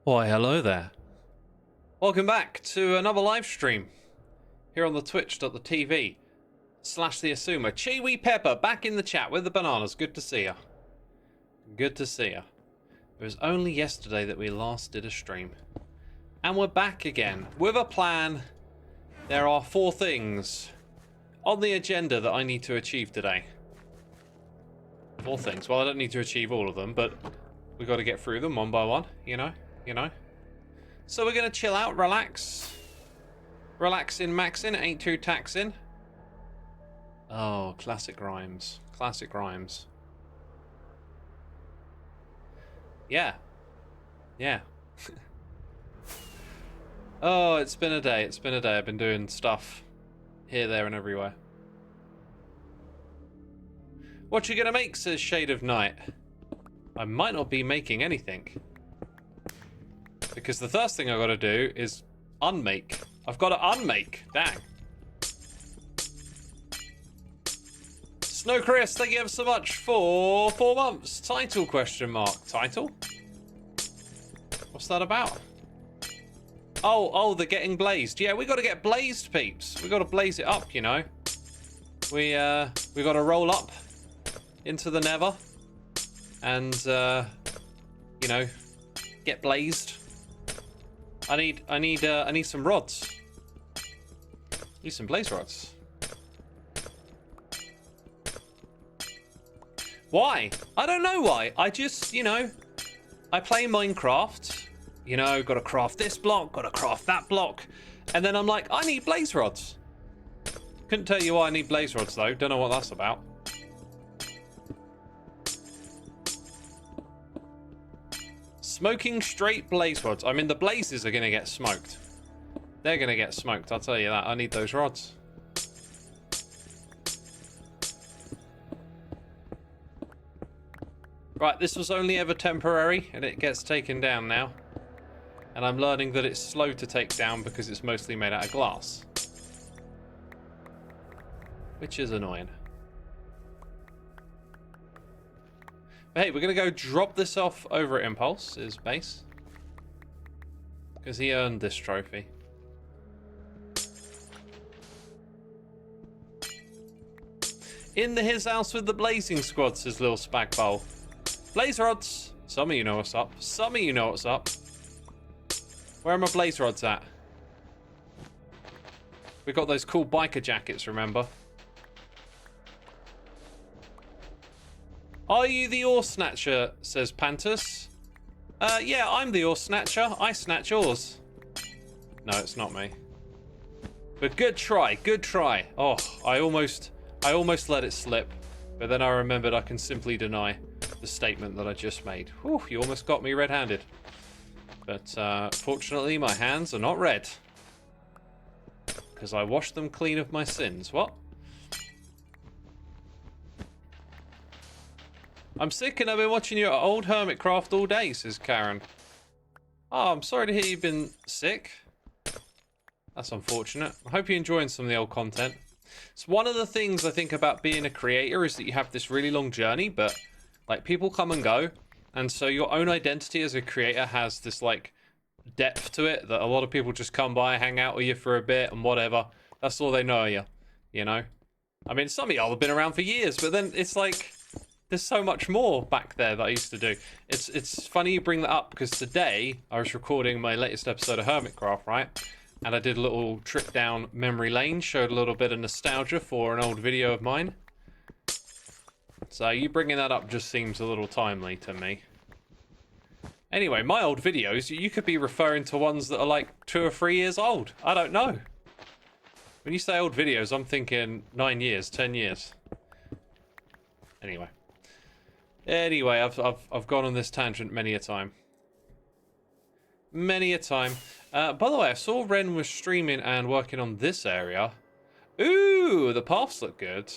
Why, hello there. Welcome back to another live stream here on the twitch.tv/the Xisuma. Chiwi Pepper back in the chat with the bananas. Good to see ya. Good to see ya. It was only yesterday that we last did a stream. And we're back again with a plan. There are 4 things on the agenda that I need to achieve today. 4 things. Well, I don't need to achieve all of them, but we got to get through them one by one, you know. So we're going to chill out, relax. Relaxing, maxing, ain't too taxing. Oh, classic rhymes. Classic rhymes. Yeah. Oh, it's been a day. It's been a day. I've been doing stuff here, there, and everywhere. What you gonna make, says Shade of Night. I might not be making anything. Because the first thing I gotta do is unmake. I've got to unmake. Dang. Snow Chris, thank you ever so much for 4 months. Title question mark. Title? What's that about? Oh, they're getting blazed. Yeah, we got to get blazed, peeps. We got to blaze it up, you know. We got to roll up into the Nether and you know, get blazed. I need some rods. Need some blaze rods. Why? I don't know why. I just, you know, I play Minecraft. You know, gotta craft this block, gotta craft that block. And then I'm like, I need blaze rods. Couldn't tell you why I need blaze rods though. Don't know what that's about. Smoking straight blaze rods. I mean, the blazes are gonna get smoked. They're gonna get smoked, I'll tell you that. I need those rods. Right, this was only ever temporary, and it gets taken down now. And I'm learning that it's slow to take down because it's mostly made out of glass. Which is annoying. But hey, we're going to go drop this off over at Impulse, his base. Because he earned this trophy. In his house with the blazing squad, says Lil Spagbowl. Blaze rods! Some of you know what's up. Some of you know what's up. Where are my blaze rods at? We got those cool biker jackets, remember? Are you the ore snatcher, says Pantus. Yeah, I'm the ore snatcher. I snatch ores. No, it's not me. But good try, good try. Oh, I almost let it slip. But then I remembered I can simply deny the statement that I just made. Whew, you almost got me red-handed. But fortunately, my hands are not red. Because I washed them clean of my sins. What? I'm sick and I've been watching your old Hermitcraft all day, says Karen. Oh, I'm sorry to hear you've been sick. That's unfortunate. I hope you're enjoying some of the old content. It's one of the things I think about being a creator is that you have this really long journey, but like people come and go. And so your own identity as a creator has this like depth to it that a lot of people just come by, hang out with you for a bit and whatever. That's all they know of you, you know? I mean, some of y'all have been around for years, but then it's like, there's so much more back there that I used to do. It's funny you bring that up because today I was recording my latest episode of Hermitcraft, right? And I did a little trip down memory lane, showed a little bit of nostalgia for an old video of mine. So you bringing that up just seems a little timely to me. Anyway, my old videos, you could be referring to ones that are like 2 or 3 years old. I don't know. When you say old videos, I'm thinking 9 years, 10 years. Anyway, I've gone on this tangent many a time. Many a time. By the way, I saw Ren was streaming and working on this area. Ooh, the paths look good.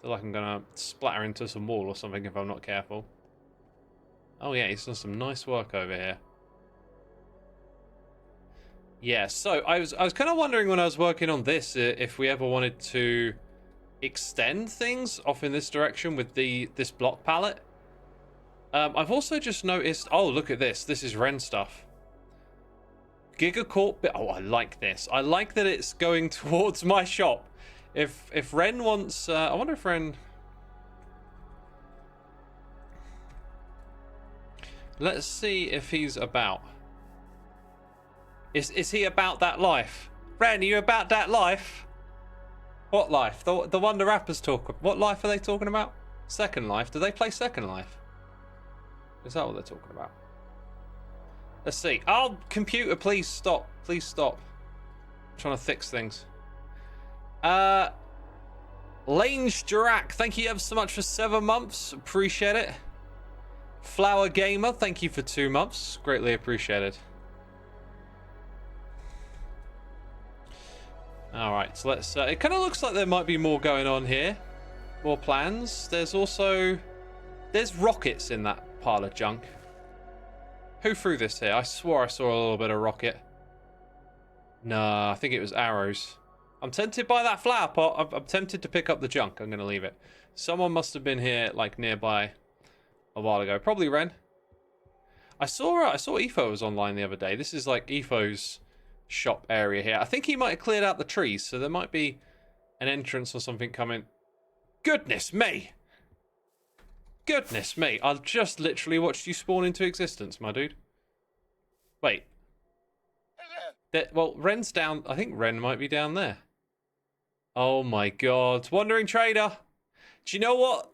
Feel like I'm gonna splatter into some wall or something if I'm not careful. Oh yeah, he's done some nice work over here. Yeah, so I was kind of wondering when I was working on this if we ever wanted to extend things off in this direction with this block palette. I've also just noticed... Oh, look at this. This is Ren stuff. Gigacorp... Oh, I like this. I like that it's going towards my shop. If Ren wants... I wonder if Ren... Let's see if he's about. Is he about that life? Ren, are you about that life? What life? The one the rappers talk... What life are they talking about? Second Life. Do they play Second Life? Is that what they're talking about? Let's see. Oh, computer, please stop. Please stop. I'm trying to fix things. Lange Dirac, thank you ever so much for 7 months. Appreciate it. Flower Gamer, thank you for 2 months. Greatly appreciated. Alright, so let's... it kind of looks like there might be more going on here. More plans. There's also... There's rockets in that pile of junk. Who threw this here? I swore I saw a little bit of rocket. Nah, I think it was arrows. I'm tempted by that flower pot. I'm tempted to pick up the junk. I'm going to leave it. Someone must have been here, like, nearby a while ago. Probably Ren. I saw Efo was online the other day. This is, like, Efo's shop area here. I think he might have cleared out the trees, so there might be an entrance or something coming. Goodness me! Goodness me! I've just literally watched you spawn into existence, my dude. Wait. Well, Ren's down. I think Ren might be down there. Oh my god. Wandering Trader! Do you know what?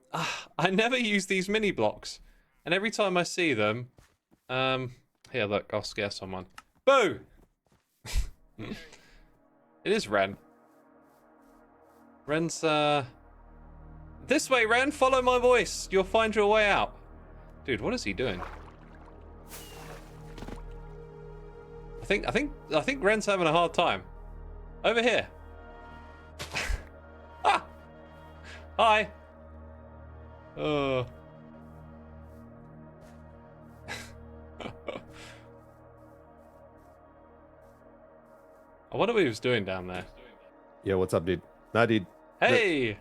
I never use these mini blocks. And every time I see them... here, look. I'll scare someone. Boo! It is Ren. Ren's, This way, Ren. Follow my voice. You'll find your way out. Dude, what is he doing? I think Ren's having a hard time. Over here. Ah! Hi. I wonder what he was doing down there. Yo, what's up, dude? Nah, dude. Hey!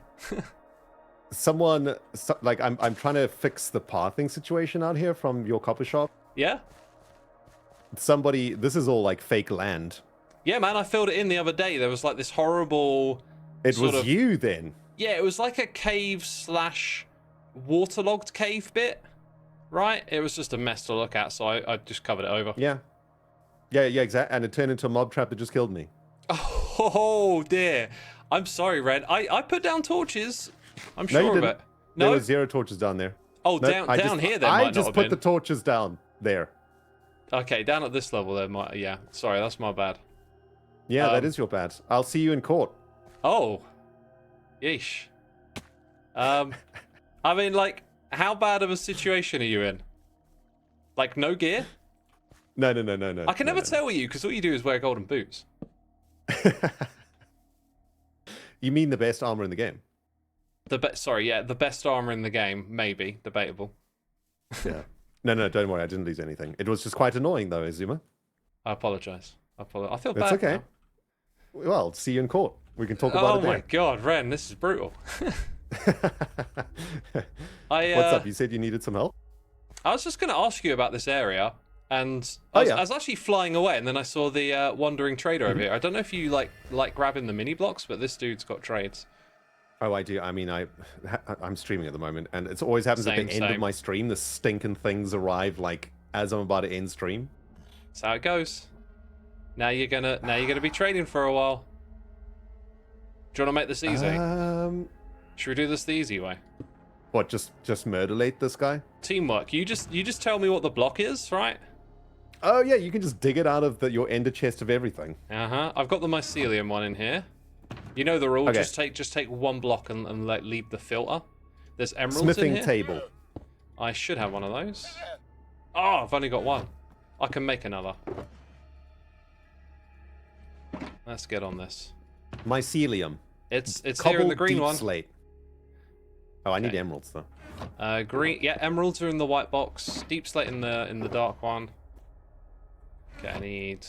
Someone, like, I'm trying to fix the pathing situation out here from your copper shop. Yeah? Somebody, this is all like fake land. Yeah, man, I filled it in the other day. There was like this horrible... It was you then? Yeah, it was like a cave slash waterlogged cave bit, right? It was just a mess to look at, so I just covered it over. Yeah. Yeah, exactly. And it turned into a mob trap that just killed me. Oh, dear. I'm sorry, Red. I put down torches. I'm sure of it. No? There were 0 torches down there. Oh, no, down here there might not have been. I just put the torches down there. Okay, down at this level there might... Yeah, sorry, that's my bad. Yeah, that is your bad. I'll see you in court. Oh. Yeesh. I mean, like, how bad of a situation are you in? Like, no gear? No. I can never tell you, because all you do is wear golden boots. You mean the best armor in the game? Sorry, yeah, the best armor in the game, maybe. Debatable. Yeah. No, don't worry, I didn't lose anything. It was just quite annoying, though, Xisuma. I apologize. I feel bad. It's okay. Now. Well, see you in court. We can talk about it there. Oh my god, Ren, this is brutal. What's up? You said you needed some help? I was just going to ask you about this area, and I was actually flying away, and then I saw the wandering trader over here. I don't know if you like grabbing the mini blocks, but this dude's got trades. Oh, I do. I mean, I'm streaming at the moment, and it always happens at the end of my stream. The stinking things arrive like as I'm about to end stream. That's how it goes. Now you're gonna be trading for a while. Do you want to make this easy? Should we do this the easy way? What? Just murderlate this guy? Teamwork. You just tell me what the block is, right? Oh yeah, you can just dig it out of your ender chest of everything. I've got the mycelium one in here. You know the rule. Okay. Just take one block and leave the filter. There's emeralds Smithing in here. table. I should have one of those. Oh, I've only got one. I can make another. Let's get on this. Mycelium. It's here in the green one. Slate. Oh, I need emeralds though. Green. Yeah, emeralds are in the white box. Deep slate in the dark one. Okay, I need.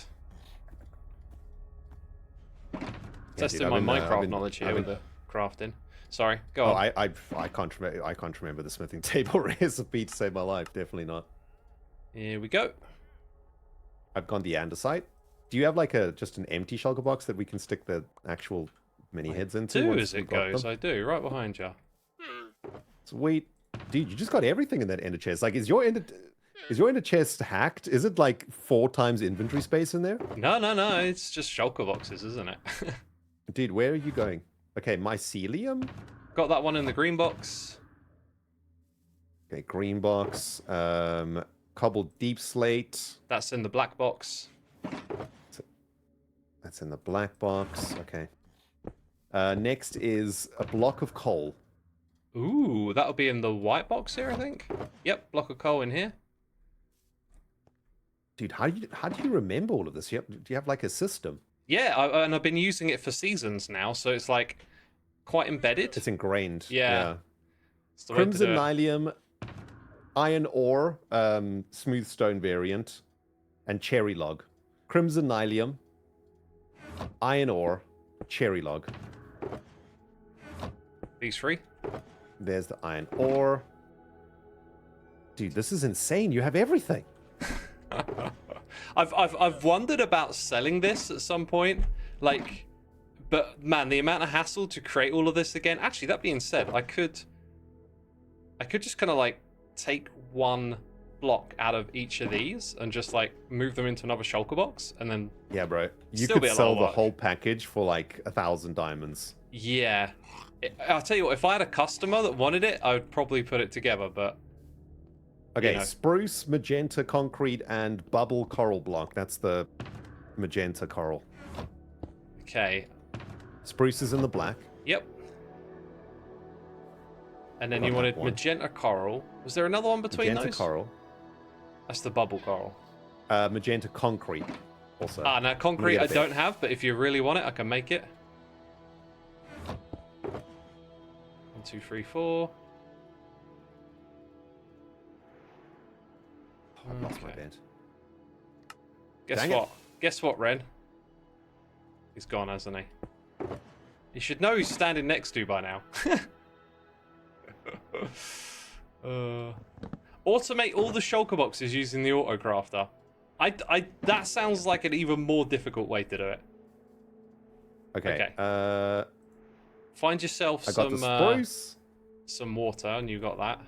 Testing my Minecraft knowledge here with the crafting. Sorry, go on. I can't remember the smithing table recipe to save my life. Definitely not. Here we go. I've gone the andesite. Do you have like just an empty shulker box that we can stick the actual mini heads into? Do as it goes. I do. Right behind you. Sweet, dude. You just got everything in that ender chest. Like, is your ender chest hacked? Is it like 4 times inventory space in there? No. It's just shulker boxes, isn't it? Dude, where are you going? Okay, mycelium. Got that one in the green box. Okay, green box. Cobbled deep slate. That's in the black box. That's in the black box. Okay. Next is a block of coal. Ooh, that'll be in the white box here, I think. Yep, block of coal in here. Dude, how do you remember all of this? Do you have like a system? Yeah, and I've been using it for seasons now, so it's like quite embedded. It's ingrained. Yeah. Crimson Nylium, iron ore, smooth stone variant, and cherry log. Crimson Nylium, iron ore, cherry log. These 3. There's the iron ore. Dude, this is insane. You have everything. I've wondered about selling this at some point, like, but man, the amount of hassle to create all of this again. Actually, that being said, I could just kind of like take one block out of each of these and just like move them into another shulker box, and then yeah, bro, you could sell the whole package for like 1,000 diamonds. Yeah, I'll tell you what. If I had a customer that wanted it, I would probably put it together, but. Okay, you know. Spruce, magenta, concrete, and bubble coral block. That's the magenta coral. Okay. Spruce is in the black. Yep. And then you wanted magenta coral. Was there another one between those? Magenta coral. That's the bubble coral. Magenta concrete also. Ah, now concrete I don't have, but if you really want it, I can make it. 1, 2, 3, 4. I've lost my bed. Guess what, Ren? He's gone, hasn't he? You should know who's standing next to you by now. Automate all the shulker boxes using the auto crafter. That sounds like an even more difficult way to do it. Okay. Find yourself some water, and you got that.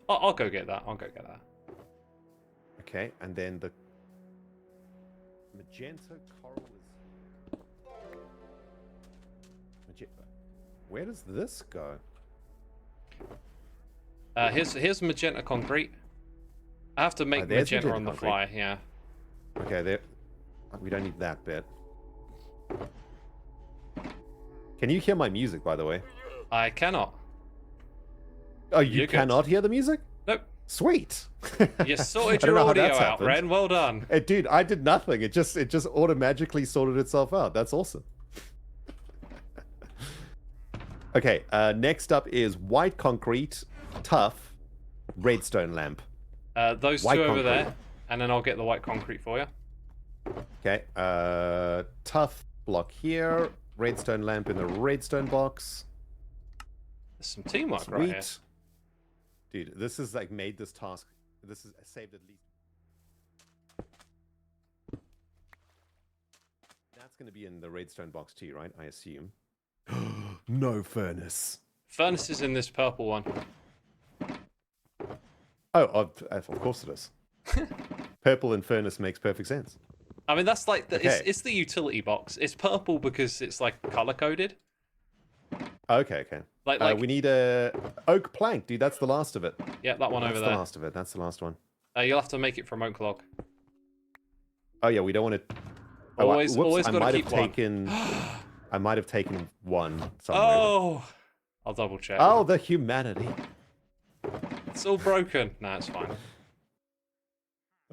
I'll go get that. Okay, and then the magenta coral is... Where does this go? Here's magenta concrete. I have to make magenta on the fly, yeah. Okay, there. We don't need that bit. Can you hear my music, by the way? I cannot. Oh, you cannot hear the music? Nope. Sweet. You sorted your audio out, Ren. Well done. Dude, I did nothing. It just automatically sorted itself out. That's awesome. Okay, next up is white concrete, tough, redstone lamp. Those white two over there, and then I'll get the white concrete for you. Okay, tough block here, redstone lamp in the redstone box. There's some teamwork right here. Dude, this has like made this task. This has saved at least. That's going to be in the redstone box too, right? I assume. No furnace. Furnace is in this purple one. Oh, of course it is. Purple and furnace makes perfect sense. I mean, that's like it's the utility box. It's purple because it's like color coded. Okay. Like we need a oak plank, dude. That's the last of it. Yeah, that one over there. That's the last of it. That's the last one. You'll have to make it from oak log. Oh yeah, we don't want to. Always got to keep one. I might have taken one somewhere. Oh, I'll double check. Oh, the humanity. It's all broken. Nah, it's fine.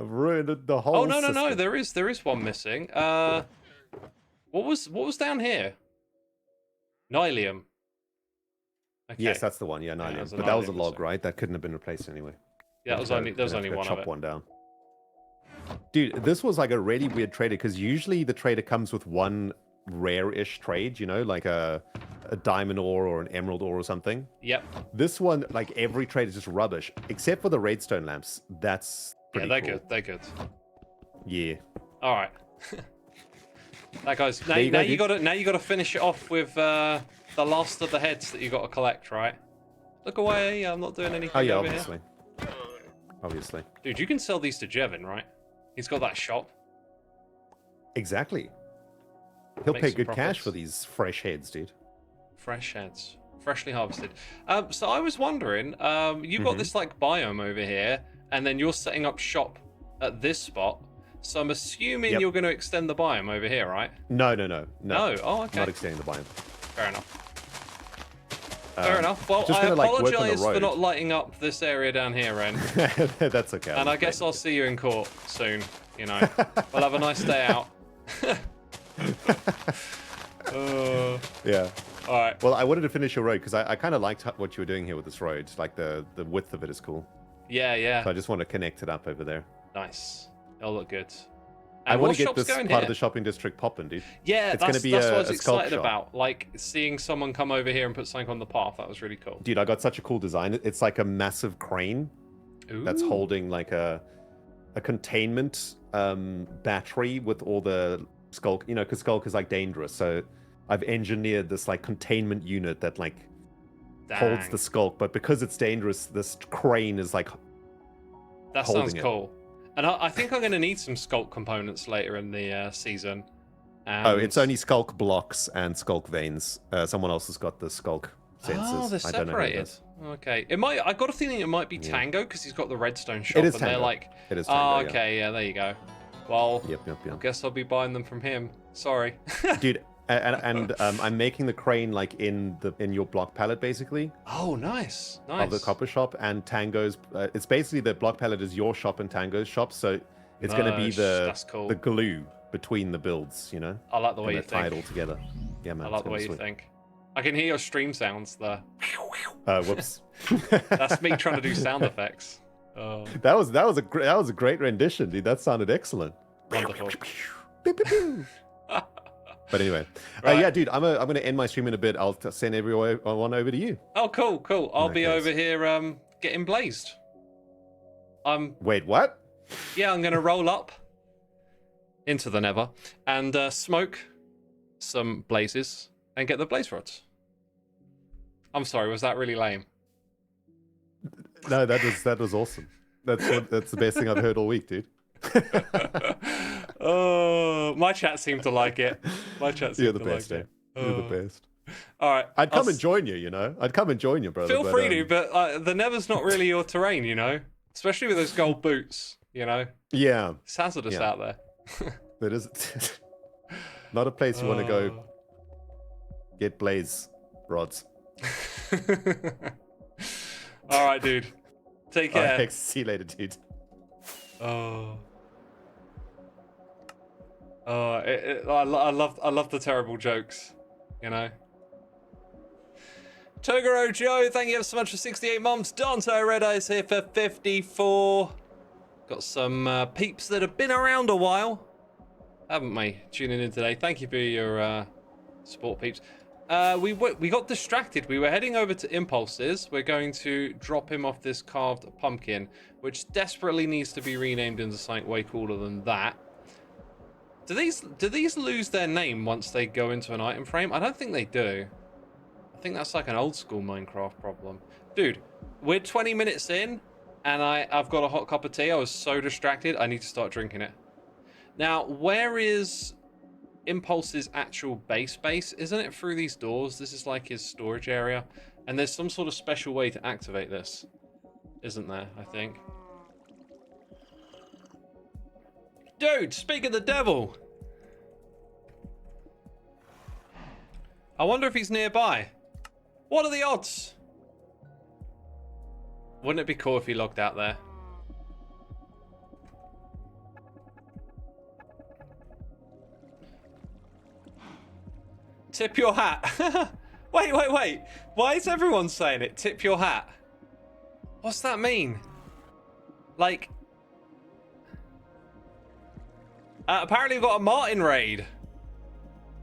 I've ruined the whole. Oh no, system. there is one missing. What was down here? Nylium. Okay. Yes, that's the one. Yeah, Nylium. But that was a log, right? That couldn't have been replaced anyway. Yeah, there was only one of it. Chop one down. Dude, this was like a really weird trader because usually the trader comes with one rare-ish trade, you know, like a a diamond ore or an emerald ore or something. Yep. This one, like every trade is just rubbish, except for the redstone lamps. That's pretty they're cool. good. They're good. Yeah. All right. That goes. Now you gotta finish it off with the last of the heads that you got to collect, right? Look away. I'm not doing anything. Oh yeah, over obviously. Here. Obviously. Dude, you can sell these to Jevin, right? He's got that shop. Exactly. He'll Make pay some good profits. cash for these fresh heads, dude. Fresh heads, freshly harvested. So I was wondering, you've got this like biome over here, and then you're setting up shop at this spot. So I'm assuming you're going to extend the biome over here, right? No. Oh, okay. Not extending the biome. Fair enough. Fair enough. Well, just I gonna, like, work on the apologize for road. not lighting up this area down here, Ren. That's okay. And I guess I'll see you in court soon. You know, we'll have a nice day out. Yeah. All right. Well, I wanted to finish your road because I kind of liked what you were doing here with this road. Like the width of it is cool. Yeah. So I just want to connect it up over there. Nice. It'll look good. I And want what to get shop's this going part here? of the shopping district popping, dude. Yeah, It's that's, gonna be that's what I a was sculpt excited shop. about. Like seeing someone come over here and put something on the path. That was really cool. Dude, I got such a cool design. It's like a massive crane that's Ooh. holding like a containment battery with all the skulk. You know, because skulk is like dangerous. So I've engineered this like containment unit that like holds Dang. the skulk, but because it's dangerous, this crane is like That holding sounds it. cool. And I think I'm going to need some sculk components later in the season. Oh, it's only skulk blocks and skulk veins. Someone else has got the skulk sensors. Oh, they're I don't know who it separated. is. Okay. It might. I got a feeling it might be Tango because he's got the redstone shop. It is and they're Tango. like, It is oh, Tango, yeah. okay, yeah, there you go. Well, Yep. I guess I'll be buying them from him. Sorry. Dude, and I'm making the crane like in your block pallet basically Oh, nice. of the copper shop, and Tango's. It's basically the block pallet is your shop and Tango's shop, so it's going to be Nice, the that's cool. the glue between the builds, you know. I like the way And you they tie it think. all together. Yeah, man. I like it's the gonna way be you sweet. think. I can hear your stream sounds there. Whoops. That's me trying to do sound effects. Oh, That was a great rendition, dude. That sounded excellent. wonderful. Pew, pew, pew. But anyway, Right. yeah, dude, I'm gonna end my stream in a bit. I'll send everyone over to you. Oh, cool. I'll that be case. over here getting blazed. Wait, what? Yeah, I'm going to roll up into the Nether and smoke some blazes and get the blaze rods. I'm sorry, was that really lame? No, that was awesome. That's the best thing I've heard all week, dude. Oh, my chat seemed to like it. My chat seemed You're the to best, like dude. it. You're the best. All right. I'd come and join you, you know. I'd come and join you, brother. Feel but, free to, but the Nether's not really your terrain, you know? Especially with those gold boots, you know? Yeah, It's hazardous Yeah. out there. that is not a place you want to go get blaze rods. All right, dude. Take All care. right, see you later, dude. Oh. I love the terrible jokes, you know. Toguro Joe, thank you ever so much for 68 months. Dante Red Eyes here for 54. Got some peeps that have been around a while, haven't we? Tuning in today. Thank you for your support, peeps. We got distracted. We were heading over to Impulses. We're going to drop him off this carved pumpkin, which desperately needs to be renamed into something way cooler than that. Do these lose their name once they go into an item frame? I don't think they do. I think that's like an old school Minecraft problem. Dude, we're 20 minutes in and I've got a hot cup of tea. I was so distracted. I need to start drinking it. Now, where is Impulse's actual base? Isn't it through these doors? This is like his storage area. And there's some sort of special way to activate this. Isn't there, I think? Dude, speak of the devil. I wonder if he's nearby. What are the odds? Wouldn't it be cool if he logged out there? Tip your hat. Wait. Why is everyone saying it? Tip your hat. What's that mean? Like... apparently we've got a Martin raid.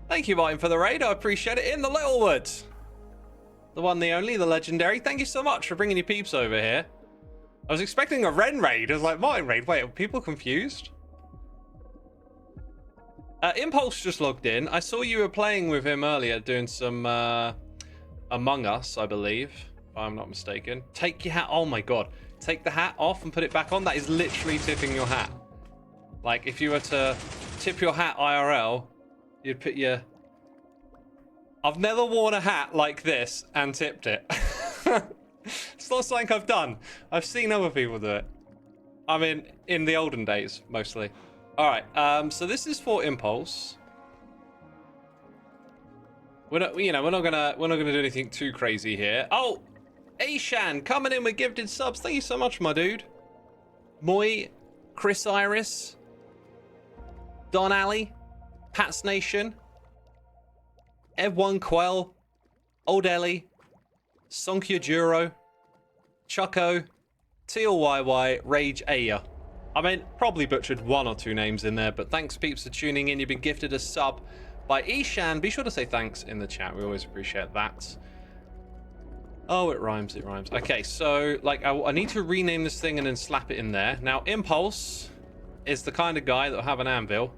Thank you, Martin, for the raid. I appreciate it. In the Littlewood. the one, the only, the legendary. Thank you so much for bringing your peeps over here. I was expecting a Ren raid. I was like, Martin raid. Wait, are people confused? Impulse just logged in. I saw you were playing with him earlier, doing some Among Us, I believe, if I'm not mistaken. Take your hat. Oh my god. Take the hat off and put it back on. That is literally tipping your hat. Like, if you were to tip your hat IRL, you'd put your... I've never worn a hat like this and tipped it. It's not something I've done. I've seen other people do it. I mean, in the olden days, mostly. All right, so this is for Impulse. We're not gonna do anything too crazy here. Oh, Ashan coming in with gifted subs. Thank you so much, my dude. Moy, Chris Iris, Don Alley, Pats Nation, Ev1 Quell, Old Ellie, Sonkya Juro, Chucko, Teal YY, Rage Aya. I mean, probably butchered one or two names in there, but thanks peeps for tuning in. You've been gifted a sub by Ishan. Be sure to say thanks in the chat. We always appreciate that. Oh, it rhymes, it rhymes. Okay, so, like, I need to rename this thing and then slap it in there. Now, Impulse is the kind of guy that will have an anvil.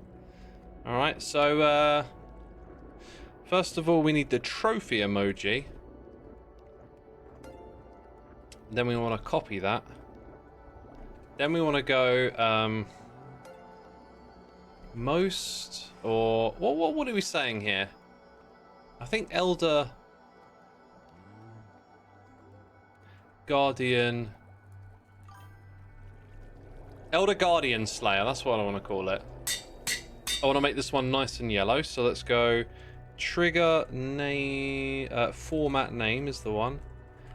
Alright, so, first of all, we need the trophy emoji. Then we want to copy that. Then we want to go, most, or, what are we saying here? I think Elder... Guardian... Elder Guardian Slayer, that's what I want to call it. I want to make this one nice and yellow, so let's go trigger name, format name is the one.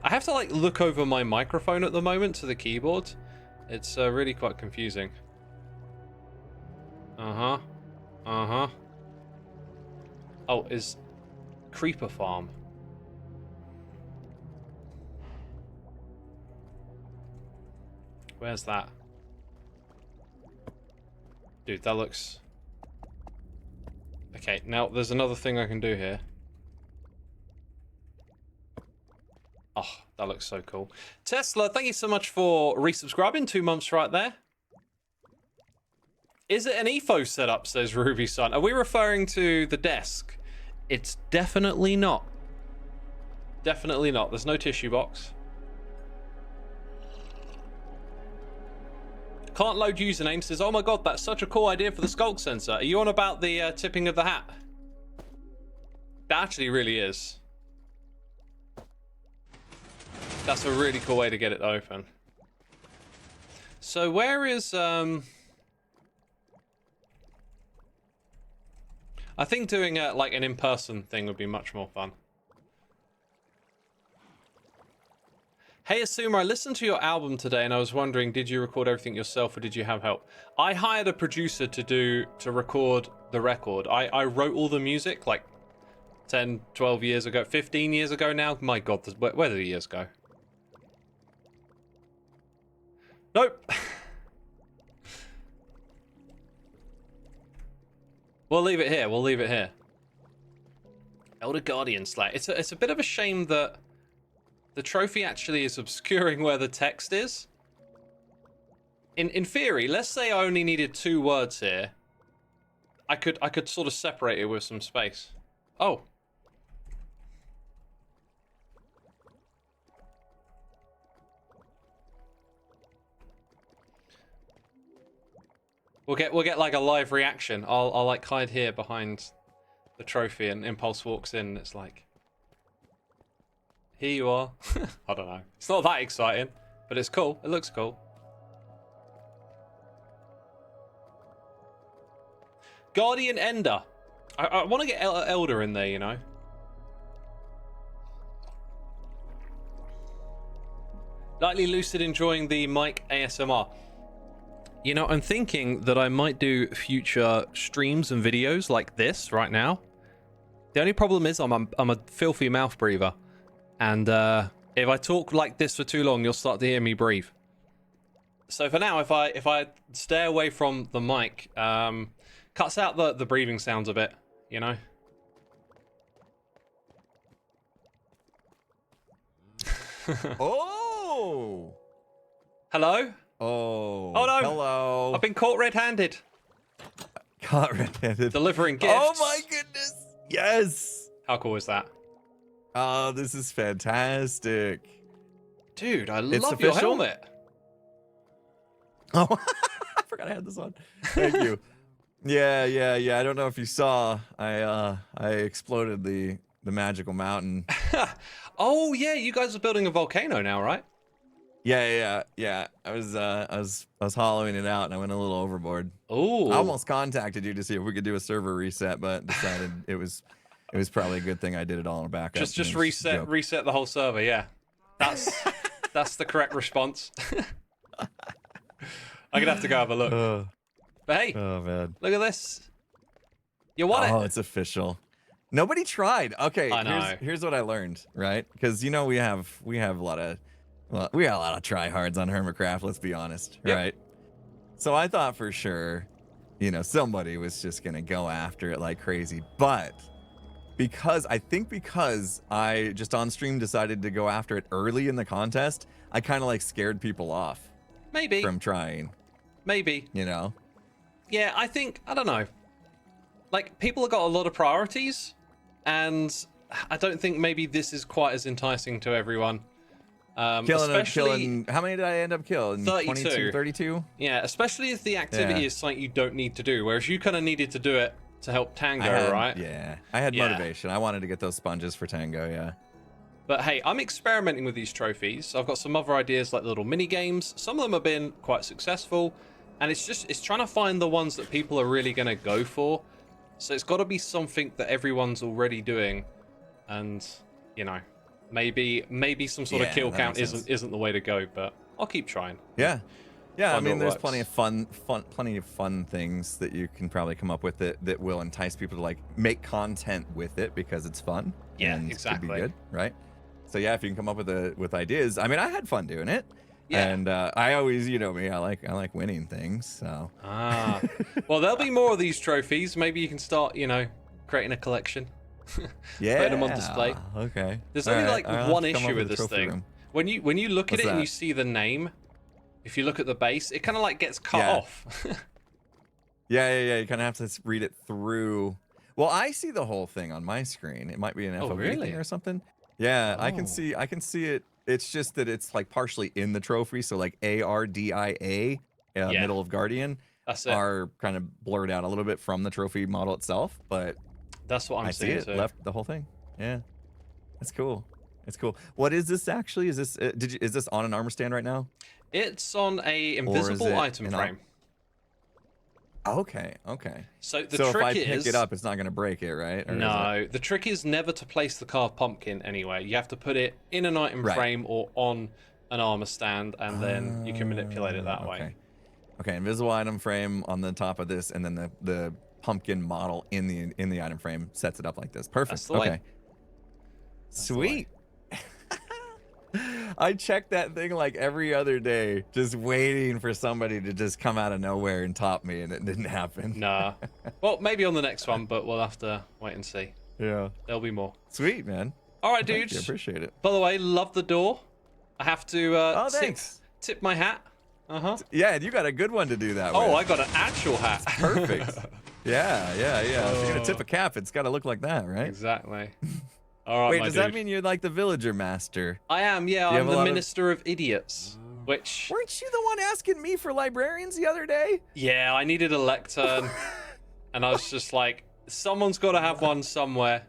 I have to like look over my microphone at the moment to the keyboard. It's really quite confusing. Uh-huh. Uh-huh. Oh, is Creeper Farm. Where's that? Dude, that looks... Okay, now there's another thing I can do here. Oh, that looks so cool. Tesla, thank you so much for resubscribing. 2 months right there. Is it an EFO setup, says Ruby Sun. Are we referring to the desk? It's definitely not. Definitely not. There's no tissue box. Can't load username, says, oh my god, that's such a cool idea for the skulk sensor. Are you on about the tipping of the hat? That actually really is. That's a really cool way to get it open. So where is... I think doing like an in-person thing would be much more fun. Hey Xisuma, I listened to your album today and I was wondering, did you record everything yourself or did you have help? I hired a producer to record the record. I wrote all the music like 10, 12 years ago, 15 years ago now. My god, where do the years go? Nope. We'll leave it here. We'll leave it here. Elder Guardian Slayer. It's a bit of a shame that the trophy actually is obscuring where the text is. In theory, let's say I only needed 2 words here. I could sort of separate it with some space. Oh. We'll get like a live reaction. I'll like hide here behind the trophy and Impulse walks in and it's like, here you are. I don't know. It's not that exciting, but it's cool. It looks cool. Guardian Ender. I want to get Elder in there, you know. Lightly Lucid enjoying the mic ASMR. You know, I'm thinking that I might do future streams and videos like this right now. The only problem is I'm a filthy mouth breather. And if I talk like this for too long, you'll start to hear me breathe. So for now, if I stay away from the mic, cuts out the breathing sounds a bit, you know? Oh. Hello? Oh. Oh no! Hello. I've been caught red-handed. Caught red-handed. Delivering gifts. Oh my goodness. Yes. How cool is that? Oh, this is fantastic. Dude, I It's love your official? helmet. Oh, I forgot I had this on. Thank you. Yeah. I don't know if you saw. I exploded the magical mountain. Oh yeah, you guys are building a volcano now, right? Yeah. I was hollowing it out and I went a little overboard. Oh. I almost contacted you to see if we could do a server reset, but decided it was probably a good thing I did it all in a backup. Just reset the whole server, yeah. That's the correct response. I'm gonna have to go have a look. But hey, Oh man. look at this. You want Oh, it? it's official. Nobody tried. Okay, I know. here's what I learned, right? Because we have a lot of tryhards on Hermitcraft, let's be honest, Yep. right? So I thought for sure, somebody was just gonna go after it like crazy. But because I just on stream decided to go after it early in the contest, I kind of like scared people off Maybe. from trying, Maybe. Yeah, I don't know. Like, people have got a lot of priorities, and I don't think maybe this is quite as enticing to everyone. killing. How many did I end up killing? 32. 22, 32? Yeah, especially if the activity Yeah. is something you don't need to do, whereas you kind of needed to do it to help Tango, right? Yeah, I had Yeah. motivation. I wanted to get those sponges for Tango, yeah. But hey, I'm experimenting with these trophies. I've got some other ideas like little mini games. Some of them have been quite successful, and it's trying to find the ones that people are really going to go for. So it's got to be something that everyone's already doing, and maybe some sort of Yeah, kill that count makes sense. isn't the way to go. But I'll keep trying. Yeah. I Find mean, what there's works. plenty of fun things that you can probably come up with that will entice people to like make content with it because it's fun. Yeah, and exactly. Could be good, right? So yeah, if you can come up with ideas. I mean, I had fun doing it. Yeah. And I always, me, I like winning things. So. Well, there'll be more of these trophies. Maybe you can start, creating a collection. Yeah. Putting them on display. Okay. There's All only right, like I'll have one to come issue up with with a this trophy thing. room. When you look at What's it and you that? see the name, if you look at the base, it kind of like gets cut Yeah. off. Yeah. You kind of have to read it through. Well, I see the whole thing on my screen. It might be an FOV really? thing or something. Yeah, I can Oh. see it. It's just that it's like partially in the trophy, so like ARDIA, Yeah. middle of Guardian, That's it. are kind of blurred out a little bit from the trophy model itself, but That's what I'm I see seeing it too. left the whole thing. Yeah, it's cool. It's cool. What is this actually? Is this is this on an armor stand right now? It's on a Or is invisible it item an frame. Okay. So the So trick if I is pick it up, it's not going to break it, right? Or is it? no. The trick is never to place the carved pumpkin anywhere. You have to put it in an item Right. frame or on an armor stand, and then you can manipulate it that way. Okay, invisible item frame on the top of this, and then the pumpkin model in the item frame sets it up like this. Perfect. That's the way. Okay. Sweet. I check that thing like every other day, just waiting for somebody to just come out of nowhere and top me, and it didn't happen. Nah. Well, maybe on the next one, but we'll have to wait and see. Yeah. There'll be more. Sweet, man. All right, Thank you, dudes. appreciate it. By the way, love the door. I have to Oh, thanks. tip my hat. Yeah, you got a good one to do that Oh, with. I got an actual hat. Perfect. Yeah. If you're gonna tip a cap, it's got to look like that, right? Exactly. All right, Wait, my does dude. that mean you're like the villager master? I am, yeah. Do you I'm have a the lot of- minister of idiots. Which, Weren't you the one asking me for librarians the other day? yeah, I needed a lectern. And I was just like, someone's got to have one somewhere.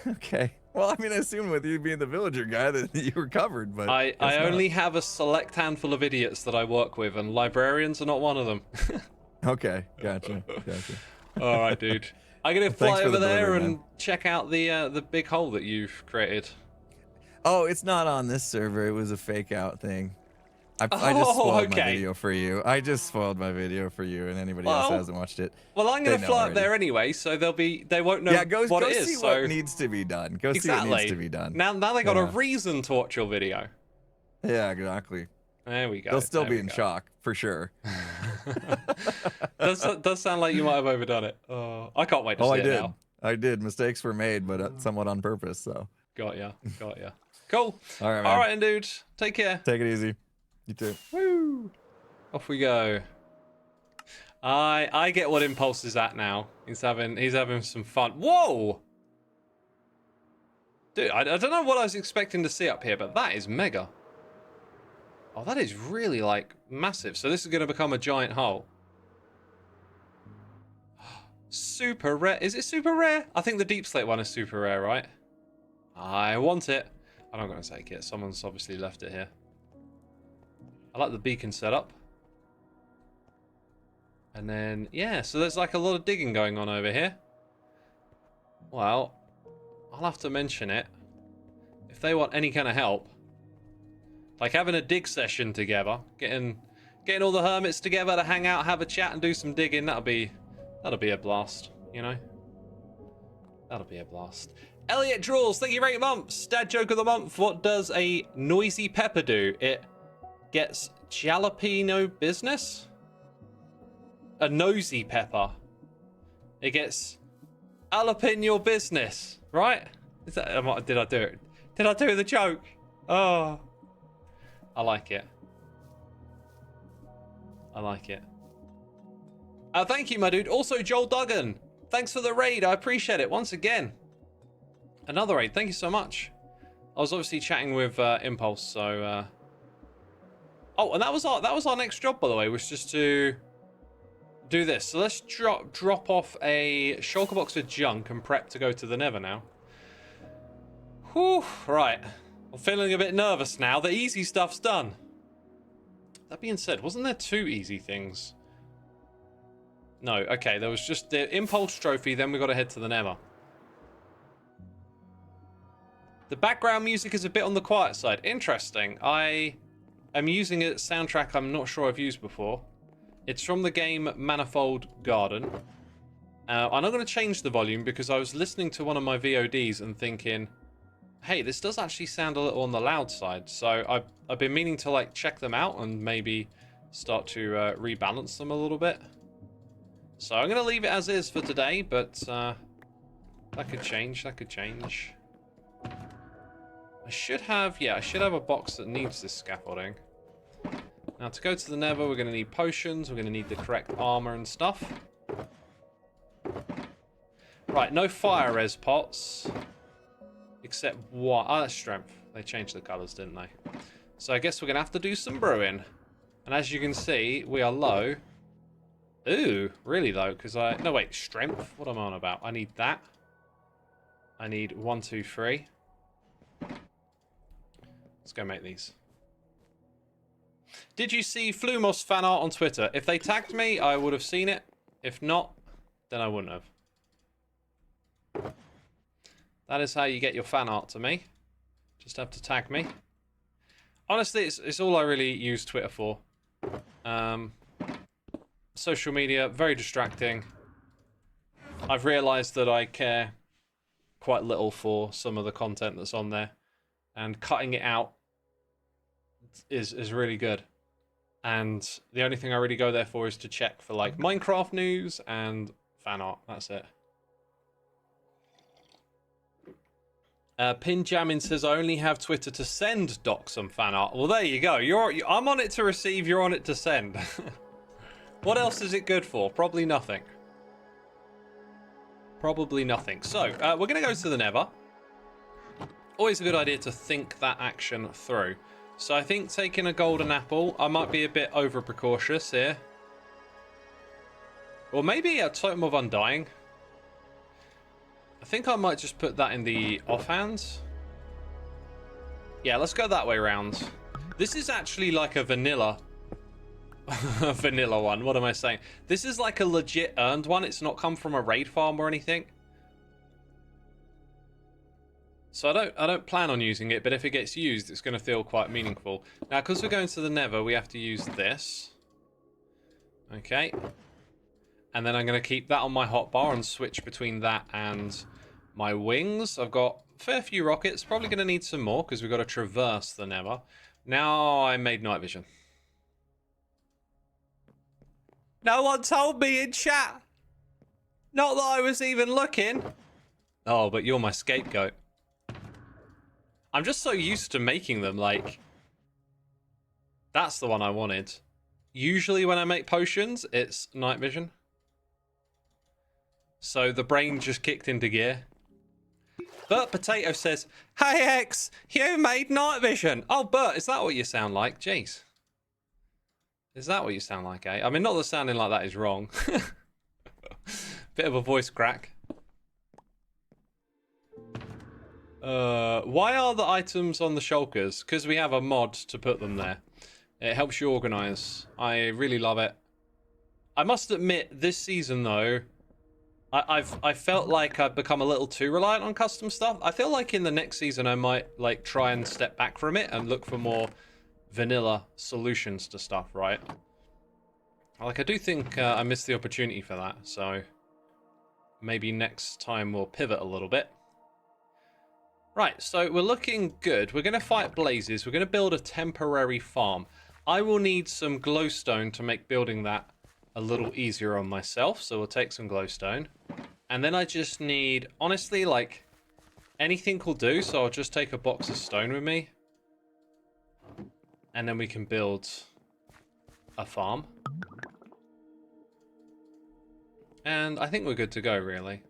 Okay. Well, I mean, I assume with you being the villager guy that you were covered, but I guess not. only have a select handful of idiots that I work with, and librarians are not one of them. Okay, gotcha. All right, dude. I'm gonna Thanks fly for the over there delivery, and man. check out the big hole that you've created. Oh, it's not on this server. It was a fake out thing. I just Oh, spoiled my okay. video for you. I just spoiled my video for you, and anybody else Well, who hasn't watched it. Well, I'm gonna They know fly up already. there anyway, so they won't know Yeah, go what it see is. what So needs to be done. Go see exactly. what needs to be done. Now they got a Yeah. reason to watch your video. Yeah, exactly. There we go. They'll still there be we in go. shock for sure. does sound like you might have overdone it. Oh, I can't wait to Oh, see I it did. now. I did. Mistakes were made, but somewhat on purpose. So. Got ya. Cool. All right, man. All right, and dude. Take care. Take it easy. You too. Woo! Off we go. I get what Impulse is at now. He's having some fun. Whoa! Dude, I don't know what I was expecting to see up here, but that is mega. Oh, that is really, like, massive. So this is going to become a giant hole. Super rare. Is it super rare? I think the deep slate one is super rare, right? I want it. I'm not going to take it. Someone's obviously left it here. I like the beacon setup. And then, yeah, so there's like a lot of digging going on over here. Well, I'll have to mention it. If they want any kind of help, like having a dig session together, getting all the hermits together to hang out, have a chat, and do some digging, that'll be a blast, you know? That'll be a blast. Elliot Draws, thank you very much. Dad joke of the month. What does a noisy pepper do? It gets jalapeno business? A nosy pepper. It gets jalapeno business, right? Is that, did I do it? Did I do the joke? Oh. I like it. I like it. Thank you, my dude. Also, Joel Duggan. Thanks for the raid. I appreciate it once again. Another raid. Thank you so much. I was obviously chatting with Impulse, so... Oh, and that was our next job, by the way, was just to do this. So let's drop off a shulker box of junk and prep to go to the Nether now. Whew. Right. I'm feeling a bit nervous now. The easy stuff's done. That being said, wasn't there 2 easy things? No, okay, there was just the Impulse trophy, then we got to head to the Nether. The background music is a bit on the quiet side. Interesting. I am using a soundtrack I'm not sure I've used before. It's from the game Manifold Garden. I'm not going to change the volume because I was listening to one of my VODs and thinking, hey, this does actually sound a little on the loud side. So I've been meaning to like check them out and maybe start to rebalance them a little bit. So I'm going to leave it as is for today, but that could change. That could change. I should have a box that needs this scaffolding. Now to go to the Nether, we're going to need potions. We're going to need the correct armor and stuff. Right, no fire res pots. Except what? Oh, that's strength. They changed the colors, didn't they? So I guess we're going to have to do some brewing. And as you can see, we are low. Ooh, really low, because no, wait, strength? What am I on about? I need that. I need 1, 2, 3. Let's go make these. Did you see Flumos fan art on Twitter? If they tagged me, I would have seen it. If not, then I wouldn't have. That is how you get your fan art to me. Just have to tag me. Honestly, it's all I really use Twitter for. Social media, very distracting. I've realised that I care quite little for some of the content that's on there. And cutting it out is really good. And the only thing I really go there for is to check for like Minecraft news and fan art. That's it. Pinjamin says, I only have Twitter to send Doc some fan art. Well, there you go. I'm on it to receive, you're on it to send. What else is it good for? Probably nothing. Probably nothing. So, we're going to go to the Nether. Always a good idea to think that action through. So I think taking a golden apple, I might be a bit over precautious here. Or maybe a totem of undying. I think I might just put that in the offhand. Yeah, let's go that way around. This is actually like a vanilla. Vanilla one, what am I saying? This is like a legit earned one. It's not come from a raid farm or anything. So I don't plan on using it, but if it gets used, it's going to feel quite meaningful. Now, because we're going to the Nether, we have to use this. Okay. And then I'm going to keep that on my hotbar and switch between that and my wings. I've got a fair few rockets. Probably going to need some more because we've got to traverse the Nether. Now I made night vision. No one told me in chat. Not that I was even looking. Oh, but you're my scapegoat. I'm just so used to making them, like... That's the one I wanted. Usually when I make potions, it's night vision. So the brain just kicked into gear. Bert Potato says, "Hey X, you made night vision." Oh, Bert, is that what you sound like? Jeez. Is that what you sound like, eh? I mean, not that sounding like that is wrong. Bit of a voice crack. Why are the items on the shulkers? Because we have a mod to put them there. It helps you organize. I really love it. I must admit, this season though, I felt like I've become a little too reliant on custom stuff. I feel like in the next season I might like try and step back from it and look for more vanilla solutions to stuff, right? Like I do think I missed the opportunity for that, so maybe next time we'll pivot a little bit. Right, so we're looking good. We're going to fight blazes. We're going to build a temporary farm. I will need some glowstone to make building that a little easier on myself, so we'll take some glowstone. And then I just need, honestly, like, anything will do, so I'll just take a box of stone with me. And then we can build a farm. And I think we're good to go, really.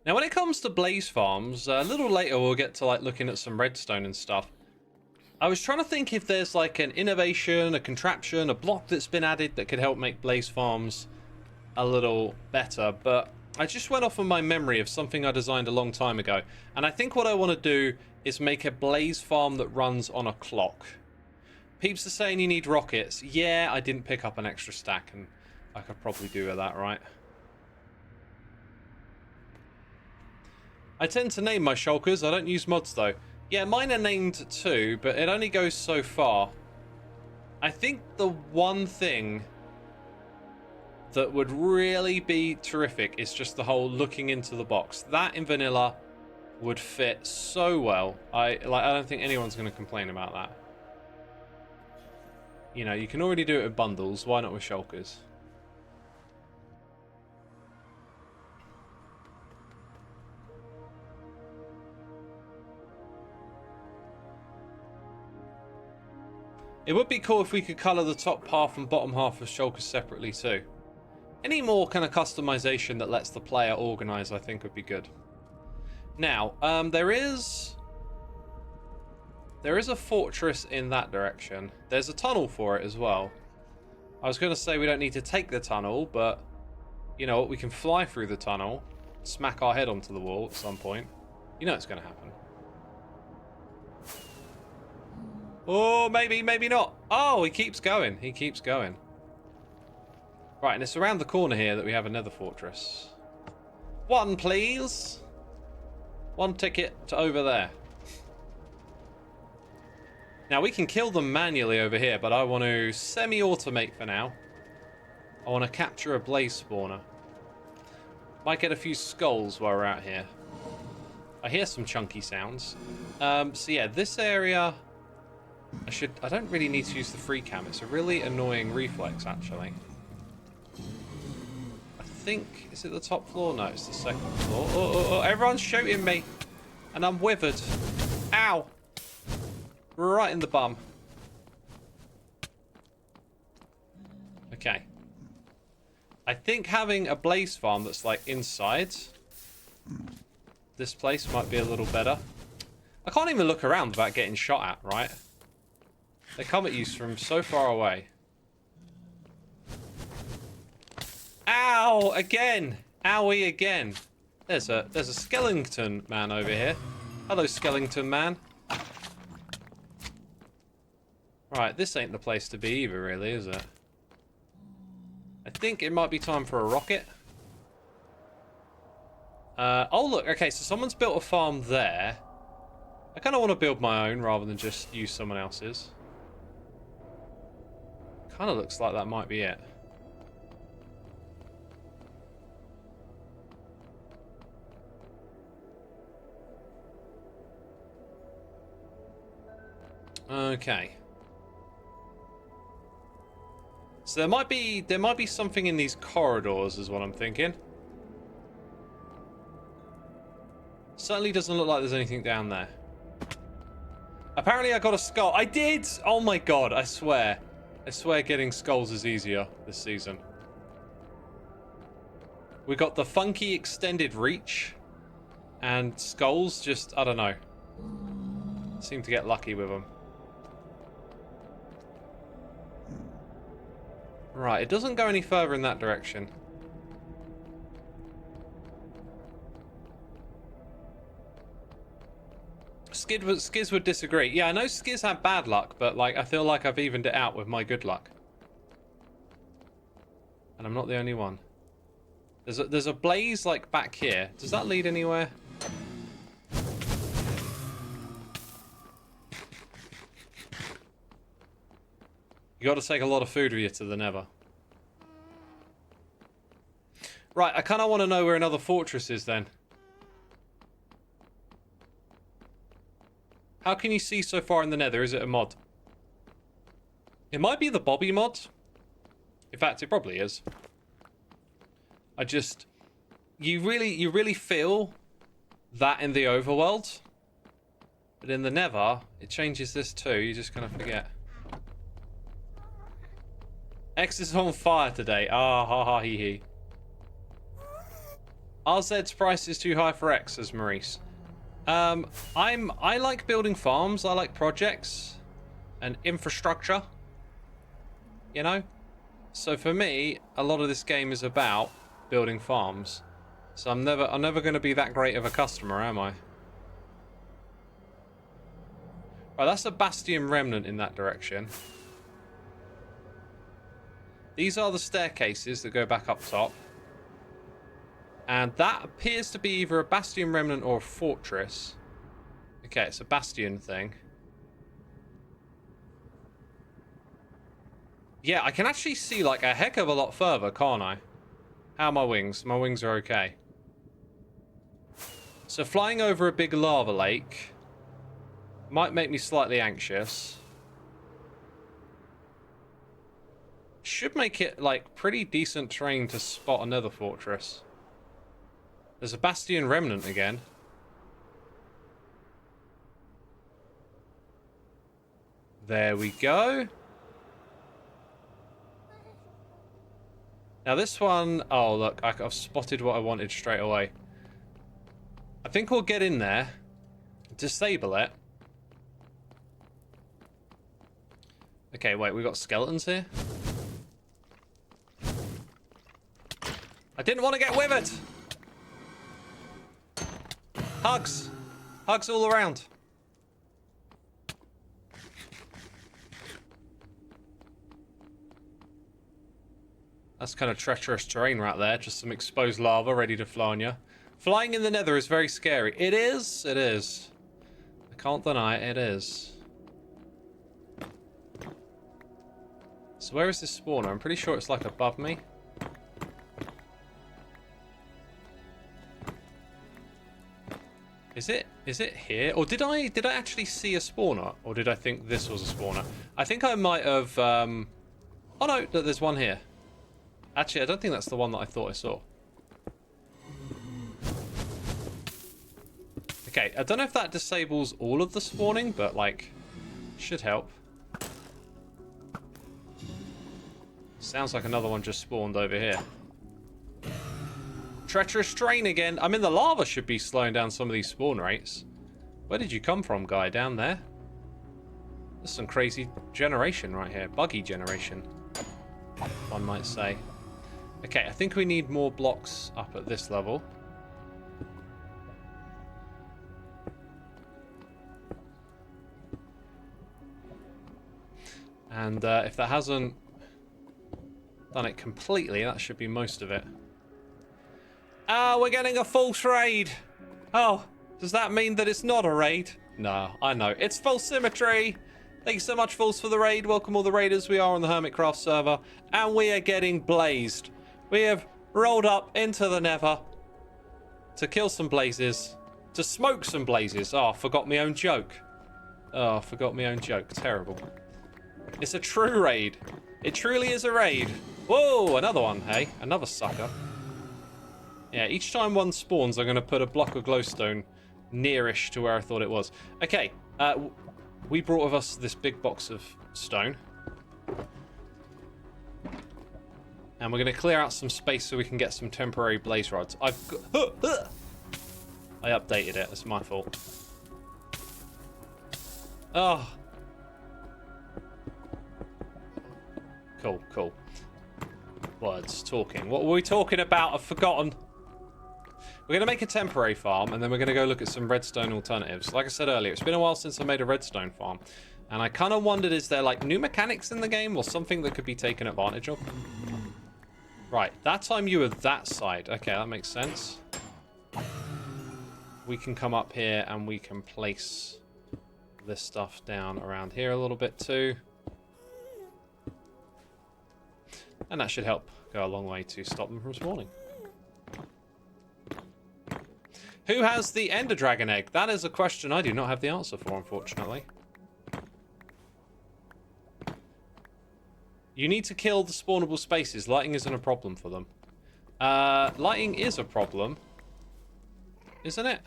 Now, when it comes to blaze farms, a little later we'll get to, like, looking at some redstone and stuff. I was trying to think if there's, like, an innovation, a contraption, a block that's been added that could help make blaze farms a little better, but I just went off on my memory of something I designed a long time ago, and I think what I want to do is make a blaze farm that runs on a clock. Peeps are saying you need rockets. Yeah, I didn't pick up an extra stack, and I could probably do with that, right? I tend to name my shulkers. I don't use mods, though. Yeah, mine are named too, but it only goes so far. I think the one thing that would really be terrific is just the whole looking into the box. That in vanilla would fit so well. I don't think anyone's going to complain about that. You know, you can already do it with bundles. Why not with shulkers? It would be cool if we could colour the top half and bottom half of shulkers separately too. Any more kind of customization that lets the player organise, I think, would be good. Now, there is a fortress in that direction. There's a tunnel for it as well. I was going to say we don't need to take the tunnel, but you know what? We can fly through the tunnel, smack our head onto the wall at some point. You know it's going to happen. Oh, maybe, maybe not. Oh, he keeps going. He keeps going. Right, and it's around the corner here that we have another fortress. One, please. One ticket to over there. Now, we can kill them manually over here, but I want to semi-automate for now. I want to capture a blaze spawner. Might get a few skulls while we're out here. I hear some chunky sounds. So yeah, this area... I don't really need to use the free cam. It's a really annoying reflex, actually. I think... Is it the top floor? No, it's the second floor. Oh, everyone's shooting me. And I'm withered. Ow! Right in the bum. Okay. I think having a blaze farm that's, like, inside this place might be a little better. I can't even look around without getting shot at, right? They come at you from so far away. Ow! Again! Owie again! There's a skeleton man over here. Hello, skeleton man. Right, this ain't the place to be either, really, is it? I think it might be time for a rocket. Oh, look. Okay, so someone's built a farm there. I kind of want to build my own rather than just use someone else's. Kind of looks like that might be it. Okay. So there might be something in these corridors is what I'm thinking. Certainly doesn't look like there's anything down there. Apparently I got a skull. I did! Oh my god, I swear. I swear getting skulls is easier this season. We got the funky extended reach. And skulls just, I don't know. Seem to get lucky with them. Right, it doesn't go any further in that direction. Skiz would disagree. Yeah, I know Skiz had bad luck, but like I feel like I've evened it out with my good luck. And I'm not the only one. There's a blaze like back here. Does that lead anywhere? You got to take a lot of food with you to the Nether. Right, I kind of want to know where another fortress is then. How can you see so far in the Nether? Is it a mod? It might be the Bobby mod. In fact, it probably is. I just... You really feel that in the overworld. But in the Nether, it changes this too. You just kind of forget. X is on fire today. Ah, ha, ha, he, he. RZ's price is too high for X, says Maurice. I like building farms. I like projects and infrastructure. You know? So for me, a lot of this game is about building farms. So I'm never going to be that great of a customer, am I? Right, that's a Bastion remnant in that direction. These are the staircases that go back up top. And that appears to be either a Bastion remnant or a fortress. Okay, it's a Bastion thing. Yeah, I can actually see like a heck of a lot further, can't I? How are my wings? My wings are okay. So flying over a big lava lake might make me slightly anxious. Should make it like pretty decent terrain to spot another fortress. There's a Bastion remnant again. There we go. Now this one... Oh, look. I've spotted what I wanted straight away. I think we'll get in there. Disable it. Okay, wait. We've got skeletons here. I didn't want to get withered! Hugs! Hugs all around. That's kind of treacherous terrain right there. Just some exposed lava ready to fly on you. Flying in the Nether is very scary. It is. It is. I can't deny it. It is. So where is this spawner? I'm pretty sure it's like above me. Is it here? Or did I actually see a spawner? Or did I think this was a spawner? I think I might have oh no, there's one here. Actually, I don't think that's the one that I thought I saw. Okay, I don't know if that disables all of the spawning, but like should help. Sounds like another one just spawned over here. Treacherous terrain again. I mean, the lava should be slowing down some of these spawn rates. Where did you come from, guy? Down there? There's some crazy generation right here. Buggy generation, one might say. Okay, I think we need more blocks up at this level. And if that hasn't done it completely, that should be most of it. Ah, we're getting a false raid. Oh, does that mean that it's not a raid? No, I know. It's false symmetry. Thank you so much, False, for the raid. Welcome all the raiders. We are on the Hermitcraft server, and we are getting blazed. We have rolled up into the Nether to kill some blazes, to smoke some blazes. Oh, I forgot my own joke. Oh, I forgot my own joke. Terrible. It's a true raid. It truly is a raid. Whoa, another one, hey? Another sucker. Yeah, each time one spawns, I'm going to put a block of glowstone nearish to where I thought it was. Okay, we brought with us this big box of stone. And we're going to clear out some space so we can get some temporary blaze rods. I updated it. It's my fault. Oh. Cool, cool. Words, talking. What were we talking about? I've forgotten. We're going to make a temporary farm, and then we're going to go look at some redstone alternatives. Like I said earlier, it's been a while since I made a redstone farm. And I kind of wondered, is there like new mechanics in the game or something that could be taken advantage of? Right, that time you were that side. Okay, that makes sense. We can come up here and we can place this stuff down around here a little bit too. And that should help go a long way to stop them from spawning. Who has the Ender Dragon egg? That is a question I do not have the answer for, unfortunately. You need to kill the spawnable spaces. Lighting isn't a problem for them. Lighting is a problem, isn't it?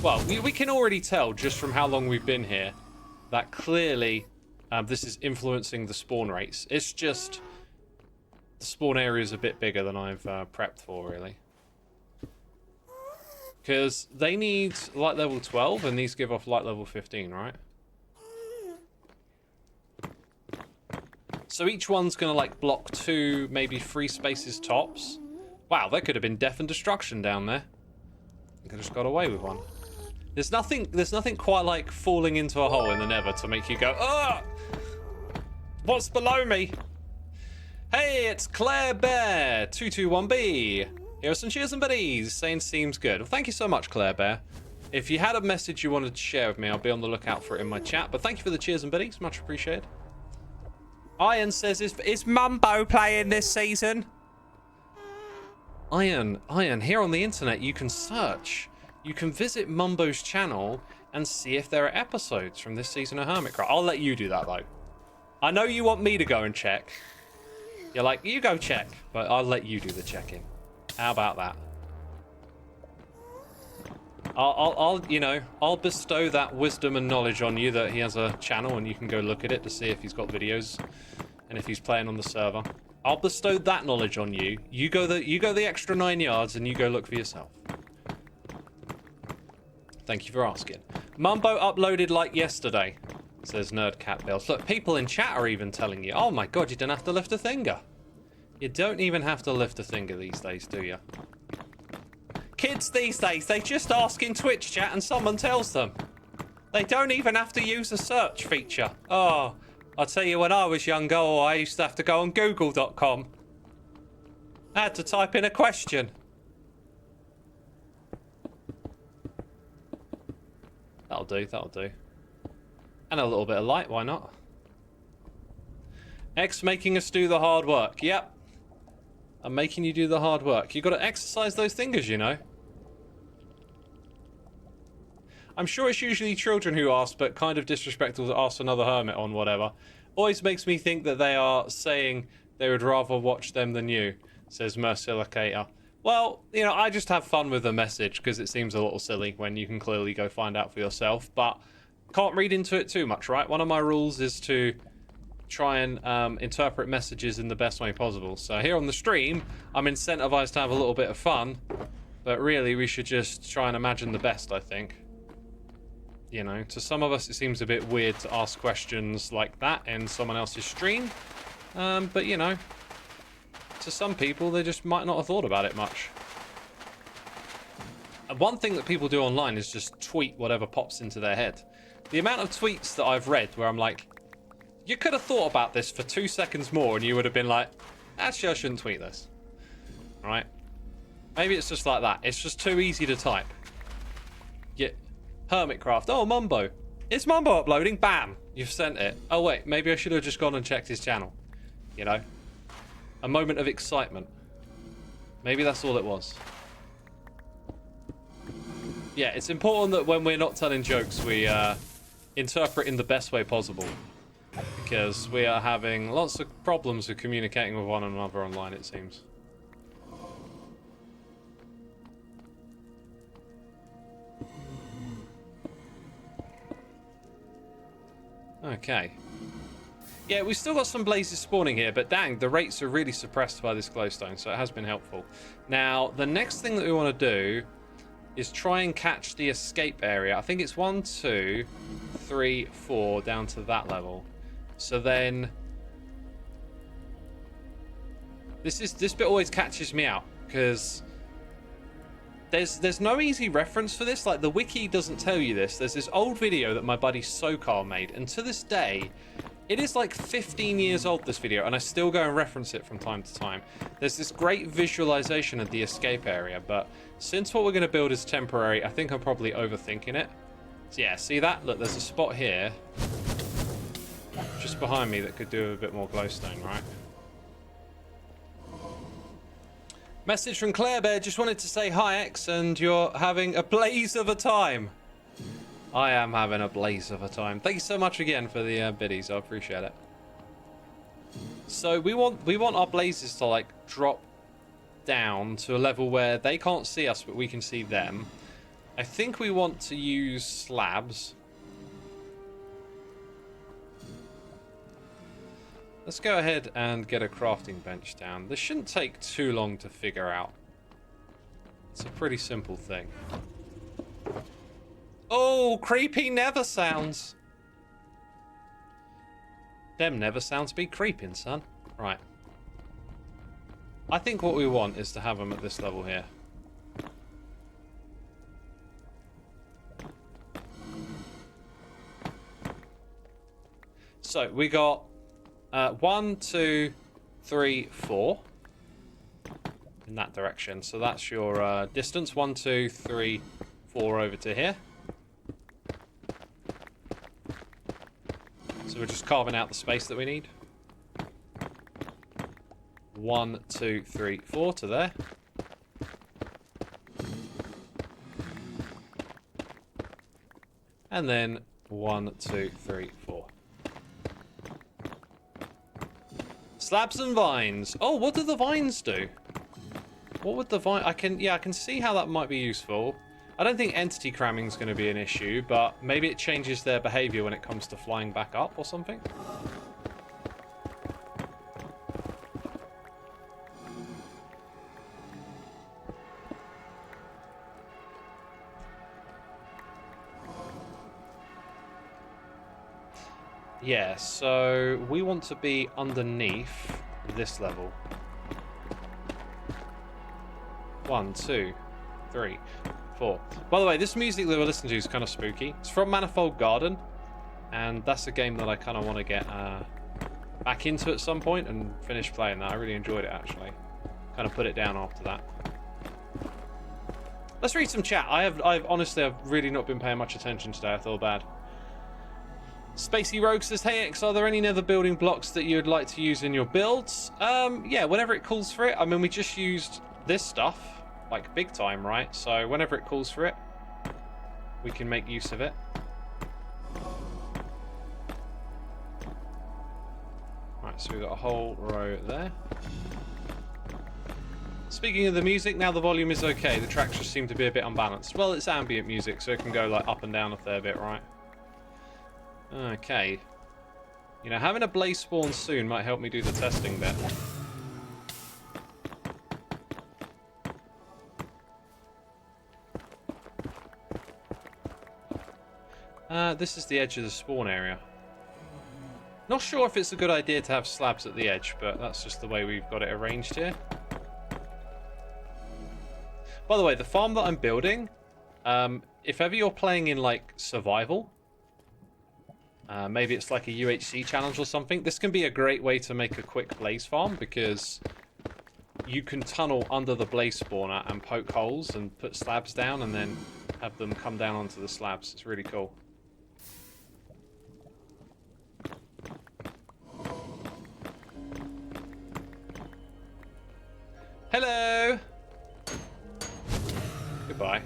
Well, we can already tell just from how long we've been here that clearly this is influencing the spawn rates. It's just the spawn area is a bit bigger than I've prepped for, really. Because they need light level 12 and these give off light level 15, right? So each one's going to like block 2, maybe 3 spaces tops. Wow, there could have been death and destruction down there. I could have just got away with one. There's nothing quite like falling into a hole in the Nether to make you go, "Ah! What's below me?" Hey, it's Claire Bear 221B. Here are some cheers and buddies saying seems good. Well, thank you so much, Claire Bear. If you had a message you wanted to share with me, I'll be on the lookout for it in my chat. But thank you for the cheers and buddies, much appreciated. Iron says, is Mumbo playing this season? Iron, here on the internet you can search. You can visit Mumbo's channel and see if there are episodes from this season of Hermitcraft. I'll let you do that though. I know you want me to go and check. You're like, you go check, but I'll let you do the checking. How about that? I'll bestow that wisdom and knowledge on you that he has a channel and you can go look at it to see if he's got videos and if he's playing on the server. I'll bestow that knowledge on you. You go the extra 9 yards and you go look for yourself. Thank you for asking. Mumbo uploaded like yesterday, says Nerdcat Bills. Look, people in chat are even telling you, oh my god, you don't have to lift a finger. You don't even have to lift a finger these days, do you? Kids these days, they just ask in Twitch chat and someone tells them. They don't even have to use a search feature. Oh, I'll tell you, when I was younger, I used to have to go on google.com. I had to type in a question. That'll do, that'll do. And a little bit of light, why not? X making us do the hard work. Yep. I'm making you do the hard work. You got to exercise those fingers, you know. I'm sure it's usually children who ask, but kind of disrespectful to ask another hermit on whatever. Always makes me think that they are saying they would rather watch them than you, says Mercilicator. Well, you know, I just have fun with the message because it seems a little silly when you can clearly go find out for yourself, but can't read into it too much, right? One of my rules is to try and interpret messages in the best way possible. So here on the stream, I'm incentivized to have a little bit of fun, but really we should just try and imagine the best, I think. You know, to some of us it seems a bit weird to ask questions like that in someone else's stream, but you know, to some people they just might not have thought about it much. And one thing that people do online is just tweet whatever pops into their head. The amount of tweets that I've read where I'm like, you could have thought about this for 2 seconds more and you would have been like, actually I shouldn't tweet this. Right? Maybe it's just like that. It's just too easy to type. Hermitcraft. Oh, Mumbo. Is Mumbo uploading? Bam. You've sent it. Oh, wait. Maybe I should have just gone and checked his channel. You know? A moment of excitement. Maybe that's all it was. Yeah, it's important that when we're not telling jokes, we interpret in the best way possible. Because we are having lots of problems with communicating with one another online, it seems. Okay. Yeah, we've still got some blazes spawning here, but dang, the rates are really suppressed by this glowstone, so it has been helpful. Now, the next thing that we want to do is try and catch the escape area. I think it's 1, 2, 3, 4 down to that level. So then... This bit always catches me out, because there's no easy reference for this. Like, the wiki doesn't tell you this. There's this old video that my buddy Sokar made, and to this day, it is like 15 years old, this video, and I still go and reference it from time to time. There's this great visualization of the escape area, but since what we're going to build is temporary, I think I'm probably overthinking it. So yeah, see that? Look, there's a spot here, just behind me, that could do a bit more glowstone, right? Message from Claire Bear, just wanted to say hi, X, and you're having a blaze of a time. I am having a blaze of a time. Thank you so much again for the biddies. I appreciate it. So we want our blazes to like drop down to a level where they can't see us, but we can see them. I think we want to use slabs. Let's go ahead and get a crafting bench down. This shouldn't take too long to figure out. It's a pretty simple thing. Oh, creepy Nether sounds. Them Nether sounds be creeping, son. Right. I think what we want is to have them at this level here. So we got 1, 2, 3, 4 in that direction. So that's your distance. 1, 2, 3, 4 over to here. So we're just carving out the space that we need. 1, 2, 3, 4 to there. And then 1, 2, 3, 4. Slabs and vines. Oh, what do the vines do? What would the vine... I can see how that might be useful. I don't think entity cramming is going to be an issue, but maybe it changes their behavior when it comes to flying back up or something. Yeah, so we want to be underneath this level. 1, 2, 3, 4. By the way, this music that we're listening to is kind of spooky. It's from Manifold Garden, and that's a game that I kind of want to get back into at some point and finish playing that. I really enjoyed it, actually. Kind of put it down after that. Let's read some chat. I've honestly really not been paying much attention today. I feel bad. Spacey Rogue says, hey X, are there any nether building blocks that you'd like to use in your builds? Yeah, whenever it calls for it. I mean, we just used this stuff, like big time, right? So whenever it calls for it, we can make use of it. Right, so we've got a whole row there. Speaking of the music, now the volume is okay. The tracks just seem to be a bit unbalanced. Well, it's ambient music, so it can go like up and down a fair bit, right? Okay. You know, having a blaze spawn soon might help me do the testing bit. This is the edge of the spawn area. Not sure if it's a good idea to have slabs at the edge, but that's just the way we've got it arranged here. By the way, the farm that I'm building, if ever you're playing in, like, survival, maybe it's like a UHC challenge or something, this can be a great way to make a quick blaze farm, because you can tunnel under the blaze spawner and poke holes and put slabs down and then have them come down onto the slabs. It's really cool. Hello! Goodbye.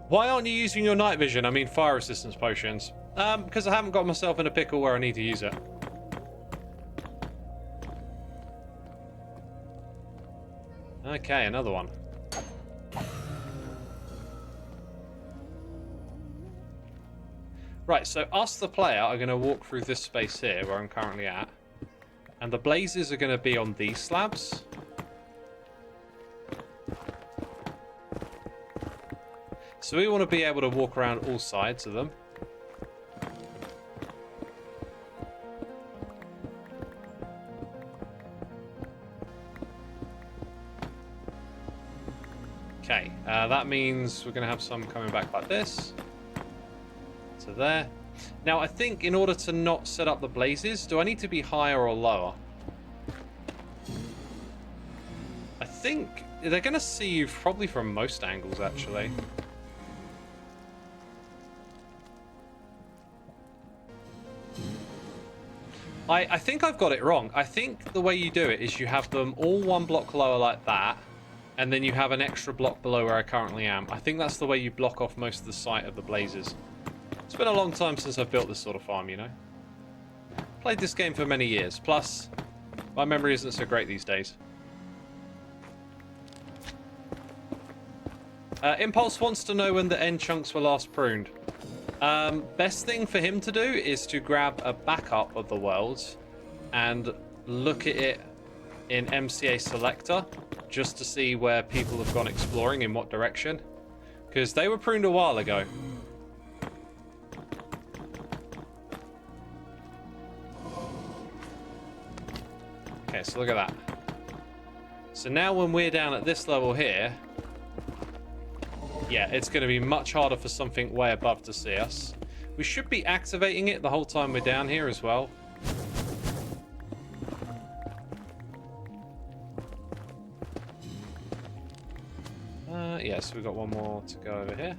Why aren't you using your night vision? I mean fire resistance potions. Because I haven't got myself in a pickle where I need to use it. Okay, another one. Right, so us, the player, are going to walk through this space here where I'm currently at. And the blazes are going to be on these slabs. So we want to be able to walk around all sides of them. Okay, that means we're going to have some coming back like this. To there. Now, I think in order to not set up the blazes, do I need to be higher or lower? I think they're going to see you probably from most angles, actually. I think I've got it wrong. I think the way you do it is you have them all one block lower like that, and then you have an extra block below where I currently am. I think that's the way you block off most of the sight of the blazes. It's been a long time since I've built this sort of farm, you know. Played this game for many years, plus my memory isn't so great these days. Impulse wants to know when the end chunks were last pruned. Best thing for him to do is to grab a backup of the world and look at it in MCA Selector just to see where people have gone exploring in what direction. Because they were pruned a while ago. Okay, so look at that. So now when we're down at this level here, yeah, it's going to be much harder for something way above to see us. We should be activating it the whole time we're down here as well. Yeah, so we've got one more to go over here.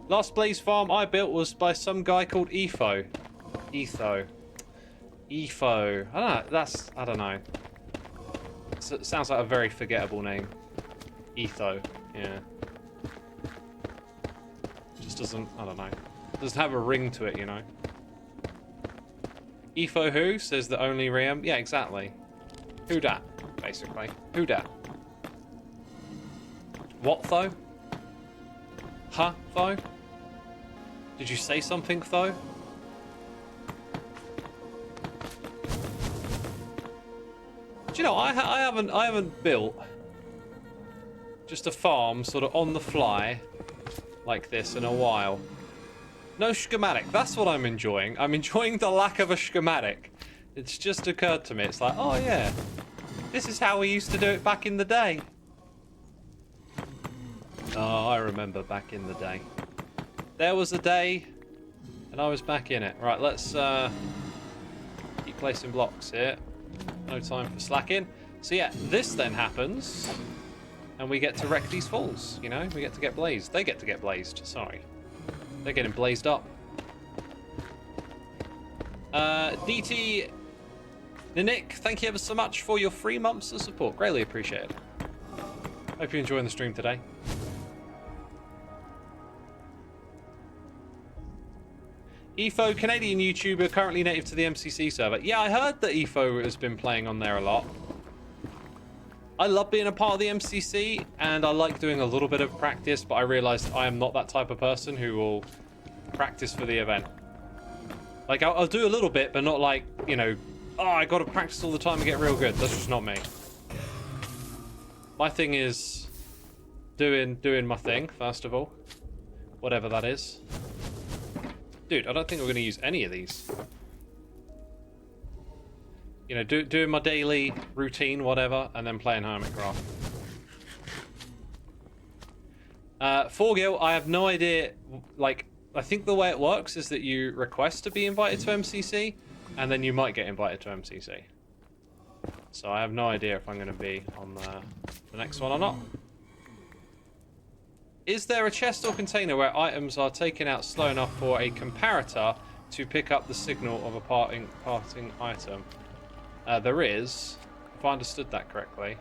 Last blaze farm I built was by some guy called Etho. I don't know. I don't know. It sounds like a very forgettable name. Etho. Yeah. Just doesn't. I don't know. Doesn't have a ring to it, you know. Etho who says the only Riam? Yeah, exactly. Who dat? Basically. Who dat? What though? Huh though? Did you say something though? Do you know, I haven't built just a farm sort of on the fly like this in a while. No schematic. That's what I'm enjoying. I'm enjoying the lack of a schematic. It's just occurred to me. It's like, oh yeah, this is how we used to do it back in the day. Oh, I remember back in the day. There was a day, and I was back in it. Right, let's keep placing blocks here. No time for slacking. So yeah, this then happens, and we get to wreck these falls, you know? We get to get blazed. They get to get blazed, sorry. They're getting blazed up. DT Nick, thank you ever so much for your 3 months of support. Greatly appreciated. Hope you're enjoying the stream today. Etho, Canadian YouTuber, currently native to the MCC server. Yeah, I heard that Etho has been playing on there a lot. I love being a part of the MCC, and I like doing a little bit of practice, but I realized I am not that type of person who will practice for the event. Like, I'll do a little bit, but not like, you know, oh, I gotta practice all the time and get real good. That's just not me. My thing is doing my thing, first of all. Whatever that is. Dude, I don't think we're going to use any of these. You know, doing my daily routine, whatever, and then playing Hermitcraft. 4Gil, I have no idea. Like, I think the way it works is that you request to be invited to MCC, and then you might get invited to MCC. So I have no idea if I'm going to be on the next one or not. Is there a chest or container where items are taken out slow enough for a comparator to pick up the signal of a parting item? There is, if I understood that correctly.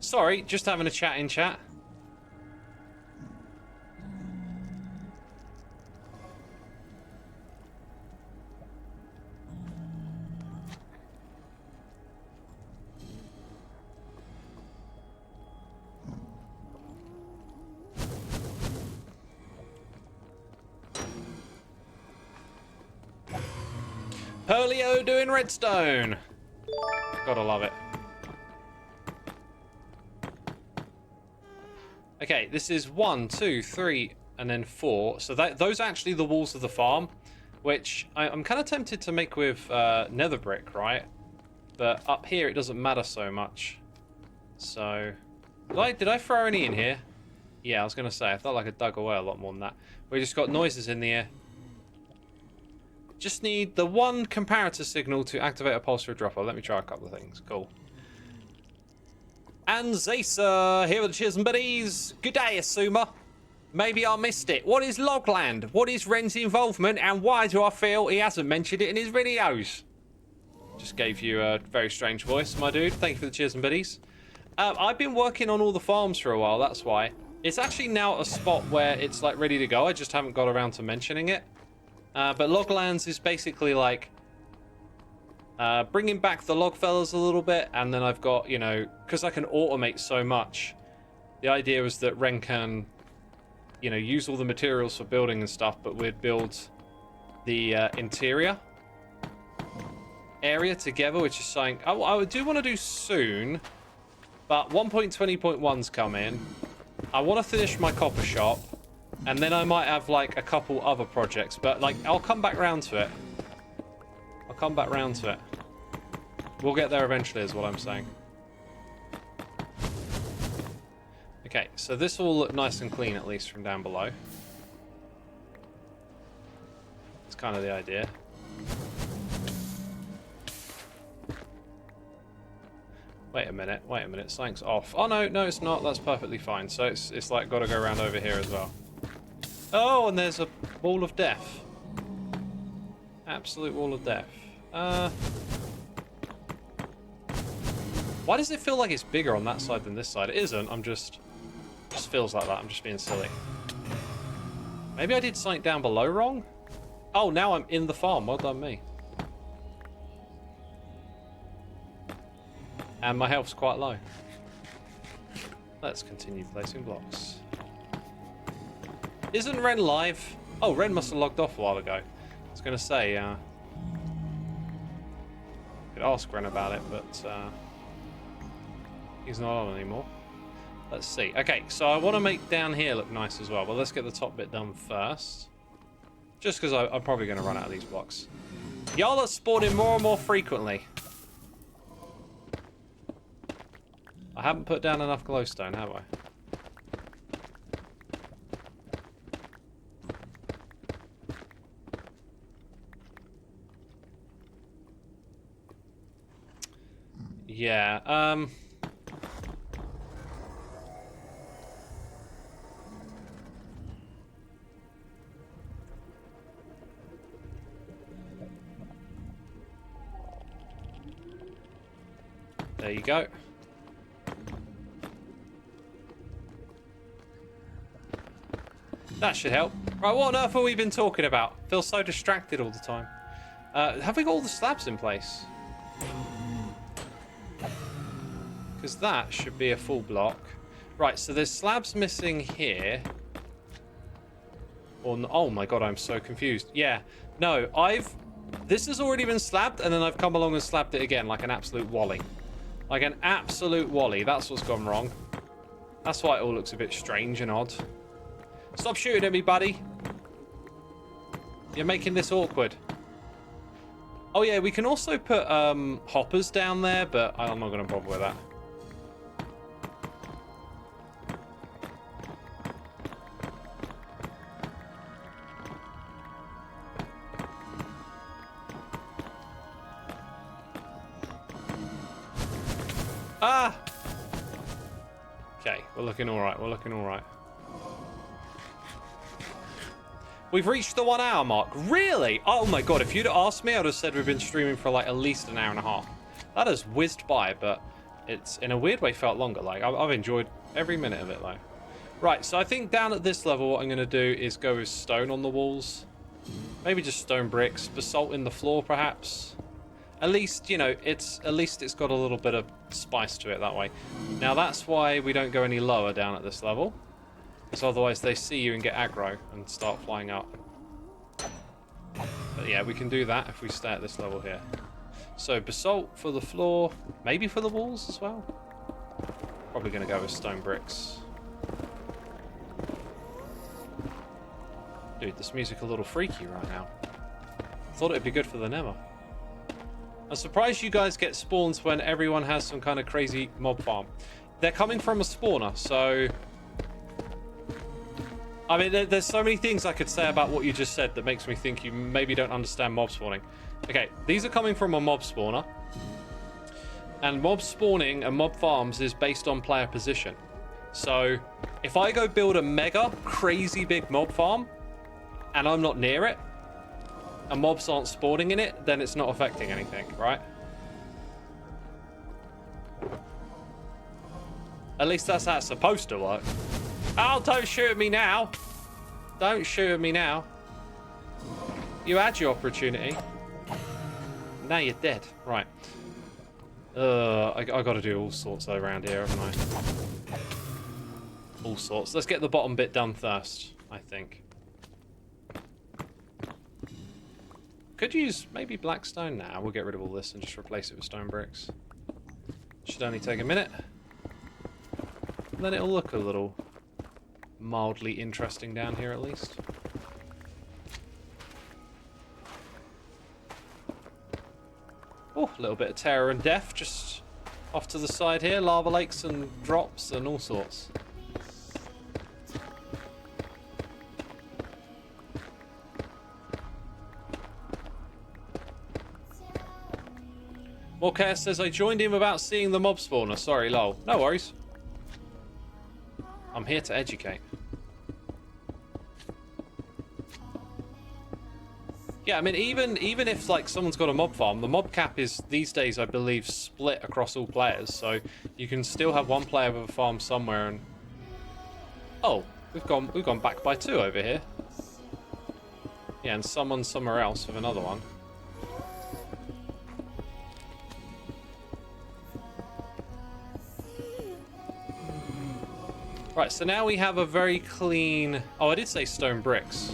Sorry, just having a chat in chat. Perlio doing redstone. Gotta love it. Okay, this is 1, 2, 3, and then 4. So those are actually the walls of the farm, which I'm kind of tempted to make with nether brick, right? But up here it doesn't matter so much. So, did I throw any in here? Yeah, I was gonna say I felt like I dug away a lot more than that. We just got noises in the air. Just need the one comparator signal to activate a pulsar dropper. Let me try a couple of things. Cool. And Xisuma here with the Cheers and Buddies. Good day, Xisuma. Maybe I missed it. What is Logland? What is Ren's involvement? And why do I feel he hasn't mentioned it in his videos? Just gave you a very strange voice, my dude. Thank you for the Cheers and Buddies. I've been working on all the farms for a while, that's why. It's actually now at a spot where it's like ready to go. I just haven't got around to mentioning it. But Loglands is basically like bringing back the log fellas a little bit, and then I've got, you know, because I can automate so much, the idea was that Ren can, you know, use all the materials for building and stuff, but we'd build the interior area together, which is something I do want to do soon, but 1.20.1's come in. I want to finish my copper shop, and then I might have like a couple other projects, but like I'll come back round to it. I'll come back round to it. We'll get there eventually is what I'm saying. Okay, so this will look nice and clean at least from down below. It's kind of the idea. Wait a minute, something's off. Oh no, it's not, that's perfectly fine. So it's like got to go around over here as well. Oh, and there's a wall of death. Absolute wall of death. Why does it feel like it's bigger on that side than this side? It isn't, just feels like that, I'm just being silly. Maybe I did something down below wrong? Oh, now I'm in the farm, well done me. And my health's quite low. Let's continue placing blocks. Isn't Ren live? Oh, Ren must have logged off a while ago. I was going to say, could ask Ren about it, but he's not on anymore. Let's see. Okay, so I want to make down here look nice as well, but let's get the top bit done first. Just because I'm probably going to run out of these blocks. Y'all are spawning more and more frequently. I haven't put down enough glowstone, have I? Yeah, there you go. That should help. Right, what on earth have we been talking about? Feel so distracted all the time. Have we got all the slabs in place? Because that should be a full block. Right, so there's slabs missing here. Oh my god, I'm so confused. Yeah, no, this has already been slabbed, and then I've come along and slabbed it again like an absolute wally. Like an absolute wally. That's what's gone wrong. That's why it all looks a bit strange and odd. Stop shooting at me, buddy. You're making this awkward. Oh yeah, we can also put hoppers down there, but I'm not going to bother with that. Ah! Okay, we're looking alright, we're looking alright. We've reached the 1 hour mark. Really? Oh my god, if you'd asked me, I'd have said we've been streaming for like at least an hour and a half. That has whizzed by, but it's in a weird way felt longer. Like, I've enjoyed every minute of it, though. Right, so I think down at this level, what I'm going to do is go with stone on the walls. Maybe just stone bricks, basalt in the floor, perhaps. At least, you know, it's got a little bit of spice to it that way. Now, that's why we don't go any lower down at this level. Because otherwise they see you and get aggro and start flying up. But yeah, we can do that if we stay at this level here. So, basalt for the floor, maybe for the walls as well. Probably going to go with stone bricks. Dude, this music a little freaky right now. Thought it'd be good for the Nether. I'm surprised you guys get spawns when everyone has some kind of crazy mob farm. They're coming from a spawner, so... I mean, there's so many things I could say about what you just said that makes me think you maybe don't understand mob spawning. Okay, these are coming from a mob spawner. And mob spawning and mob farms is based on player position. So, if I go build a mega, crazy big mob farm, and I'm not near it, and mobs aren't spawning in it, then it's not affecting anything, right? At least that's how it's supposed to work. Oh, don't shoot at me now. Don't shoot at me now. You had your opportunity. Now you're dead. Right. I gotta do all sorts around here, haven't I? All sorts. Let's get the bottom bit done first, I think. Could use maybe blackstone now. We'll get rid of all this and just replace it with stone bricks. Should only take a minute. And then it'll look a little mildly interesting down here at least. Oh, a little bit of terror and death just off to the side here. Lava lakes and drops and all sorts. Morcare says, I joined him without seeing the mob spawner. Sorry, lol. No worries. I'm here to educate. Yeah, I mean, even if, like, someone's got a mob farm, the mob cap is, these days, I believe, split across all players. So you can still have one player with a farm somewhere and... Oh, we've gone back by 2 over here. Yeah, and someone somewhere else with another one. Right, so now we have a very clean... Oh, I did say stone bricks,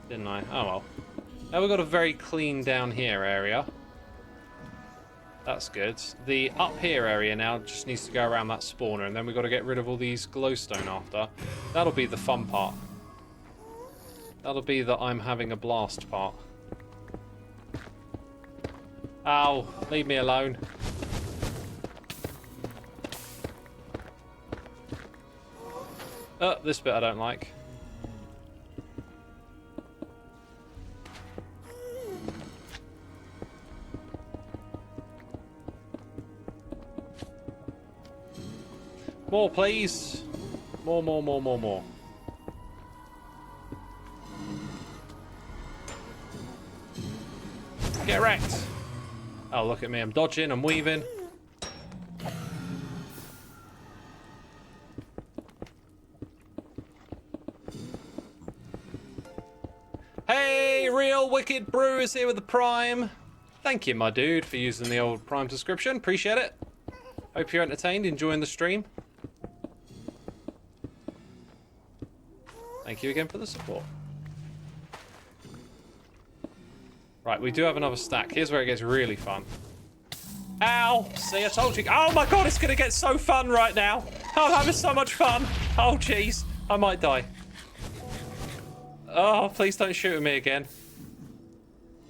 didn't I? Oh, well. Now we've got a very clean down here area. That's good. The up here area now just needs to go around that spawner, and then we've got to get rid of all these glowstone after. That'll be the fun part. That'll be the I'm having a blast part. Ow, leave me alone. Oh, this bit I don't like. More, please. More. Get wrecked. Oh, look at me. I'm dodging. I'm weaving. Hey, Real Wicked Brew is here with the Prime. Thank you, my dude, for using the old Prime subscription. Appreciate it. Hope you're entertained, enjoying the stream. Thank you again for the support. Right, we do have another stack. Here's where it gets really fun. Ow! See, I told you. Oh my god, it's gonna get so fun right now. I'm having so much fun. Oh, jeez. I might die. Oh, please don't shoot at me again.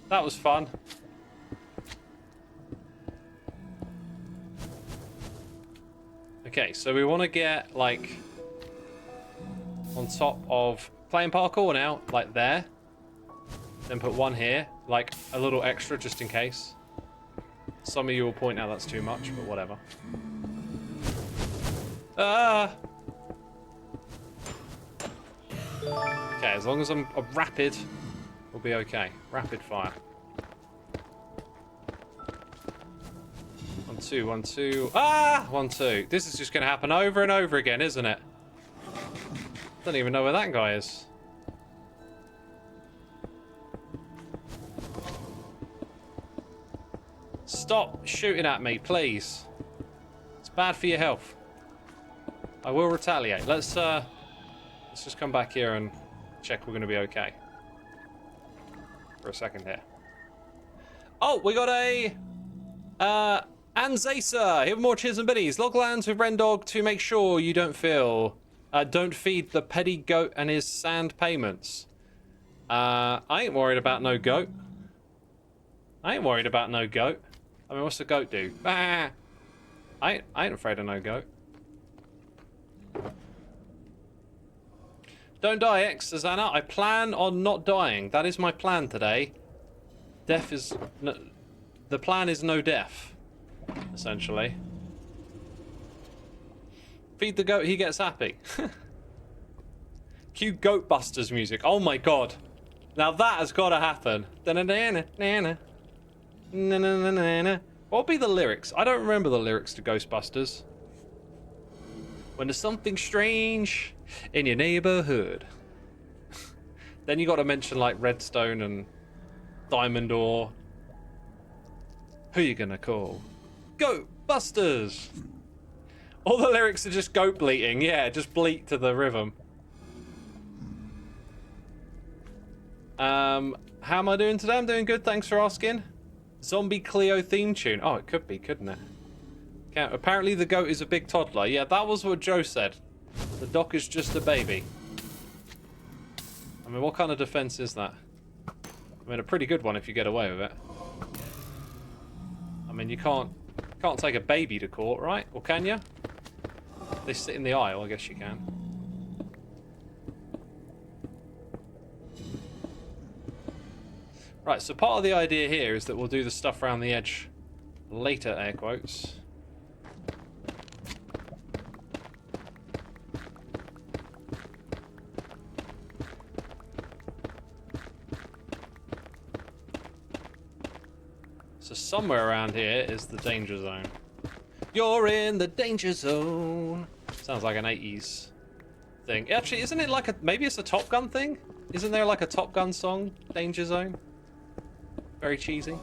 That was fun. Okay, so we want to get, like, on top of playing parkour now, like there. Then put one here, like a little extra just in case. Some of you will point out that's too much, but whatever. Ah! Okay, as long as I'm rapid, we'll be okay. Rapid fire. 1, 2, 1, 2. Ah! 1, 2. This is just going to happen over and over again, isn't it? Don't even know where that guy is. Stop shooting at me, please. It's bad for your health. I will retaliate. Let's just come back here and check we're going to be okay. For a second here. Oh, we got a Anzasa. Here with more cheers and biddies. Log lands with Rendog to make sure you don't feed the petty goat and his sand payments. I ain't worried about no goat. I ain't worried about no goat. I mean, what's the goat do? Bah! I ain't afraid of no goat. Don't die, X, Susanna. I plan on not dying. That is my plan today. Death is... No, the plan is no death, essentially. Feed the goat, he gets happy. Cue Goat Busters music. Oh my god. Now that has got to happen. What would be the lyrics? I don't remember the lyrics to Ghostbusters. When there's something strange in your neighborhood. Then you got to mention like redstone and diamond ore. Who you gonna call? Goat Busters! All the lyrics are just goat bleating. Yeah, just bleat to the rhythm. How am I doing today? I'm doing good, thanks for asking. Zombie Cleo theme tune. Oh, it could be, couldn't it? Apparently the goat is a big toddler. Yeah, that was what Joe said. The doc is just a baby. I mean, what kind of defense is that? I mean, a pretty good one if you get away with it. I mean, you can't take a baby to court, right? Or can you? They sit in the aisle, I guess you can. Right, so part of the idea here is that we'll do the stuff around the edge later, air quotes. So somewhere around here is the danger zone. You're in the danger zone. Sounds like an 80s thing. Actually, isn't it like a... Maybe it's a Top Gun thing? Isn't there like a Top Gun song? Danger Zone? Very cheesy.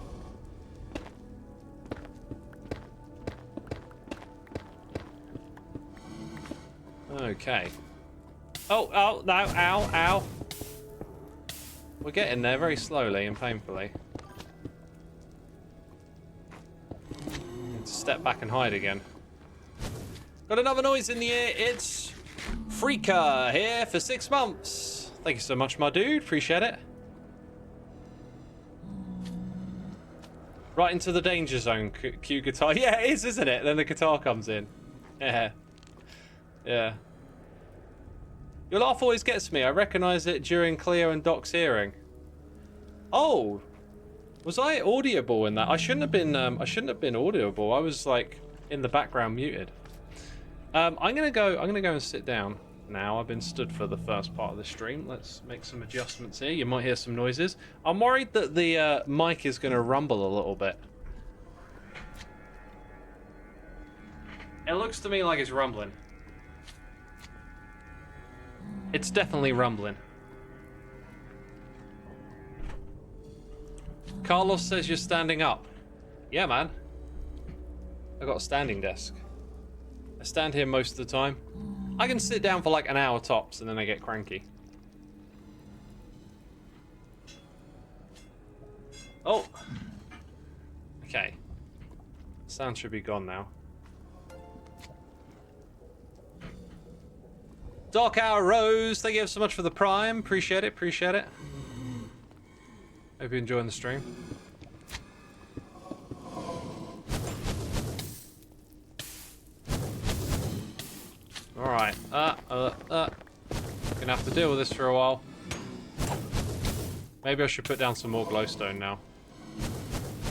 Okay. Oh, no, ow, ow. We're getting there very slowly and painfully. Need to step back and hide again. Got another noise in the air. It's Freaker here for 6 months. Thank you so much, my dude. Appreciate it. Right into the danger zone. Cue guitar. Yeah, it is, isn't it? Then the guitar comes in. Yeah. Yeah. Your laugh always gets me. I recognize it during Cleo and Doc's hearing. Oh, was I audible in that? I shouldn't have been. I shouldn't have been audible. I was like in the background muted. I'm gonna go and sit down now. I've been stood for the first part of the stream. Let's make some adjustments here. You might hear some noises. I'm worried that the mic is gonna rumble a little bit. It looks to me like it's rumbling. It's definitely rumbling. Carlos says you're standing up. Yeah, man. I got a standing desk. I stand here most of the time. I can sit down for like an hour tops and then I get cranky. Oh. Okay. Sound should be gone now. Dark Hour Rose, thank you so much for the prime. Appreciate it, appreciate it. Hope you're enjoying the stream. Alright, gonna have to deal with this for a while. Maybe I should put down some more glowstone now.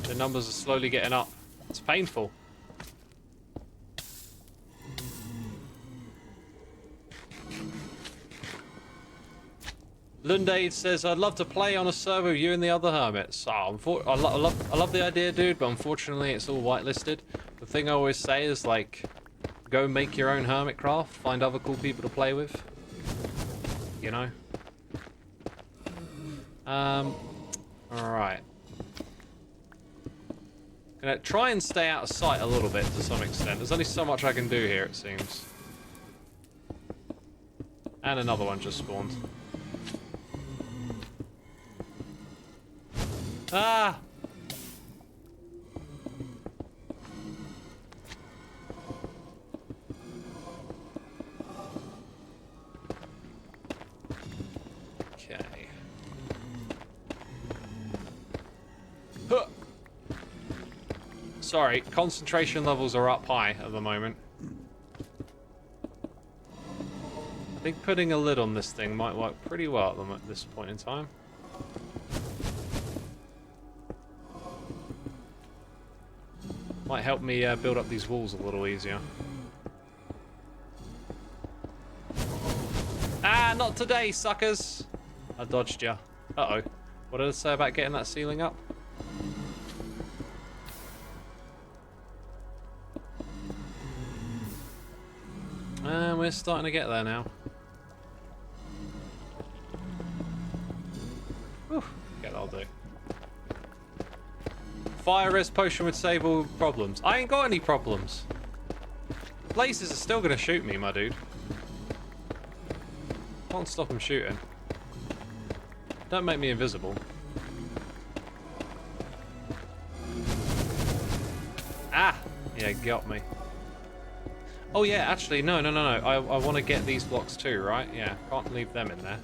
The numbers are slowly getting up. It's painful. Lundade says, I'd love to play on a server with you and the other hermits. Oh, I love the idea, dude, but unfortunately it's all whitelisted. The thing I always say is, like, go make your own Hermitcraft. Find other cool people to play with. You know? Alright. Gonna try and stay out of sight a little bit to some extent. There's only so much I can do here, it seems. And another one just spawned. Ah! Okay. Huh. Sorry, concentration levels are up high at the moment. I think putting a lid on this thing might work pretty well at this point in time. Might help me build up these walls a little easier. Ah, not today, suckers! I dodged ya. Uh-oh. What did I say about getting that ceiling up? And we're starting to get there now. Whew. Yeah, that'll do. Fire res potion would save all problems. I ain't got any problems. Blazes are still gonna shoot me, my dude. Can't stop them shooting. Don't make me invisible. Ah! Yeah, got me. Oh yeah, actually, no. I want to get these blocks too, right? Yeah, can't leave them in there.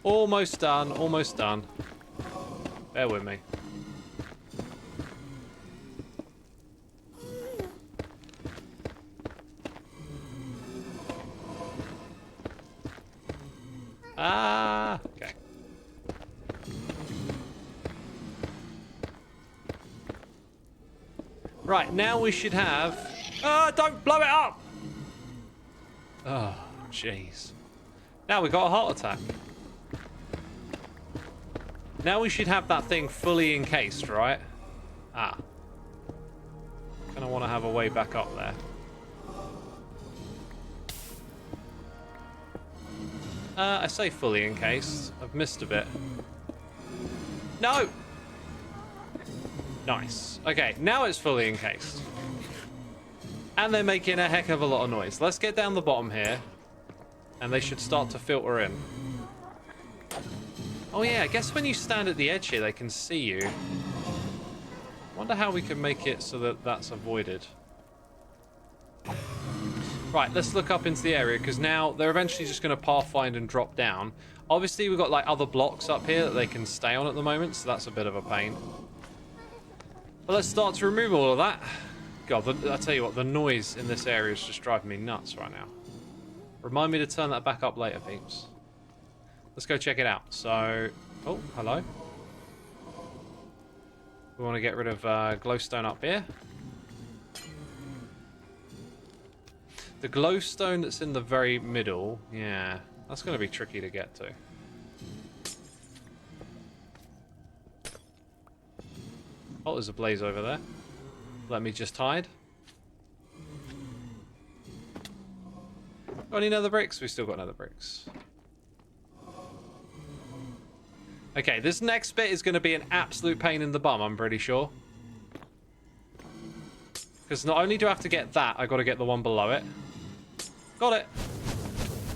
Almost done, almost done. Bear with me. Ah, okay. Right, now we should have... Ah, don't blow it up! Oh, jeez. Now we got a heart attack. Now we should have that thing fully encased, right? Ah. Kind of want to have a way back up there. I say fully encased. I've missed a bit. No! Nice. Okay, now it's fully encased. And they're making a heck of a lot of noise. Let's get down the bottom here. And they should start to filter in. Oh yeah, I guess when you stand at the edge here, they can see you. Wonder how we can make it so that that's avoided. Right, let's look up into the area, because now they're eventually just going to pathfind and drop down. Obviously, we've got like other blocks up here that they can stay on at the moment, so that's a bit of a pain. But let's start to remove all of that. God, I tell you what, the noise in this area is just driving me nuts right now. Remind me to turn that back up later, peeps. Let's go check it out. So, oh, hello. We want to get rid of glowstone up here. The glowstone that's in the very middle, yeah, that's going to be tricky to get to. Oh, there's a blaze over there. Let me just hide. Got any nether bricks? We've still got nether bricks. Okay, this next bit is going to be an absolute pain in the bum, I'm pretty sure. Because not only do I have to get that, I got to get the one below it. Got it.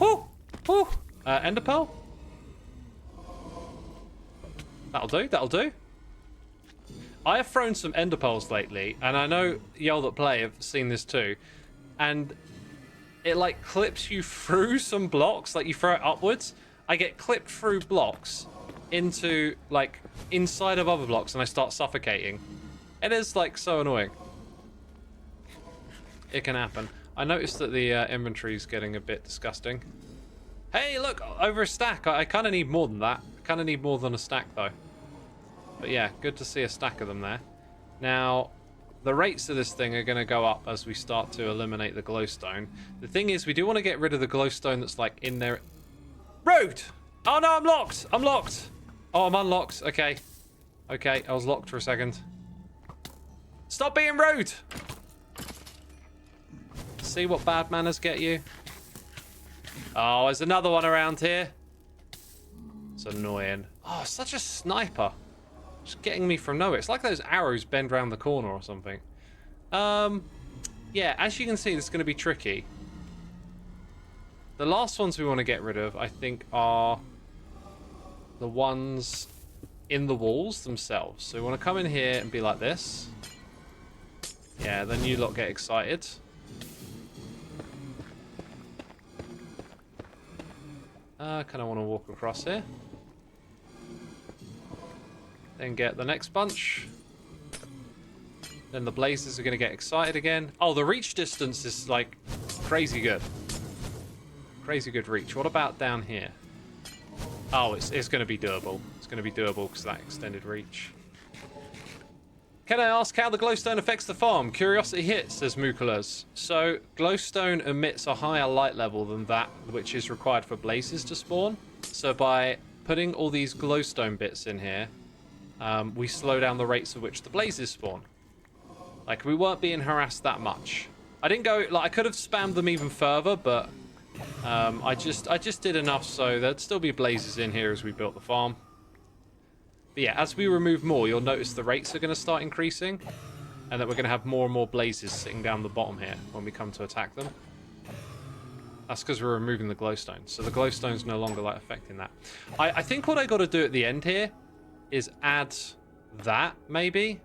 Woo! Woo! Ender pearl? That'll do, that'll do. I have thrown some ender pearls lately, and I know y'all that play have seen this too. And it like clips you through some blocks, like you throw it upwards. I get clipped through blocks into like inside of other blocks and I start suffocating. It is like so annoying. It can happen. I noticed that the inventory is getting a bit disgusting. Hey, look, over a stack. I kind of need more than that. I kind of need more than a stack, though. But yeah, good to see a stack of them there. Now, the rates of this thing are going to go up as we start to eliminate the glowstone. The thing is, we do want to get rid of the glowstone that's, like, in there. Rude! Oh, no, I'm locked! I'm locked! Oh, I'm unlocked. Okay. Okay, I was locked for a second. Stop being rude! See what bad manners get you? Oh, there's another one around here. It's annoying. Oh, such a sniper. Just getting me from nowhere. It's like those arrows bend around the corner or something. Yeah, as you can see, this is going to be tricky. The last ones we want to get rid of, I think, are the ones in the walls themselves. So we want to come in here and be like this. Yeah, then you lot get excited. Kind of want to walk across here. Then get the next bunch. Then the blazes are going to get excited again. Oh, the reach distance is like crazy good. Crazy good reach. What about down here? Oh, it's going to be doable. It's going to be doable because of that extended reach. Can I ask how the glowstone affects the farm? Curiosity hits, says Mukulas. So, glowstone emits a higher light level than that which is required for blazes to spawn. So by putting all these glowstone bits in here, we slow down the rates at which the blazes spawn. Like, we weren't being harassed that much. I didn't go, like, I could have spammed them even further, but I just did enough so there'd still be blazes in here as we built the farm. But yeah, as we remove more, you'll notice the rates are going to start increasing, and that we're going to have more and more blazes sitting down the bottom here when we come to attack them. That's because we're removing the glowstone, so the glowstone's no longer like affecting that. I think what I got to do at the end here is add that, maybe.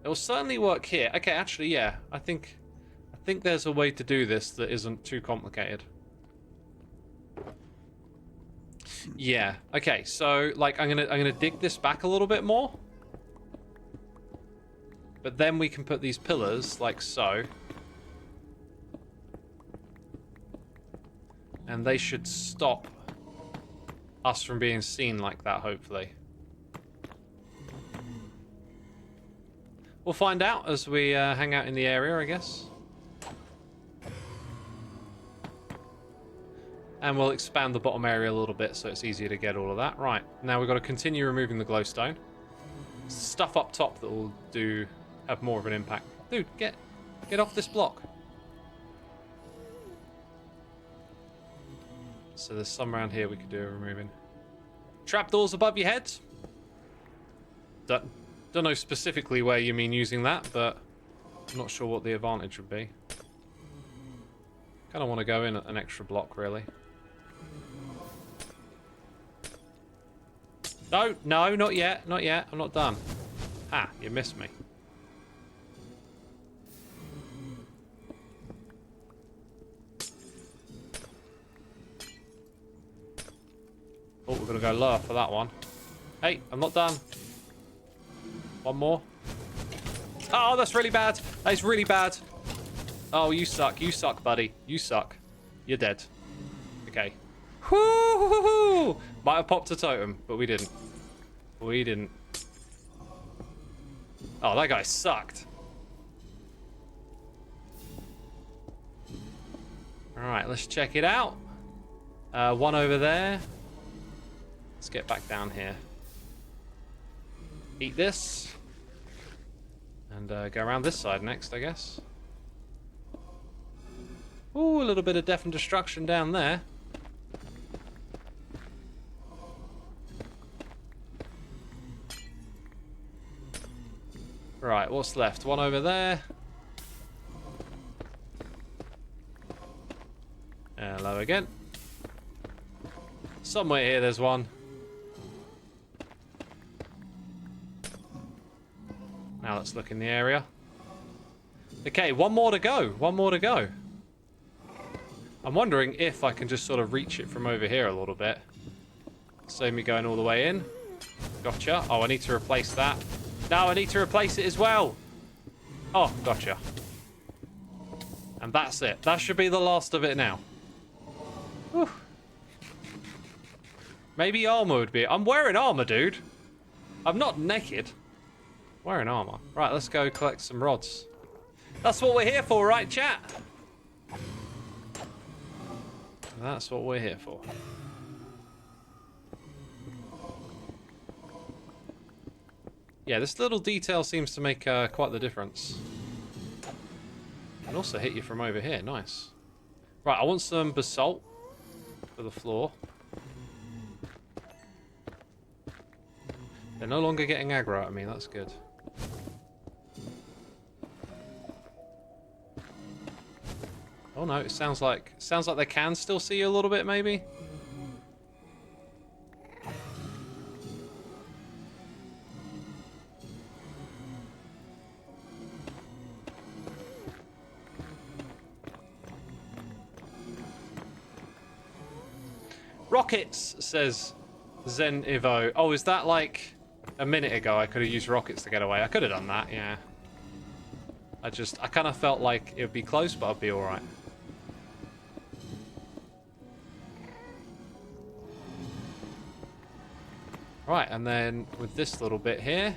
It'll certainly work here. Okay, actually, yeah, I think there's a way to do this that isn't too complicated. Yeah. Okay. So, like, I'm gonna dig this back a little bit more, but then we can put these pillars like so, and they should stop us from being seen like that. Hopefully, we'll find out as we hang out in the area, I guess. And we'll expand the bottom area a little bit so it's easier to get all of that. Right, now we've got to continue removing the glowstone. Stuff up top that will have more of an impact. Dude, get off this block. So there's some around here we could do removing. Trapdoors above your heads. Don't know specifically where you mean using that, but I'm not sure what the advantage would be. Kind of want to go in an extra block, really. No, not yet. Not yet. I'm not done. Ah, you missed me. Oh, we're going to go lower for that one. Hey, I'm not done. One more. Oh, that's really bad. That is really bad. Oh, you suck. You suck, buddy. You suck. You're dead. Okay. Whoo! Might have popped a totem, but we didn't. We didn't. Oh, that guy sucked. Alright, let's check it out. One over there. Let's get back down here. Eat this. And go around this side next, I guess. Ooh, a little bit of death and destruction down there. Right, what's left? One over there. Hello again. Somewhere here there's one. Now let's look in the area. Okay, one more to go. One more to go. I'm wondering if I can just sort of reach it from over here a little bit. Save me going all the way in. Gotcha. Oh, I need to replace that. No, I need to replace it as well. Oh, gotcha. And that's it. That should be the last of it now. Whew. Maybe armor would be... I'm wearing armor, dude. I'm not naked. Wearing armor. Right, let's go collect some rods. That's what we're here for, right, chat? That's what we're here for. Yeah, this little detail seems to make quite the difference. And also hit you from over here. Nice. Right, I want some basalt for the floor. They're no longer getting aggro at me. That's good. Oh no, it sounds like they can still see you a little bit, maybe. Rockets, says Zen Ivo. Oh, is that like a minute ago? I could have used rockets to get away. I could have done that, yeah. I kind of felt like it would be close, but I'd be all right. Right, and then with this little bit here,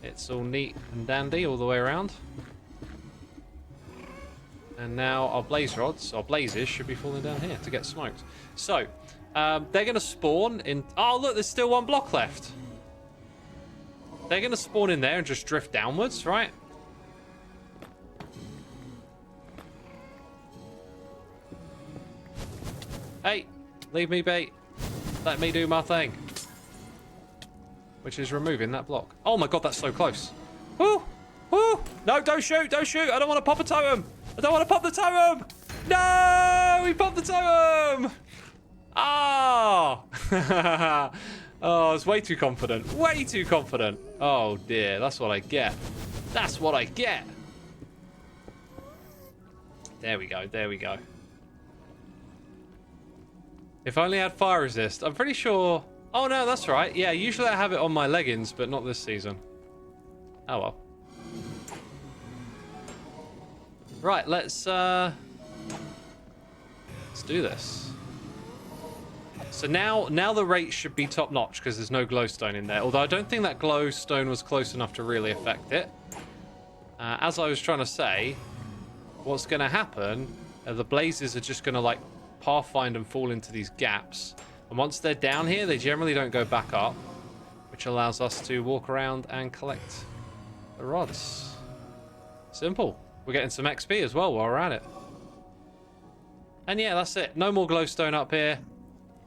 it's all neat and dandy all the way around. And now our blaze rods, our blazes, should be falling down here to get smoked. So, they're going to spawn in... Oh, look, there's still one block left. They're going to spawn in there and just drift downwards, right? Hey, leave me be. Let me do my thing. Which is removing that block. Oh my god, that's so close. Woo! Woo! No, don't shoot, don't shoot. I don't want to pop a totem. I don't want to pop the totem. No! We popped the totem! Ah! Oh. Oh, I was way too confident. Way too confident. Oh dear, that's what I get. That's what I get. There we go, there we go. If only I had fire resist. I'm pretty sure... Oh no, that's right. Yeah, usually I have it on my leggings, but not this season. Oh well. Right, let's do this. So now the rate should be top notch because there's no glowstone in there. Although I don't think that glowstone was close enough to really affect it. As I was trying to say, what's going to happen? The blazes are just going to like pathfind and fall into these gaps. And once they're down here, they generally don't go back up, which allows us to walk around and collect the rods. Simple. We're getting some XP as well while we're at it. And yeah, that's it. No more glowstone up here.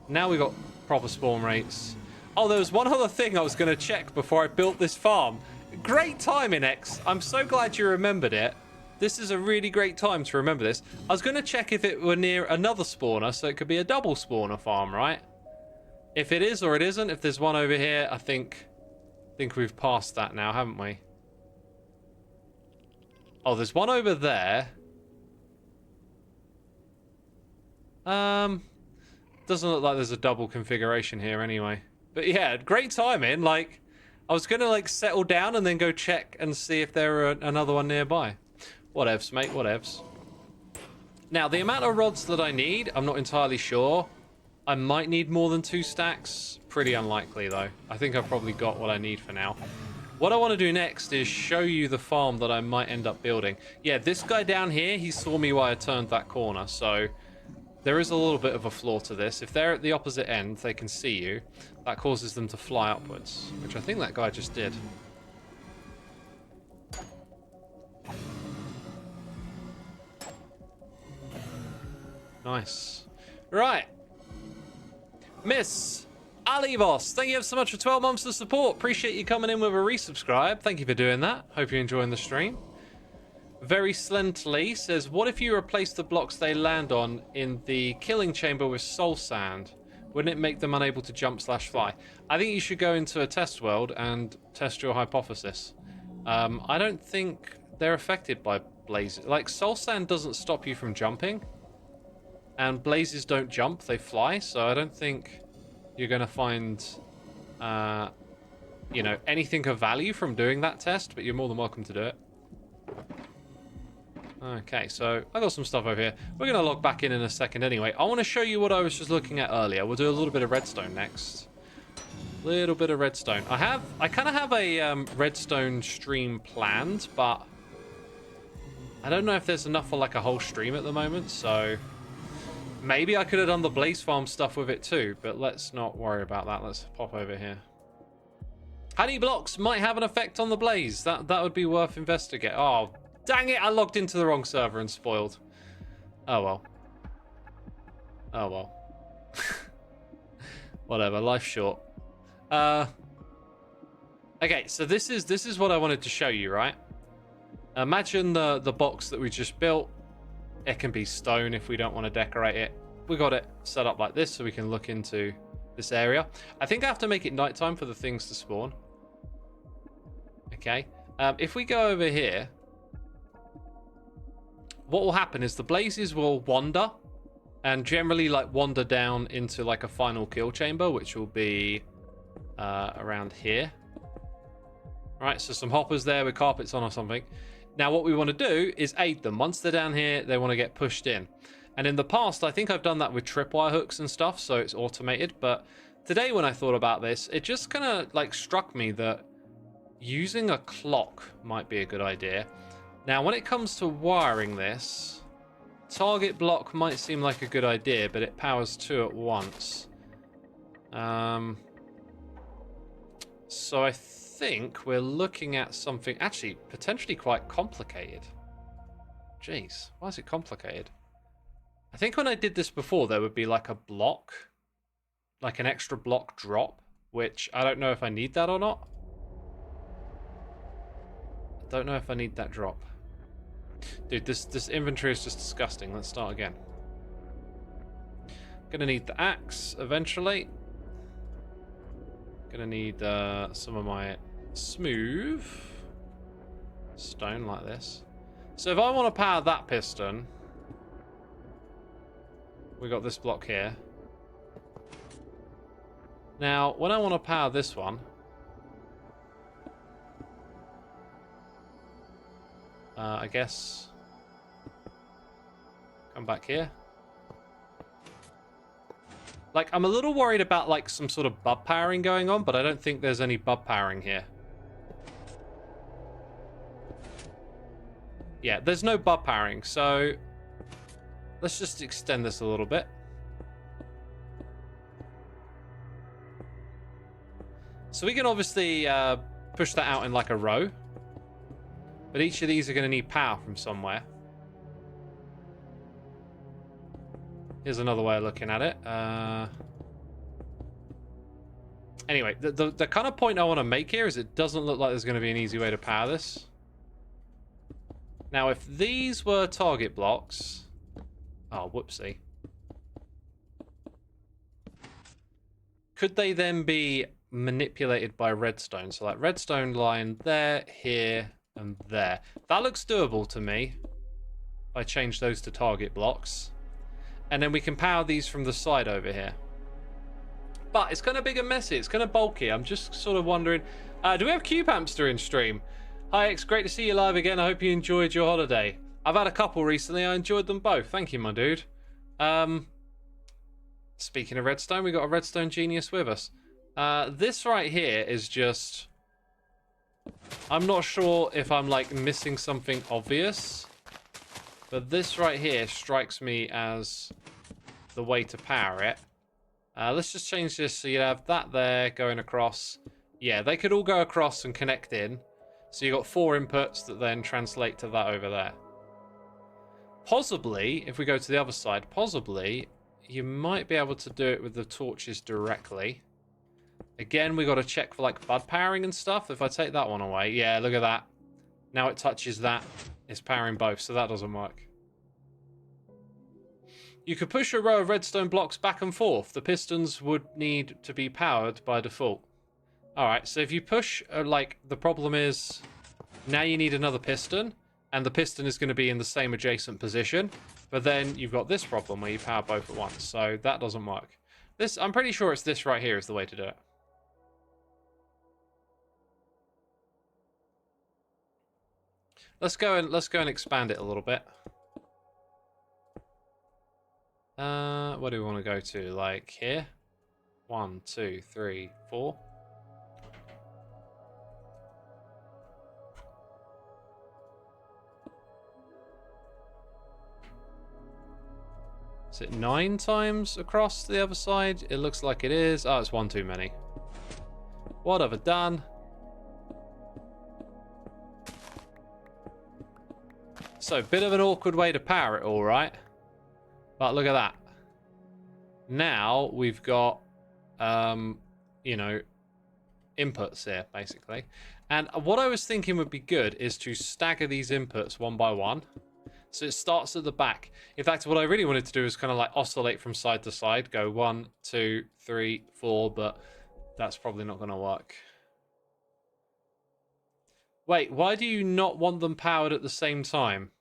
Now we got proper spawn rates. Oh, there was one other thing I was going to check before I built this farm. Great timing, X. I'm so glad you remembered it. This is a really great time to remember this. I was going to check if it were near another spawner, so it could be a double spawner farm, right? If it is or it isn't, if there's one over here, I think we've passed that now, haven't we? Oh, there's one over there. Doesn't look like there's a double configuration here anyway. But yeah, great timing. Like, I was gonna like settle down and then go check and see if there were another one nearby. Whatevs, mate, whatevs. Now, the amount of rods that I need, I'm not entirely sure. I might need more than 2 stacks. Pretty unlikely, though. I think I've probably got what I need for now. What I want to do next is show you the farm that I might end up building. Yeah, this guy down here, he saw me while I turned that corner, so there is a little bit of a flaw to this. If they're at the opposite end, they can see you. That causes them to fly upwards, which I think that guy just did. Nice. Right. Miss Alivos, thank you so much for 12 months of support. Appreciate you coming in with a resubscribe. Thank you for doing that. Hope you're enjoying the stream. Very Slently says, what if you replace the blocks they land on in the killing chamber with soul sand? Wouldn't it make them unable to jump/fly? I think you should go into a test world and test your hypothesis. I don't think they're affected by blazes. Like, soul sand doesn't stop you from jumping. And blazes don't jump, they fly. So I don't think you're going to find, you know, anything of value from doing that test. But you're more than welcome to do it. Okay, so I got some stuff over here. We're going to log back in a second anyway. I want to show you what I was just looking at earlier. We'll do a little bit of redstone next. Little bit of redstone. I kind of have a redstone stream planned, but I don't know if there's enough for like a whole stream at the moment, so maybe I could have done the Blaze Farm stuff with it too, but let's not worry about that. Let's pop over here. Honey blocks might have an effect on the blaze. That would be worth investigating. Oh, dang it, I logged into the wrong server and spoiled. Oh well. Oh well. Whatever, life's short. Okay, so this is what I wanted to show you, right? Imagine the box that we just built. It can be stone if we don't want to decorate it. We got it set up like this so we can look into this area. I think I have to make it nighttime for the things to spawn. Okay. If we go over here, what will happen is the blazes will wander and generally like wander down into like a final kill chamber, which will be around here. All right, so some hoppers there with carpets on or something. Now what we want to do is aid them. Once they're down here, they want to get pushed in. And in the past, I think I've done that with tripwire hooks and stuff, so it's automated. But today when I thought about this, it just kind of like struck me that using a clock might be a good idea. Now, when it comes to wiring this, target block might seem like a good idea, but it powers two at once. So I think we're looking at something actually potentially quite complicated. Jeez, why is it complicated? I think when I did this before, there would be like a block, like an extra block drop, which I don't know if I need that or not. I don't know if I need that drop. Dude, this inventory is just disgusting. Let's start again. Gonna need the axe eventually. Gonna need some of my smooth stone like this. So if I want to power that piston, we got this block here. Now, when I want to power this one, I guess come back here. Like, I'm a little worried about like some sort of bub powering going on, but I don't think there's any bub powering here. Yeah, there's no bub powering, so let's just extend this a little bit. So we can obviously push that out in like a row, but each of these are going to need power from somewhere. Here's another way of looking at it. Anyway, the kind of point I want to make here is it doesn't look like there's going to be an easy way to power this. Now, if these were target blocks... Oh, whoopsie. Could they then be manipulated by redstone? So like redstone line there, here, and there. That looks doable to me. I change those to target blocks. And then we can power these from the side over here. But it's kind of big and messy. It's kind of bulky. I'm just sort of wondering... do we have Cube Hamster in stream? Hi, X. Great to see you live again. I hope you enjoyed your holiday. I've had a couple recently. I enjoyed them both. Thank you, my dude. Speaking of redstone, we got a redstone genius with us. This right here is just... I'm not sure if I'm like missing something obvious. But this right here strikes me as the way to power it. Let's just change this so you have that there going across. Yeah, they could all go across and connect in. So you got 4 inputs that then translate to that over there. Possibly, if we go to the other side, possibly you might be able to do it with the torches directly. Again, we got to check for like bud powering and stuff. If I take that one away, yeah, look at that. Now it touches that. It's powering both, so that doesn't work. You could push a row of redstone blocks back and forth. The pistons would need to be powered by default. Alright, so if you push, like, the problem is now you need another piston, and the piston is going to be in the same adjacent position, but then you've got this problem where you power both at once, so that doesn't work. This, I'm pretty sure it's this right here is the way to do it. Let's go and expand it a little bit. What do we want to go to? Like here? 1, 2, 3, 4. Is it 9 times across the other side? It looks like it is. Oh, it's 1 too many. What have I done? So, bit of an awkward way to power it all, right? But look at that. Now we've got, you know, inputs here, basically. And what I was thinking would be good is to stagger these inputs one by one. So it starts at the back. In fact, what I really wanted to do is kind of like oscillate from side to side. Go 1, 2, 3, 4, but that's probably not going to work. Wait, why do you not want them powered at the same time?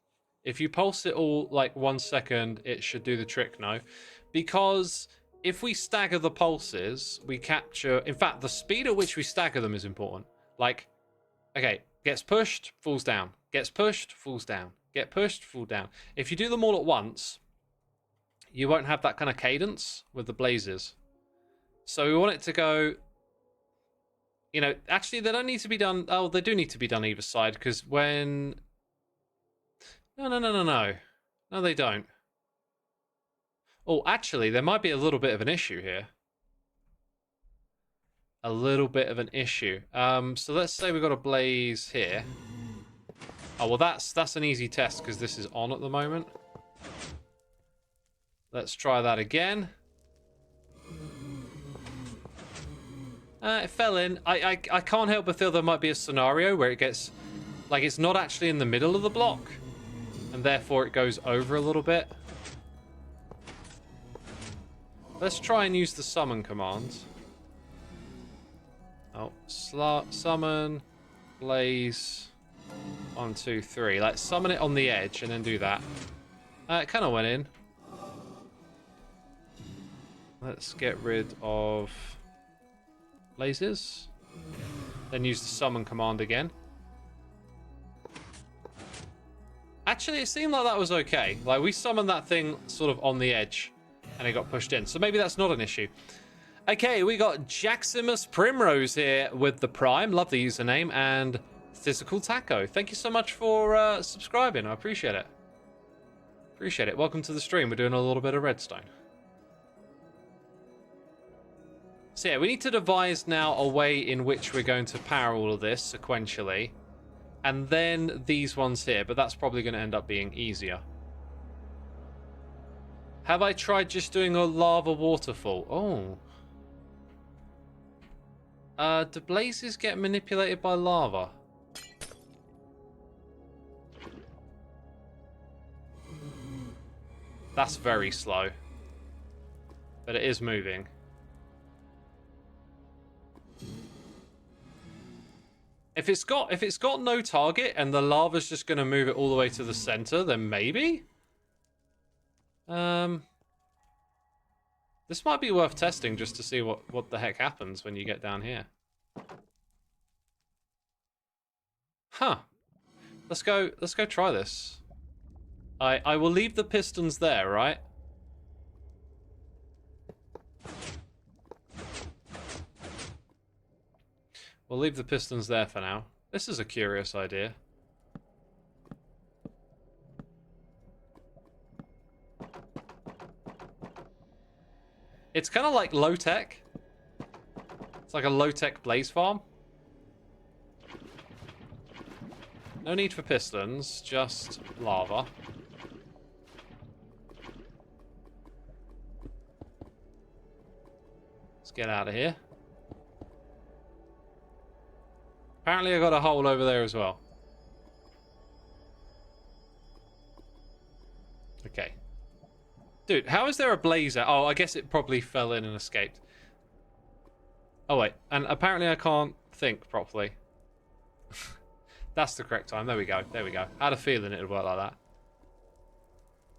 If you pulse it all like 1 second, it should do the trick, no? Because if we stagger the pulses, we capture... In fact, the speed at which we stagger them is important. Like, okay, gets pushed, falls down. Gets pushed, falls down. Get pushed, fall down. If you do them all at once, you won't have that kind of cadence with the blazes. So we want it to go... You know, actually, they don't need to be done... Oh, they do need to be done either side, because when... No. No, they don't. Oh, actually, there might be a little bit of an issue here. A little bit of an issue. So let's say we've got a blaze here. Oh, well, that's an easy test because this is on at the moment. Let's try that again. It fell in. I can't help but feel there might be a scenario where it gets... Like, it's not actually in the middle of the block. And therefore, it goes over a little bit. Let's try and use the summon command. Oh, summon, blaze... 1, 2, 3. Like, summon it on the edge and then do that. It kind of went in. Let's get rid of blazes. Then use the summon command again. Actually, it seemed like that was okay. Like, we summoned that thing sort of on the edge and it got pushed in. So maybe that's not an issue. Okay, we got Jaximus Primrose here with the Prime. Love the username. And Physical Taco. Thank you so much for subscribing. I appreciate it. Appreciate it. Welcome to the stream. We're doing a little bit of redstone. So yeah, we need to devise now a way in which we're going to power all of this sequentially. And then these ones here, but that's probably going to end up being easier. Have I tried just doing a lava waterfall? Oh. Do blazes get manipulated by lava? That's very slow. But it is moving. If it's got no target and the lava's just going to move it all the way to the center, then maybe? This might be worth testing just to see what the heck happens when you get down here. Huh. Let's go try this. I will leave the pistons there, right? We'll leave the pistons there for now. This is a curious idea. It's kind of like low-tech. It's like a low-tech blaze farm. No need for pistons, just lava. Let's get out of here. Apparently I got a hole over there as well. Okay. Dude, how is there a blazer? Oh, I guess it probably fell in and escaped. Oh, wait. And apparently I can't think properly. That's the correct time. There we go. There we go. I had a feeling it would work like that.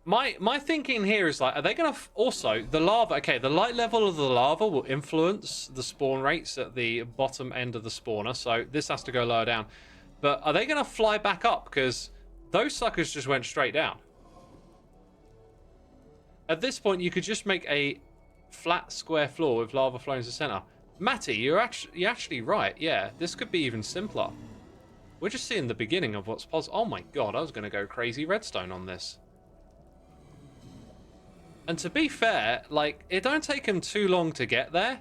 My thinking here is like, are they going to... Also, the lava... Okay, the light level of the lava will influence the spawn rates at the bottom end of the spawner. So this has to go lower down. But are they going to fly back up? Because those suckers just went straight down. At this point, you could just make a flat square floor with lava flowing to the center. Matty, you're actually right. Yeah, this could be even simpler. We're just seeing the beginning of what's possible. Oh my god, I was going to go crazy redstone on this. And to be fair, like, it don't take them too long to get there.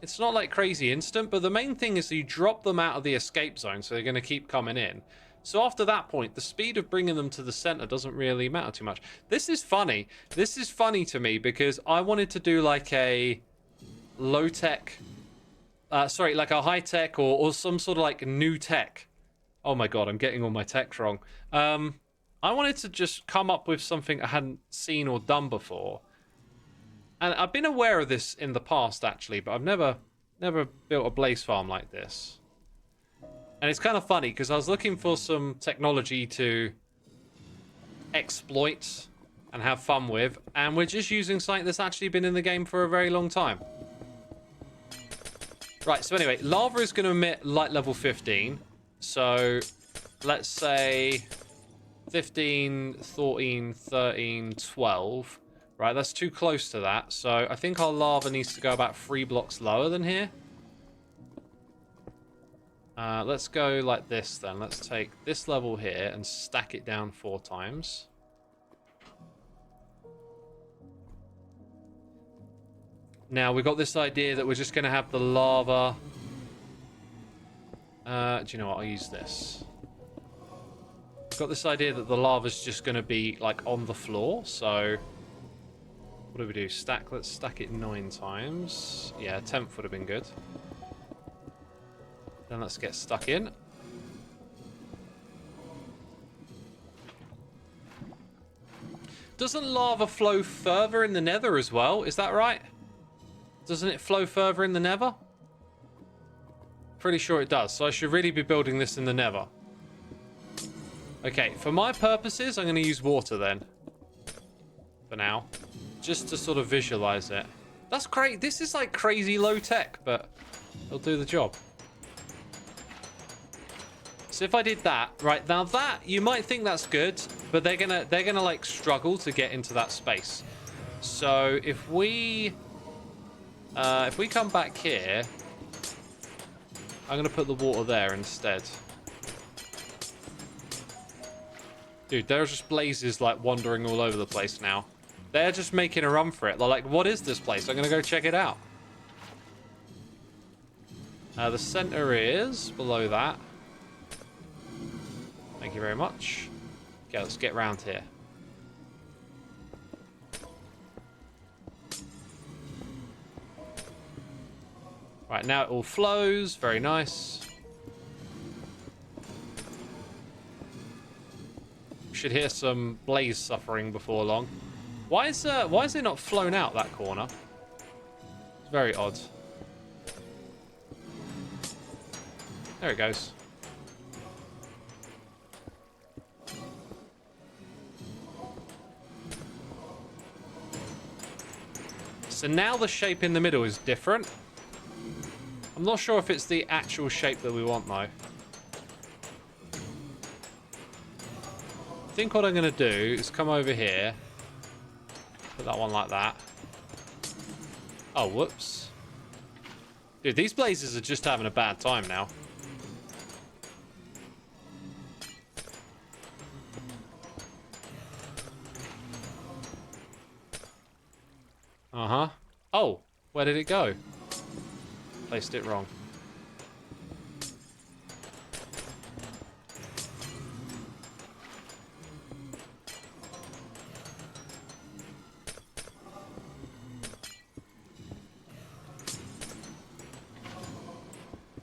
It's not like crazy instant, but the main thing is you drop them out of the escape zone, so they're going to keep coming in. So after that point, the speed of bringing them to the center doesn't really matter too much. This is funny. This is funny to me because I wanted to do like a low-tech... sorry, like a high-tech or some sort of like new tech. Oh my god, I'm getting all my techs wrong. I wanted to just come up with something I hadn't seen or done before. And I've been aware of this in the past, actually, but I've never built a blaze farm like this. And it's kind of funny, because I was looking for some technology to exploit and have fun with, and we're just using something that's actually been in the game for a very long time. Right, so anyway, lava is going to emit light level 15. So, let's say 15, 14, 13, 12. Right, that's too close to that. So, I think our lava needs to go about 3 blocks lower than here. Let's go like this then. Let's take this level here and stack it down 4 times. Now, we've got this idea that we're just going to have the lava... do you know what? I'll use this. We've got this idea that the lava's just going to be, like, on the floor. So, what do we do? Stack. Let's stack it 9 times. Yeah, 10th would have been good. Then let's get stuck in. Doesn't lava flow further in the Nether as well? Is that right? Doesn't it flow further in the Nether? Pretty sure it does. So I should really be building this in the Nether. Okay, for my purposes, I'm going to use water then. For now. Just to sort of visualize it. That's great. This is like crazy low tech, but it'll do the job. So if I did that, right, now that, you might think that's good, but they're gonna like struggle to get into that space. So if we come back here, I'm gonna put the water there instead. Dude, there's just blazes like wandering all over the place now. They're just making a run for it. They're like, what is this place? I'm gonna go check it out. The center is below that. Thank you very much. Okay, let's get round here. Right, now it all flows. Very nice. We should hear some blaze suffering before long. Why is it not flown out that corner? It's very odd. There it goes. So now the shape in the middle is different. I'm not sure if it's the actual shape that we want, though. I think what I'm going to do is come over here. Put that one like that. Oh, whoops. Dude, these blazes are just having a bad time now. Uh-huh. Oh, where did it go? Placed it wrong.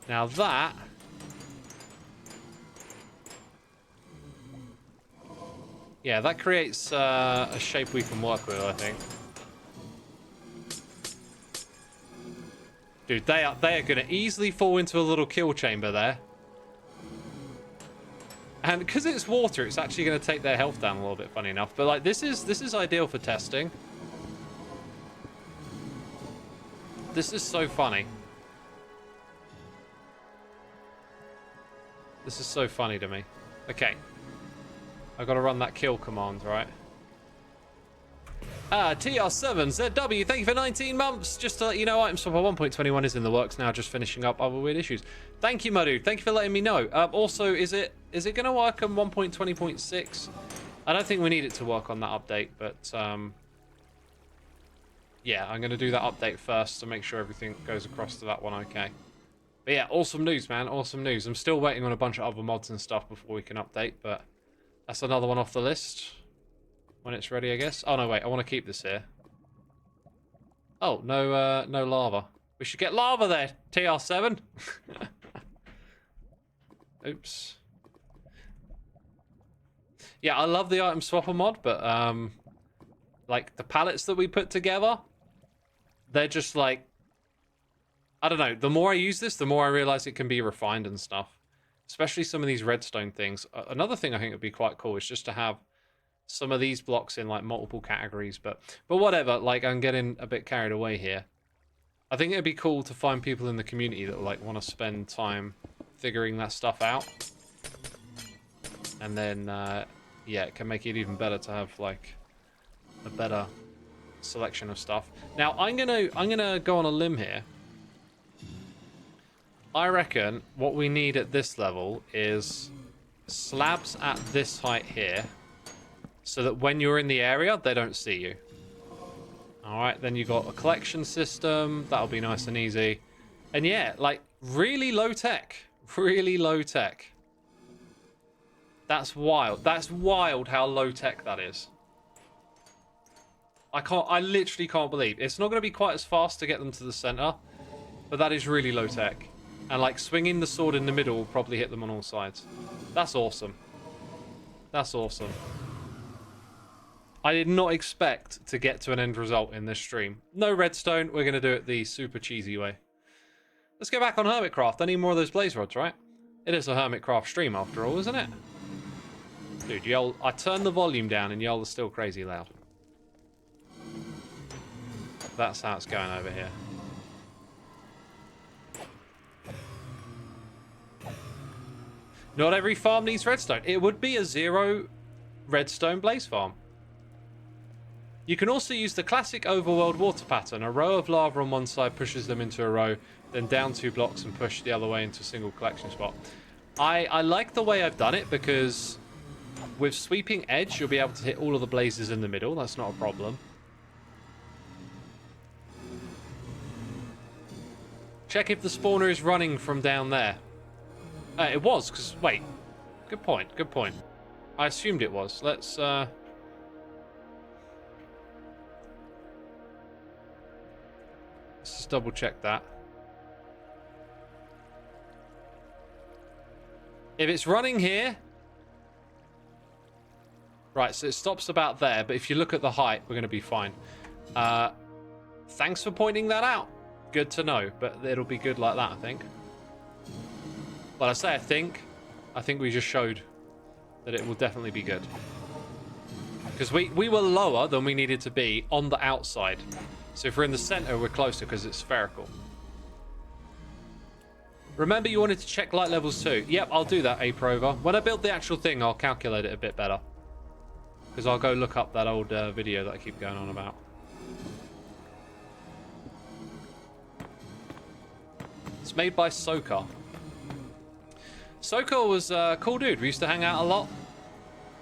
Now that... yeah, that creates a shape we can work with, I think. Dude, they are going to easily fall into a little kill chamber there. And because it's water, it's actually going to take their health down a little bit, funny enough. But like, this is ideal for testing. This is so funny. This is so funny to me. Okay. I've got to run that kill command, right? TR7ZW, thank you for 19 months. Just to let you know, Item Swapper 1.21 is in the works now, just finishing up other weird issues. Thank you, my dude. Thank you for letting me know. Also, is it going to work on 1.20.6? I don't think we need it to work on that update, but yeah, I'm going to do that update first to make sure everything goes across to that one okay. But yeah, awesome news, man. Awesome news. I'm still waiting on a bunch of other mods and stuff before we can update, but that's another one off the list. When it's ready, I guess. Oh, no, wait. I want to keep this here. Oh, no no lava. We should get lava there, TR7. Oops. Yeah, I love the item swapper mod, but, like, the pallets that we put together, they're just, like, I don't know. The more I use this, the more I realize it can be refined and stuff. Especially some of these redstone things. Another thing I think would be quite cool is just to have some of these blocks in like multiple categories, but whatever, like I'm getting a bit carried away here. I think it'd be cool to find people in the community that like want to spend time figuring that stuff out, and then yeah, it can make it even better to have like a better selection of stuff. Now I'm gonna go on a limb here. I reckon what we need at this level is slabs at this height here, so that when you're in the area, they don't see you. Alright, then you got a collection system. That'll be nice and easy. And yeah, like, really low tech. Really low tech. That's wild. That's wild how low tech that is. I literally can't believe. It's not going to be quite as fast to get them to the center, but that is really low tech. And, like, swinging the sword in the middle will probably hit them on all sides. That's awesome. That's awesome. I did not expect to get to an end result in this stream. No redstone. We're going to do it the super cheesy way. Let's get back on Hermitcraft. I need more of those blaze rods, right? It is a Hermitcraft stream after all, isn't it? Dude, y'all, I turned the volume down and y'all are still crazy loud. That's how it's going over here. Not every farm needs redstone. It would be a 0 redstone blaze farm. You can also use the classic overworld water pattern. A row of lava on one side pushes them into a row, then down 2 blocks and push the other way into a single collection spot. I like the way I've done it because with sweeping edge, you'll be able to hit all of the blazes in the middle. That's not a problem. Check if the spawner is running from down there. It was, because, wait. Good point, good point. I assumed it was. Let's just double check that. If it's running here... Right, so it stops about there, but if you look at the height, we're going to be fine. Thanks for pointing that out. Good to know, but it'll be good like that, I think. Well, I say I think we just showed that it will definitely be good. Because we were lower than we needed to be on the outside. So if we're in the center, we're closer because it's spherical. Remember you wanted to check light levels too. Yep, I'll do that, Aprover. When I build the actual thing, I'll calculate it a bit better. Because I'll go look up that old video that I keep going on about. It's made by Soka. Soka was a cool dude. We used to hang out a lot.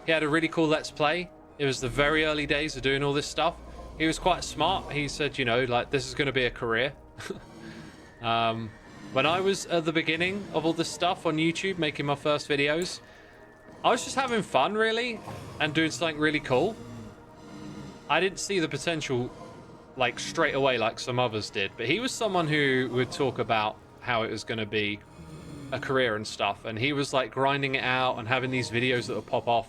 He had a really cool Let's Play. It was the very early days of doing all this stuff. He was quite smart. He said, you know, like, this is going to be a career. When I was at the beginning of all this stuff on YouTube, making my first videos, I was just having fun, really, and doing something really cool. I didn't see the potential, like, straight away like some others did. But he was someone who would talk about how it was going to be a career and stuff. And he was, like, grinding it out and having these videos that would pop off.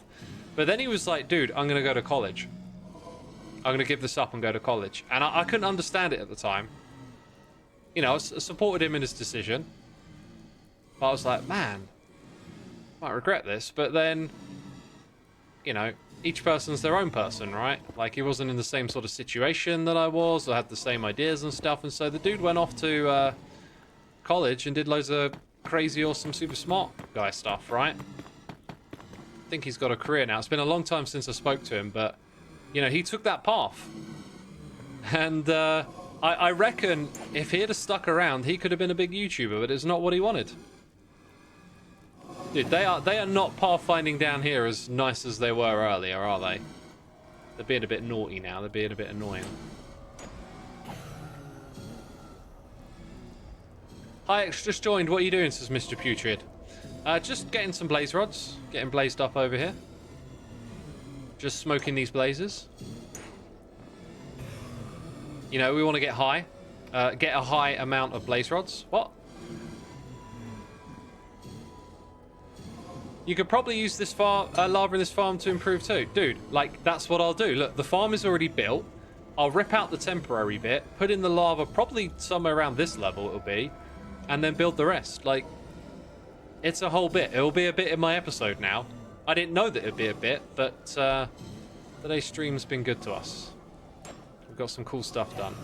But then he was like, dude, I'm going to go to college. I'm going to give this up and go to college. And I couldn't understand it at the time. You know, I supported him in his decision. But I was like, man, I might regret this. But then, you know, each person's their own person, right? Like, he wasn't in the same sort of situation that I was. I had the same ideas and stuff. And so the dude went off to college and did loads of crazy awesome super smart guy stuff, right? I think he's got a career now. It's been a long time since I spoke to him, but you know, he took that path. And I reckon if he had stuck around, he could have been a big YouTuber, but it's not what he wanted. Dude, they are not pathfinding down here as nice as they were earlier, are they? They're being a bit naughty now. They're being a bit annoying. Hi, X just joined. What are you doing, says Mr. Putrid. Just getting some blaze rods. Getting blazed up over here. Just smoking these blazes. You know, we want to get high. Get a high amount of blaze rods. What? You could probably use this lava in this farm to improve too. Dude, like, that's what I'll do. Look, the farm is already built. I'll rip out the temporary bit, put in the lava, probably somewhere around this level it'll be, and then build the rest. Like, it's a whole bit. It'll be a bit in my episode now. I didn't know that it'd be a bit, but today's stream's been good to us. We've got some cool stuff done.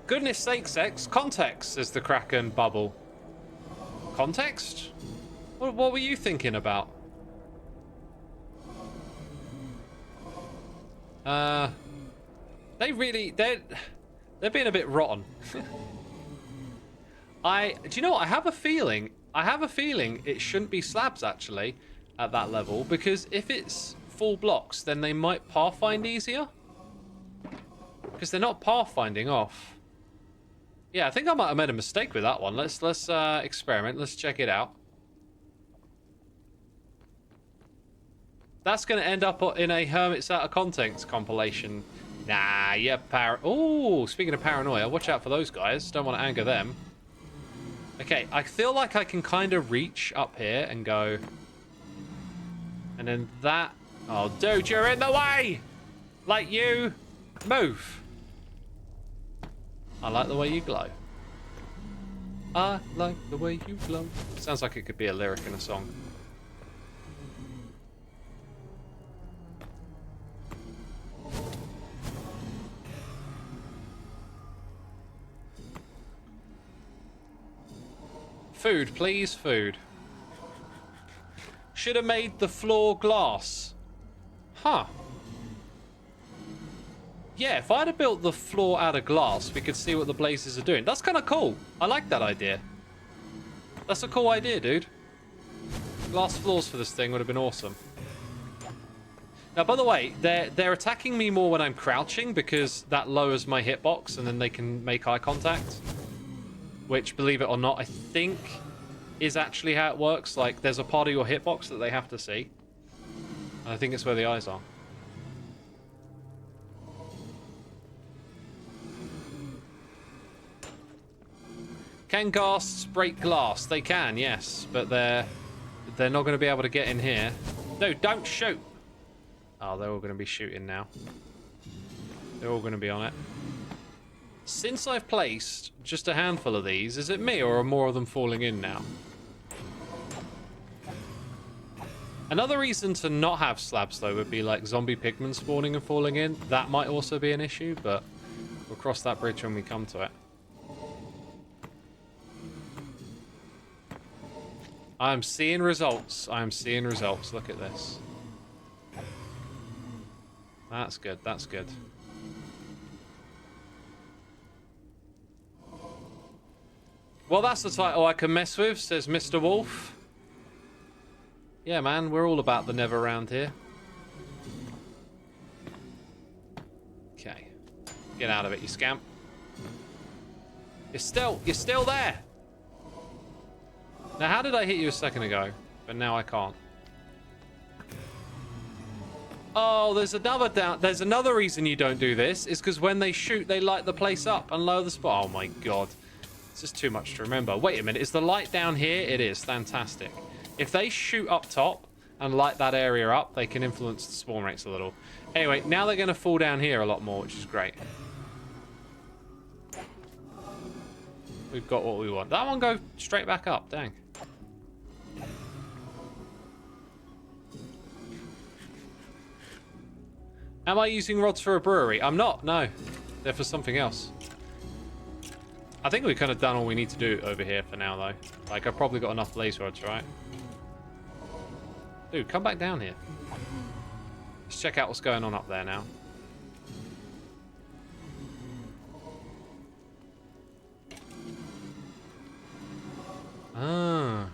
Goodness sakes, X. Context, says the Kraken Bubble. Context? What were you thinking about? They're being a bit rotten. Do you know what? I have a feeling it shouldn't be slabs actually at that level, because if it's full blocks, then they might pathfind easier. Because they're not pathfinding off. Yeah, I think I might have made a mistake with that one. Let's experiment. Let's check it out. That's going to end up in a Hermit's Out of Context compilation. Nah, yeah, oh, speaking of paranoia, watch out for those guys. Don't want to anger them. Okay, I feel like I can kind of reach up here and go. And then that. Oh, dude, you're in the way! Like you. Move. I like the way you glow. I like the way you glow. Sounds like it could be a lyric in a song. Food, please, food. Should have made the floor glass. Huh. Yeah, if I'd have built the floor out of glass, we could see what the blazes are doing. That's kind of cool. I like that idea. That's a cool idea, dude. Glass floors for this thing would have been awesome. Now, by the way, they're attacking me more when I'm crouching because that lowers my hitbox and then they can make eye contact. Which, believe it or not, I think is actually how it works. Like, there's a part of your hitbox that they have to see. And I think it's where the eyes are. Can ghasts break glass? They can, yes, but they're not going to be able to get in here. No, don't shoot. Oh, they're all going to be shooting now. They're all going to be on it. Since I've placed just a handful of these, is it me or are more of them falling in now? Another reason to not have slabs, though, would be like zombie pigmen spawning and falling in. That might also be an issue, but we'll cross that bridge when we come to it. I'm seeing results. I'm seeing results. Look at this. That's good. That's good. Well, that's the title I can mess with, says Mr. Wolf. Yeah, man, we're all about the Nether around here. Okay. Get out of it, you scamp. You're still there. Now, how did I hit you a second ago? But now I can't. Oh, there's another reason you don't do this. Is because when they shoot, they light the place up and lower the spot. Oh my god. It's just too much to remember. Wait a minute. Is the light down here? It is. Fantastic. If they shoot up top and light that area up, they can influence the spawn rates a little. Anyway, now they're going to fall down here a lot more, which is great. We've got what we want. That one go straight back up. Dang. Am I using rods for a brewery? I'm not, no. They're for something else. I think we kind of done all we need to do over here for now, though. Like, I've probably got enough blaze rods, right? Dude, come back down here. Let's check out what's going on up there now. Ah.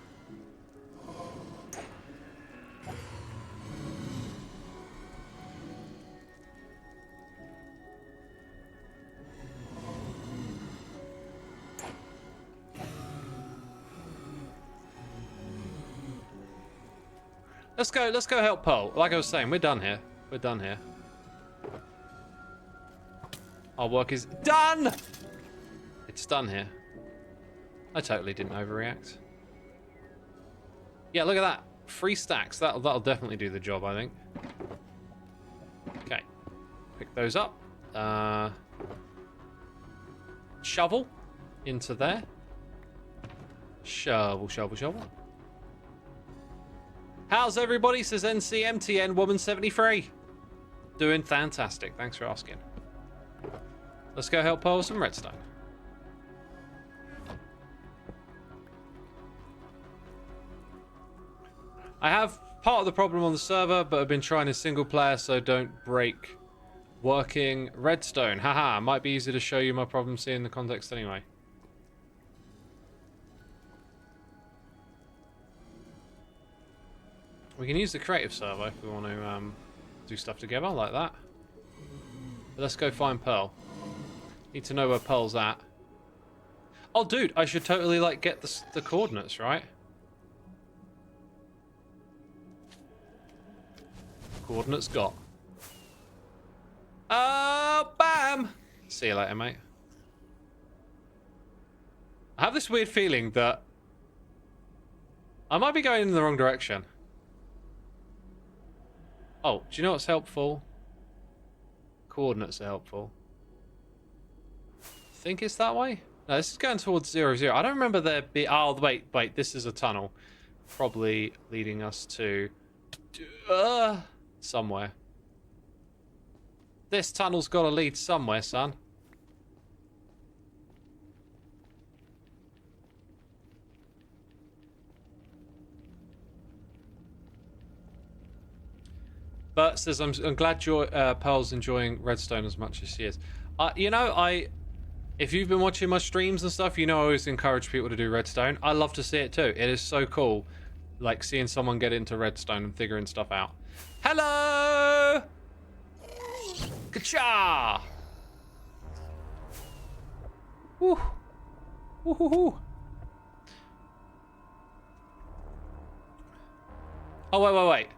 Let's go help Pearl. Like I was saying, we're done here. We're done here. Our work is done! It's done here. I totally didn't overreact. Yeah, look at that. 3 stacks. That'll definitely do the job, I think. Okay. Pick those up. Shovel into there. Shovel, shovel, shovel. How's everybody? Says NCMTN Woman 73. Doing fantastic. Thanks for asking. Let's go help Pearl with some redstone. I have part of the problem on the server, but I've been trying a single player, so don't break working redstone. Haha, might be easy to show you my problem seeing the context anyway. We can use the creative server if we want to do stuff together like that. But let's go find Pearl. Need to know where Pearl's at. Oh, dude, I should totally like get the coordinates, right? Coordinates got. Bam! See you later, mate. I have this weird feeling that I might be going in the wrong direction. Oh, do you know what's helpful? Coordinates are helpful. Think it's that way? No, this is going towards 0, 0. I don't remember there be... Oh, wait. This is a tunnel. Probably leading us to... somewhere. This tunnel's got to lead somewhere, son. But says I'm glad Pearl's enjoying redstone as much as she is. You know, if you've been watching my streams and stuff, you know I always encourage people to do redstone. I love to see it too. It is so cool, like seeing someone get into redstone and figuring stuff out. Hello! Ka-cha! Woo! Woo-hoo-hoo! Oh, wait.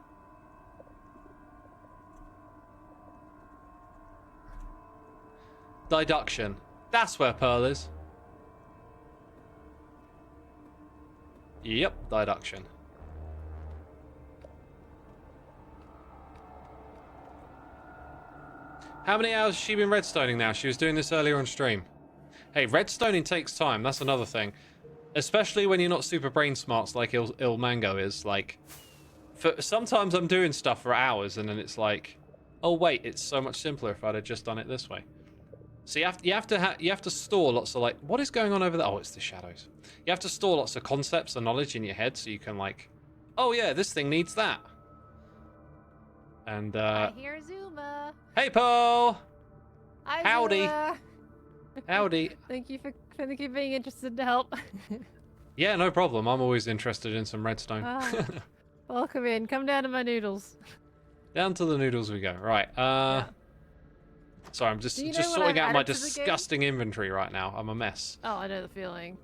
Deduction. That's where Pearl is. Yep, deduction. How many hours has she been redstoning now? She was doing this earlier on stream. Hey, redstoning takes time. That's another thing. Especially when you're not super brain smarts like Il Mango is. Like, sometimes I'm doing stuff for hours and then it's like, oh wait, it's so much simpler if I'd have just done it this way. So you have to store lots of like, what is going on over there? Oh, it's the shadows. You have to store lots of concepts and knowledge in your head so you can like, oh yeah, this thing needs that. And I hear Xisuma. Hey, Paul. Hi, Howdy. Xisuma. Howdy. Thank you for being interested to help. Yeah, no problem. I'm always interested in some redstone. Welcome in. Come down to my noodles. Down to the noodles we go. Right. Yeah. Sorry, I'm just sorting out my disgusting inventory right now. I'm a mess. Oh, I know the feeling.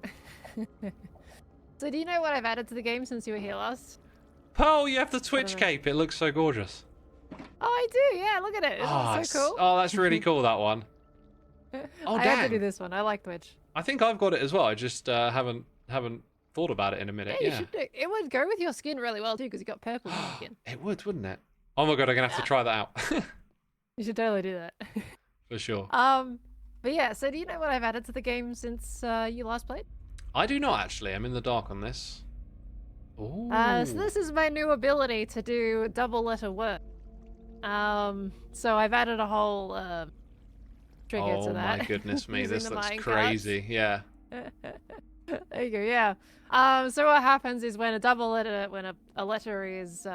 So do you know what I've added to the game since you were here last? Pearl, you have the Twitch cape. It looks so gorgeous. Oh, I do. Yeah, look at it. Isn't it so cool? Oh, that's really cool, that one. Oh, I have to do this one. I like Twitch. I think I've got it as well. I just haven't thought about it in a minute. Yeah, you should do. It would go with your skin really well too, because you got purple in your skin. It would, wouldn't it? Oh my god, I'm gonna have to try that out. You should totally do that. For sure. But yeah. So do you know what I've added to the game since you last played? I do not actually. I'm in the dark on this. Ooh. So this is my new ability to do double letter word. So I've added a whole trigger to that. Oh my goodness me, using this the looks mine crazy. carts. Yeah. There you go, yeah. So what happens is when a letter is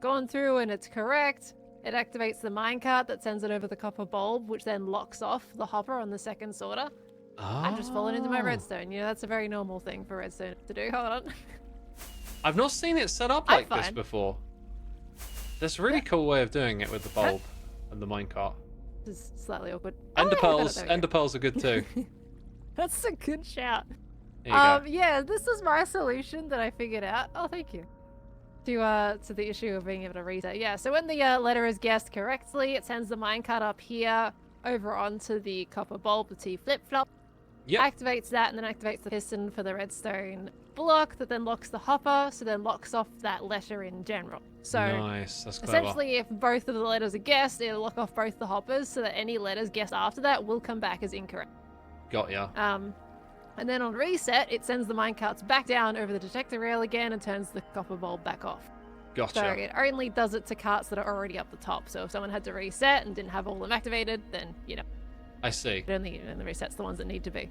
gone through and it's correct, it activates the minecart that sends it over the copper bulb, which then locks off the hopper on the second sorter. I've just fallen into my redstone. You know, that's a very normal thing for redstone to do. Hold on. I've not seen it set up like this before. That's a really cool way of doing it with the bulb and the minecart. This is slightly awkward. Ender pearls, there we ender pearls are good too. That's a good shout. There you go. Yeah, this is my solution that I figured out. Oh, thank you. To the issue of being able to reset. Yeah, so when the letter is guessed correctly, it sends the minecart up here over onto the copper bulb, the T flip-flop. Yep. Activates that and then activates the piston for the redstone block that then locks the hopper, so then locks off that letter in general. So nice, that's clever. essentially if both of the letters are guessed, it'll lock off both the hoppers so that any letters guessed after that will come back as incorrect. Got ya. And then on reset, it sends the minecarts back down over the detector rail again and turns the copper bulb back off. Gotcha. So it only does it to carts that are already up the top. So if someone had to reset and didn't have all of them activated, then, you know, I see. it only resets the ones that need to be.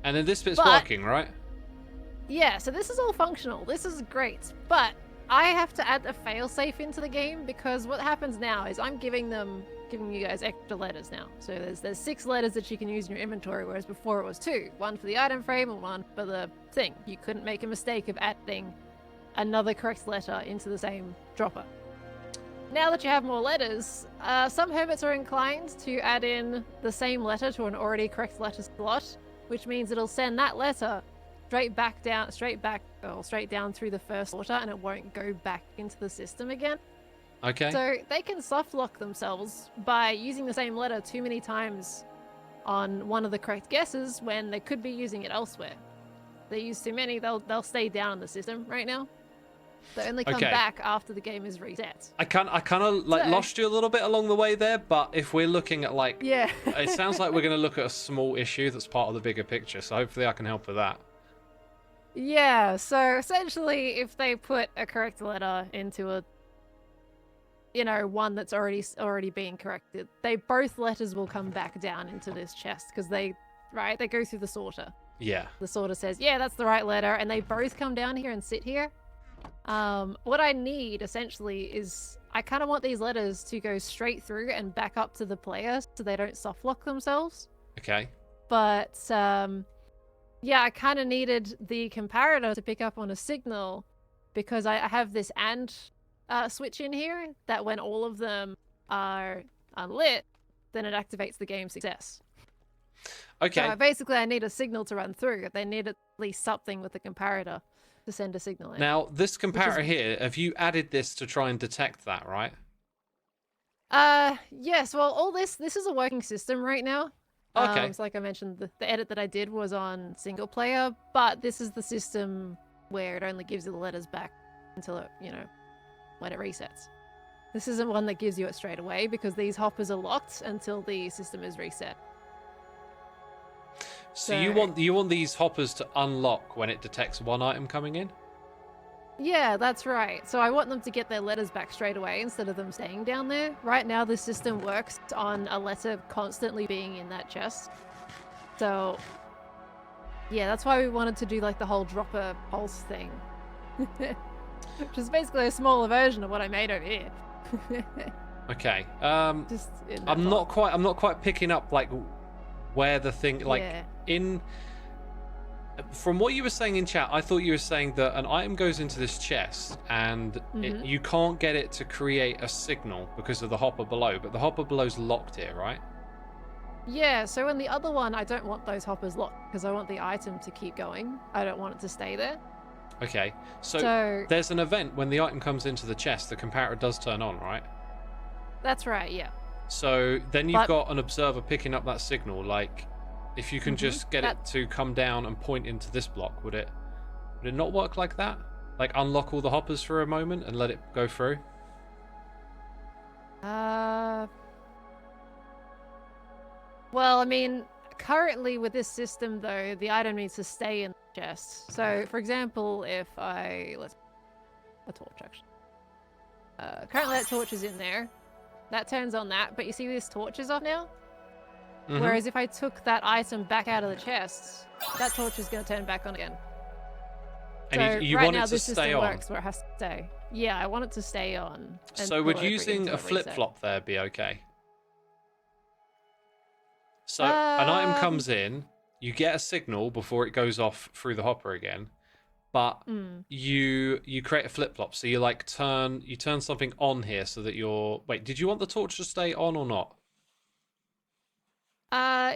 And then this bit's working, right? Yeah, so this is all functional. This is great. But I have to add a failsafe into the game because what happens now is I'm giving you guys extra letters now. So there's 6 letters that you can use in your inventory, whereas before it was 2. 1 for the item frame and 1 for the thing. You couldn't make a mistake of adding another correct letter into the same dropper. Now that you have more letters, some hermits are inclined to add in the same letter to an already correct letter slot, which means it'll send that letter straight down through the first sorter, and it won't go back into the system again. Okay. So they can soft lock themselves by using the same letter too many times on one of the correct guesses when they could be using it elsewhere. If they use too many, they'll stay down in the system right now. They only come back after the game is reset. I kind of like lost you a little bit along the way there, but if we're looking at like, yeah, it sounds like we're going to look at a small issue that's part of the bigger picture. So hopefully I can help with that. Yeah. So essentially, if they put a correct letter into a, one that's already being corrected, both letters will come back down into this chest because they go through the sorter. Yeah. The sorter says, yeah, that's the right letter, and they both come down here and sit here. What I need essentially is I kind of want these letters to go straight through and back up to the player so they don't soft lock themselves. Okay. But yeah, I kind of needed the comparator to pick up on a signal because I have this AND switch in here that when all of them are unlit, then it activates the game success. Okay. So basically I need a signal to run through. They need at least something with the comparator to send a signal in. Now, this comparator here, have you added this to try and detect that, right? Yes. Well, all this is a working system right now. Okay. So like I mentioned, the edit that I did was on single player, but this is the system where it only gives you the letters back until it, when it resets. This isn't one that gives you it straight away because these hoppers are locked until the system is reset. So you want these hoppers to unlock when it detects one item coming in? Yeah, that's right. So I want them to get their letters back straight away instead of them staying down there. Right now the system works on a letter constantly being in that chest. So yeah, that's why we wanted to do like the whole dropper pulse thing. Which is basically a smaller version of what I made over here. Okay. Just I'm not quite picking up like where the thing from what you were saying in chat, I thought you were saying that an item goes into this chest and you can't get it to create a signal because of the hopper below, but the hopper below's locked here, right? Yeah, so in the other one, I don't want those hoppers locked because I want the item to keep going. I don't want it to stay there. Okay, so there's an event when the item comes into the chest, the comparator does turn on, right? That's right, yeah. So then you've got an observer picking up that signal, like if you can just get it to come down and point into this block, would it not work like that? Like unlock all the hoppers for a moment and let it go through? Well, I mean, currently with this system though, the item needs to stay in the chest. So for example, if a torch actually. Currently that torch is in there. That turns on that, but you see this torch is off now? Mhm. Whereas if I took that item back out of the chest, that torch is going to turn back on again. And So you right want now it to this stay system on. works where it has to stay. Yeah, I want it to stay on. So would until using a it reset. flip-flop there be okay? So an item comes in, you get a signal before it goes off through the hopper again, but you create a flip-flop. So you like turn something on here so that you're... Wait, did you want the torch to stay on or not?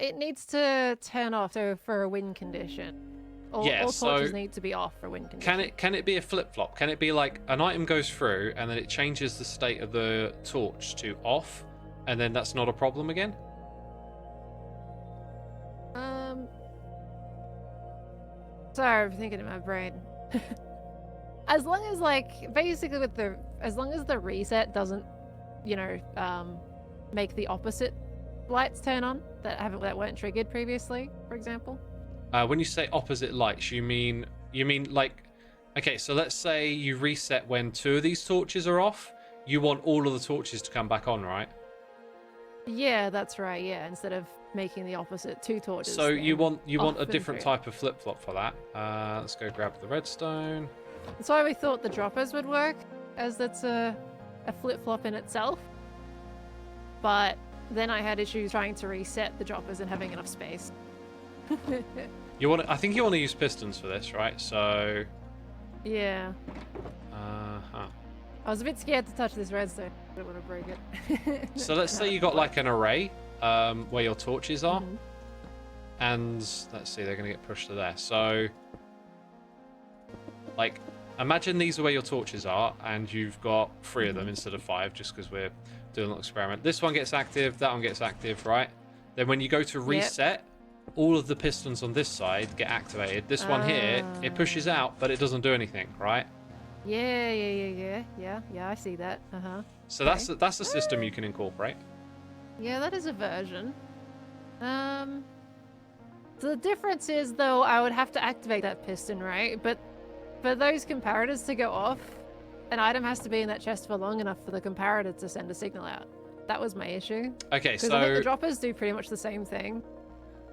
It needs to turn off for a win condition. All torches need to be off for win condition. Can it be a flip-flop? Can it be like an item goes through and then it changes the state of the torch to off, and then that's not a problem again? Sorry, I'm thinking in my brain. As long as basically as long as the reset doesn't, make the opposite lights turn on that weren't triggered previously, for example. When you say opposite lights, you mean like, okay, so let's say you reset when 2 of these torches are off. You want all of the torches to come back on, right? Yeah, that's right. Yeah, instead of making the opposite 2 torches. So you want a and different through. type of flip flop for that. Let's go grab the redstone. That's why we thought the droppers would work, as that's a flip flop in itself. But then I had issues trying to reset the droppers and having enough space. I think you want to use pistons for this, right? So. Yeah. I was a bit scared to touch this redstone. I don't want to break it. So let's say you got like an array where your torches are, and let's see, they're gonna get pushed to there. So, like, imagine these are where your torches are, and you've got 3 of them instead of 5, just because we're doing a little experiment. This one gets active, that one gets active, right? Then when you go to reset, all of the pistons on this side get activated. This one here, it pushes out, but it doesn't do anything, right? Yeah, I see that. So that's a system you can incorporate. Yeah, that is a version. So the difference is, though, I would have to activate that piston, right? But for those comparators to go off, an item has to be in that chest for long enough for the comparator to send a signal out. That was my issue. Okay, so I think the droppers do pretty much the same thing.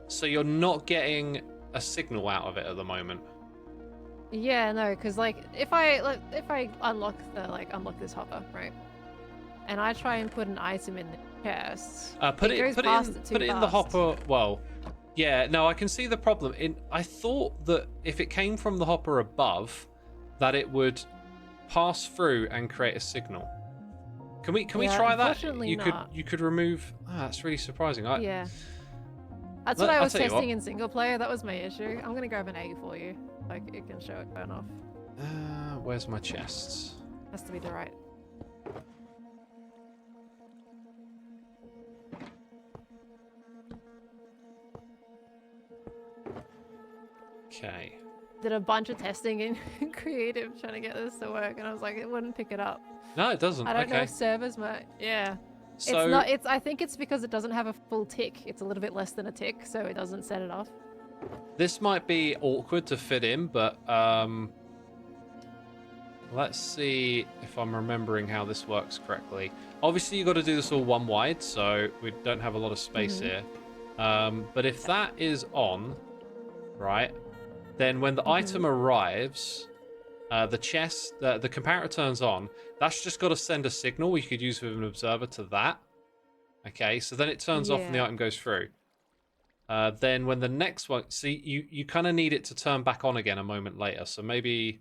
So you're not getting a signal out of it at the moment. Yeah, no, because if I unlock this hopper, right, and I try and put an item in the chest, put it in the hopper. Well, yeah, no, I can see the problem. I thought that if it came from the hopper above, that it would pass through and create a signal. Can we try that? Unfortunately not. You could remove. That's really surprising. Yeah. That's what I was testing in single player. That was my issue. I'm gonna grab an egg for you. Like, it can show it turn off. Where's my chests? Has to be the right. Okay. Did a bunch of testing in creative trying to get this to work, and I was like, it wouldn't pick it up. No, it doesn't. I don't know if servers might. Yeah. So it's not. I think it's because it doesn't have a full tick. It's a little bit less than a tick, so it doesn't set it off. this might be awkward to fit in, but let's see if I'm remembering how this works correctly. Obviously, you've got to do this all one wide, so we don't have a lot of space here. But if that is on, right, then when the item arrives, the comparator turns on. That's just got to send a signal we could use with an observer to that. Okay, so then it turns off and the item goes through. Then when the next one, see, you kind of need it to turn back on again a moment later. So maybe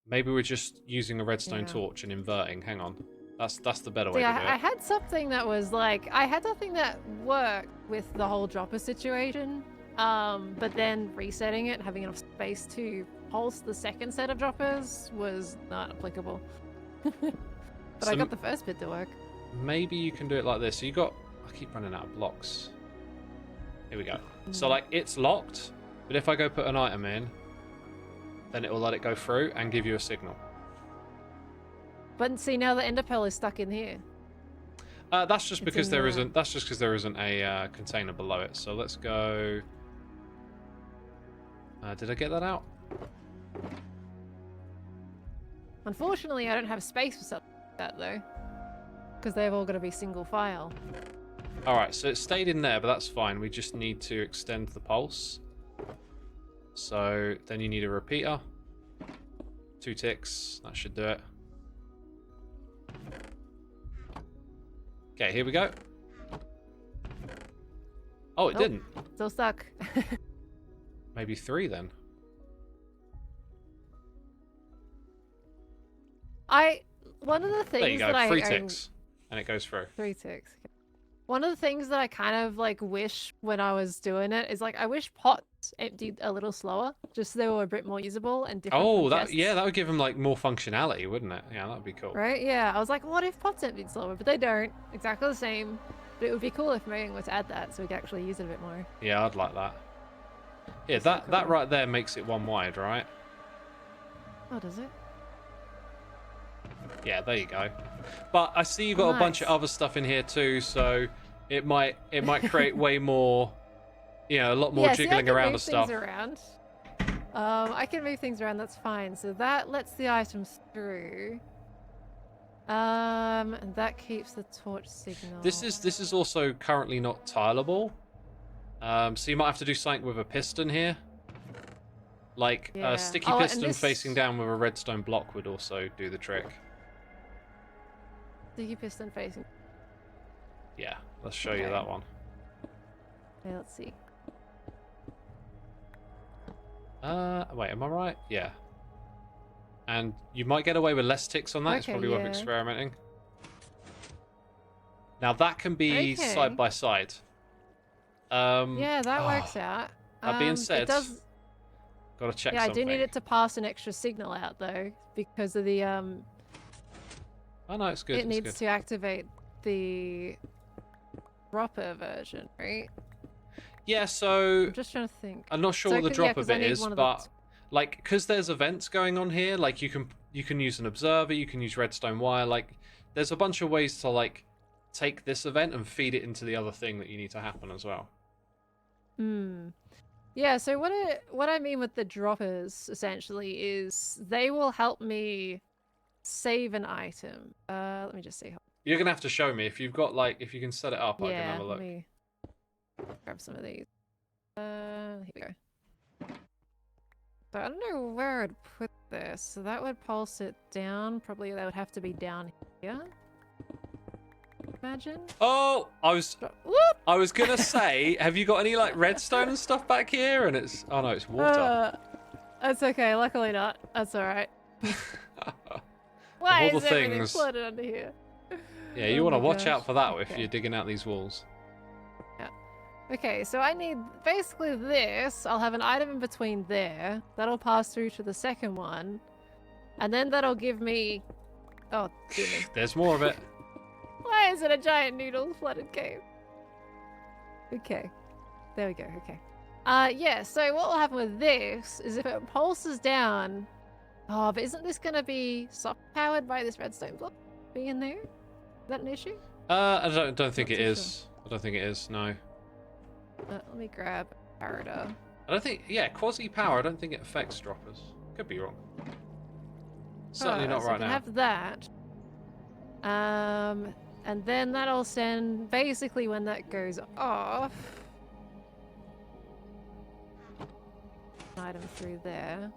we're just using a redstone torch and inverting. Hang on, that's the better way to do it. I had something that was like, I had something that worked with the whole dropper situation, but then resetting it, having enough space to pulse the second set of droppers was not applicable. But So I got the first bit to work. Maybe you can do it like this. So I keep running out of blocks. Here we go. So like it's locked, but if I go put an item in, then it will let it go through and give you a signal. But see, now the ender pearl is stuck in here. That's just because there isn't. That's just because there isn't a container below it. So let's go. Did I get that out? Unfortunately, I don't have space for something like that though, because they've all got to be single file. Alright, so it stayed in there, but that's fine. We just need to extend the pulse. So then you need a repeater. 2 ticks. That should do it. Okay, here we go. Oh, it didn't. Still stuck. Maybe 3 then. One of the things There you go, that 3 ticks. And it goes through. 3 ticks. One of the things that I kind of like wish when I was doing it is like I wish pots emptied a little slower, just so they were a bit more usable and different. Oh, from chests. that would give them like more functionality, wouldn't it? Yeah, that would be cool. Right? Yeah. I was like, what if pots emptied slower? But they don't. Exactly the same. But it would be cool if Mojang were to add that so we could actually use it a bit more. Yeah, I'd like that. Yeah, That's that cool. right there makes it 1 wide, right? Oh, does it? Yeah, there you go. But I see you've got a bunch of Nice. other stuff in here too, so it might create way more, a lot more Yeah, see, I jiggling can around move of stuff. things around. I can move things around. That's fine. So that lets the items through. And that keeps the torch signal. This is also currently not tileable. So you might have to do something with a piston here. Like Yeah. a sticky Oh, and piston this- facing down with a redstone block would also do the trick. Sticky piston facing. Yeah, let's show you Okay. that one. Okay, let's see. Wait, am I right? Yeah. And you might get away with less ticks on that. It's Okay, probably worth yeah. experimenting. Now that can be Okay. side by side. Yeah, that works out. That being It said, does. gotta check Yeah, something. I do need it to pass an extra signal out though, because of the Oh no, it's good. it It's needs good. to activate the dropper version, right? Yeah, so I'm just trying to think. I'm not sure So what the 'cause- yeah, dropper 'cause I bit need is, one of the but like because there's events going on here, like you can use an observer, you can use redstone wire, like there's a bunch of ways to like take this event and feed it into the other thing that you need to happen as well. Yeah, so what I mean with the droppers essentially is they will help me save an item. Let me just see. You're gonna have to show me if you've got like if you can set it up. I can Yeah, have a let look. me grab some of these. Here we go. So I don't know where I'd put this. So that would pulse it down. Probably that would have to be down here. Imagine. Oh, Whoop! I was gonna say, have you got any like redstone and stuff back here? And it's no, it's water. That's okay. Luckily not. That's all right. Why all is the everything things- flooded under here? Yeah, you Oh want to my watch gosh. out for that if Okay. you're digging out these walls. Okay, so I need basically this. I'll have an item in between there. That'll pass through to the second one. And then that'll give me... Oh, goodness. There's more of it. Why is it a giant noodle flooded cave? Okay. There we go, okay. Yeah, so what will happen with this is if it pulses down... Oh, but isn't this going to be soft-powered by this redstone block being in there? Is that an issue? I don't think Not it too is. I don't think it is. No. Let me grab Parada. I don't think. Yeah, quasi power. I don't think it affects droppers. Could be wrong. Certainly not so right I can now. have that. And then that'll send basically when that goes off. An item through there.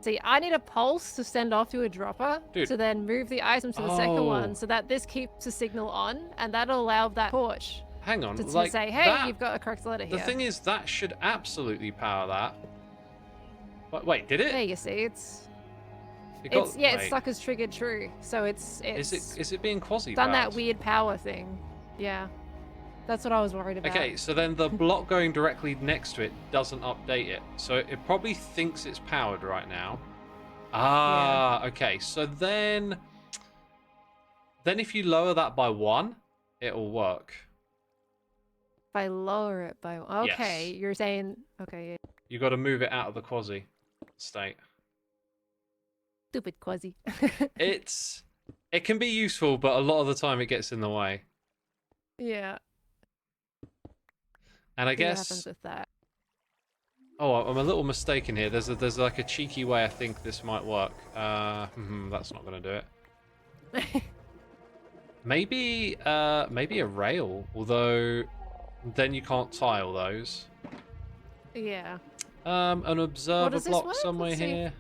See, I need a pulse to send off to a dropper Dude. to then move the item to the second Oh. one so that this keeps the signal on and that'll allow that torch Hang on. to Like say, hey, that, you've got a correct letter the here. thing is, that should absolutely power that. Wait, did There it? you see, it's It it's stuck as triggered true. So it's Is it being quasi done that powered? weird power thing. Yeah. That's what I was worried about. Okay, so then the block going directly next to it doesn't update it. So it probably thinks it's powered right now. Ah, okay. So then if you lower that by 1, it'll work. If I lower it by... Okay, Yes. you're saying... Okay, yeah. You got to move it out of the quasi state. Stupid Quasi. It can be useful, but a lot of the time it gets in the way. Yeah. And I See what guess happens with that. oh, I'm a little mistaken here. There's like a cheeky way I think this might work. That's not going to do it. Maybe maybe a rail, although then you can't tile those. Yeah. An observer does this block work? somewhere Let's see if- here.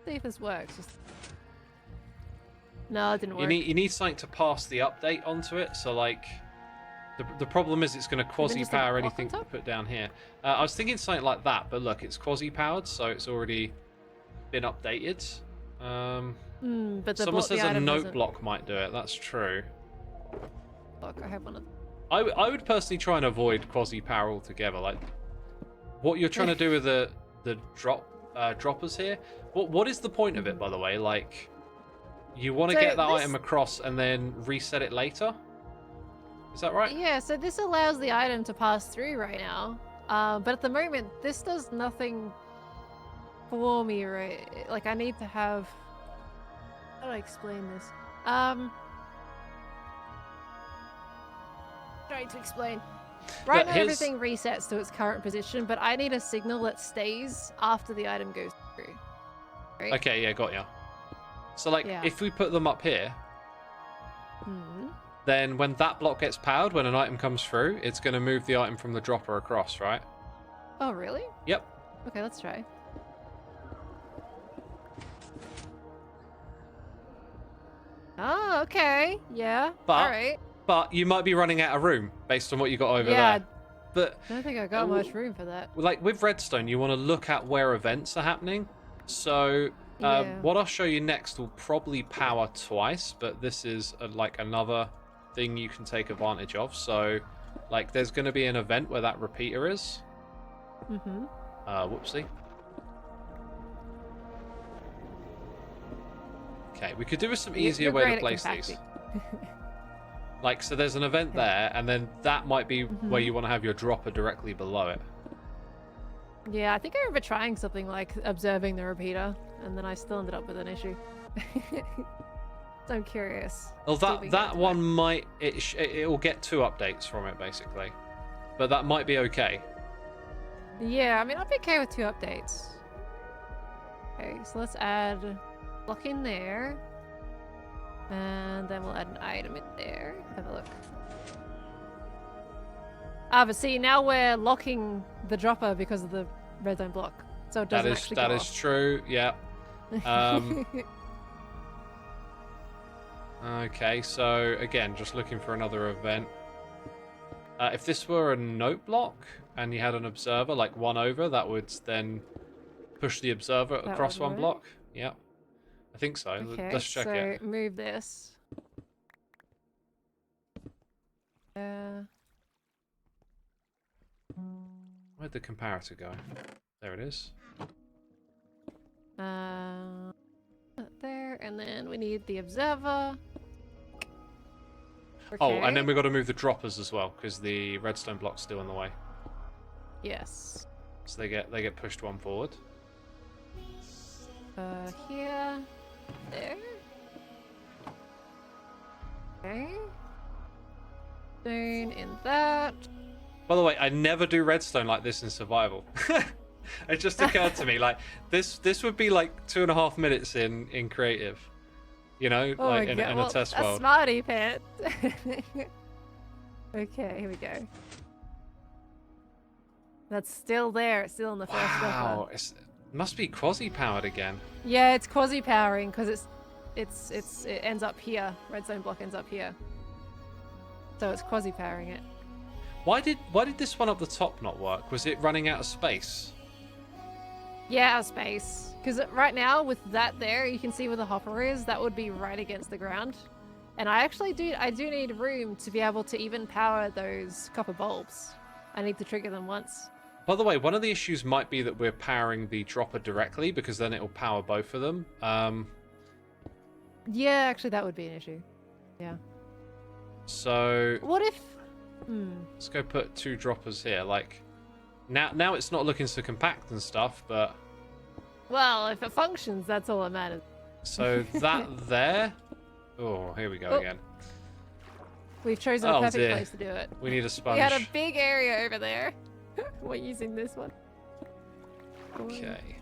See if this works. No, it didn't work. You need something to pass the update onto it. So like, the problem is it's going to quasi just a power block on anything to top? put down here. I was thinking something like that, but look, it's quasi powered, so it's already been updated. But the Someone says a item note doesn't block might do it. That's true. block. I have one of. I would personally try and avoid quasi power altogether. Like, what you're trying to do with the droppers here. What is the point of it, by the way? Like, you want to So get that this- item across and then reset it later? Is that right? Yeah, so this allows the item to pass through right now. But at the moment, this does nothing for me, right? Like, I need to have. How do I explain this? Trying to explain. Right now, here's- everything resets to its current position, but I need a signal that stays after the item goes through. Right? Okay, yeah, got ya. So like, Yeah. if we put them up here, then when that block gets powered, when an item comes through, it's going to move the item from the dropper across, right? Oh, really? Yep. Okay, let's try. Oh, okay. Yeah. But- All right. But you might be running out of room based on what you got over Yeah, there. But I don't think I got much room for that. like with redstone, you want to look at where events are happening. So Yeah. what I'll show you next will probably power twice, but this is like another thing you can take advantage of. So like there's going to be an event where that repeater is. Mm-hmm. Whoopsie. Okay, we could do with some easier You're way to great at place these. compacting. Like, so there's an event there, and then that might be where Mhm. you want to have your dropper directly below it. Yeah, I think I remember trying something like observing the repeater, and then I still ended up with an issue. So I'm curious. Well, See if we that get to one might it will get 2 updates from it basically, but that might be okay. Yeah, I mean, I'd be okay with 2 updates. Okay, so let's add block in there. And then we'll add an item in there. Have a look. Ah, but see, now we're locking the dropper because of the redstone block. So it doesn't actually That go is true. Yeah. Um, off. Okay, so again, just looking for another event. If this were a note block and you had an observer, like one over, that would then push the observer That across would one work? block. Yeah, I think so. Okay, Let's check so it. move this. Where'd the comparator go? There it is. There, and then we need the observer. Oh, and then Okay, we've got to move the droppers as well because the redstone block's still in the way. yes. So they get pushed one forward. Here, there. Okay. Stone in that. By the way, I never do redstone like this in survival. It just occurred to me, like this would be like 2.5 minutes in creative, you know, Oh like my in god, a well, test a world. smarty pit. Okay, here we go. That's still there. It's still in the first Wow, dropper. it must be quasi powered again. Yeah, it's quasi powering because it ends up here. Redstone block ends up here. So it's quasi powering it. Why did this one up the top not work? Was it running out of space? Yeah, out of space. Because right now with that there, you can see where the hopper is. That would be right against the ground. And I do need room to be able to even power those copper bulbs. I need to trigger them once. By the way, one of the issues might be that we're powering the dropper directly because then it will power both of them. Yeah, actually that would be an issue. Yeah. So What if... let's go put 2 droppers here. Like now it's not looking so compact and stuff, but Well, if it functions, that's all that matters. so that there. Oh, here we go Oh. again. We've chosen Oh, a perfect dear. place to do it. We need a We sponge. had a big area over there. We're using this one. Okay.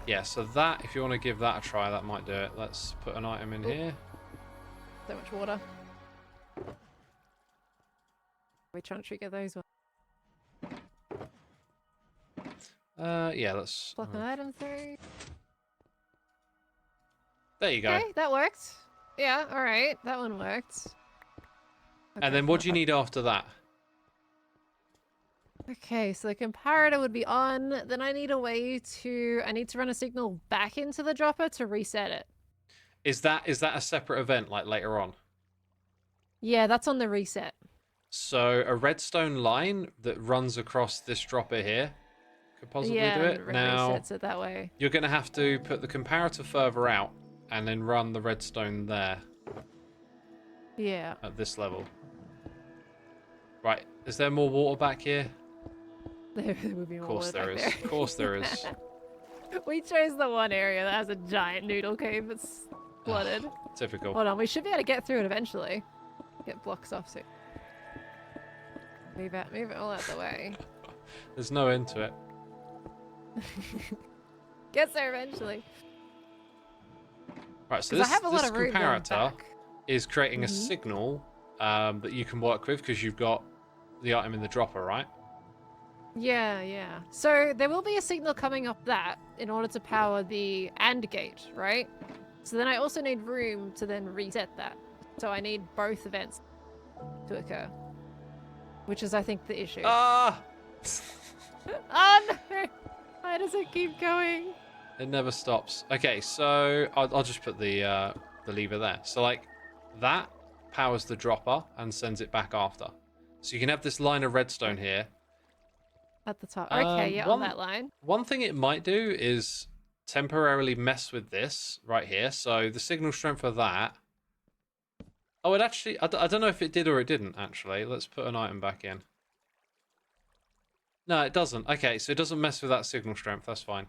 Yeah, so that, if you want to give that a try, that might do it. Let's put an item in here. So much water. We trying to trigger those ones. Yeah, let's... Block an item through. There you go. Okay, that worked. Yeah, alright. That one worked. And then what do you need after that? Okay, so the comparator would be on. Then I need a way to... I need to run a signal back into the dropper to reset it. Is that a separate event, like later on? Yeah, that's on the reset. So a redstone line that runs across this dropper here could possibly do it. And Now, resets it that way. you're going to have to put the comparator further out and then run the redstone there Yeah. at this level. Right, is there more water back here? There would be Of more course water there back is. Of course there is. We chose the one area that has a giant noodle cave that's flooded. Typical. Hold on, we should be able to get through it eventually. Get blocks off soon. Move it all out the way. There's no end to it. Gets there eventually. Right, so 'Cause this, I have a lot this of room going comparator back. is creating a Mhm. signal that you can work with because you've got the item in the dropper, right? Yeah. So there will be a signal coming up that in order to power the AND gate, right? So then I also need room to then reset that. So I need both events to occur. Which is, I think, the issue. Ah! Oh no! Why does it keep going? It never stops. Okay, so I'll just put the lever there. So like that powers the dropper and sends it back after. So you can have this line of redstone here. At the top. Okay, yeah, on one- that line. One thing it might do is temporarily mess with this right here. So the signal strength of that. Oh, it actually, I don't know if it did or it didn't actually. Let's put an item back in. No, it doesn't. Okay, so it doesn't mess with that signal strength. That's fine.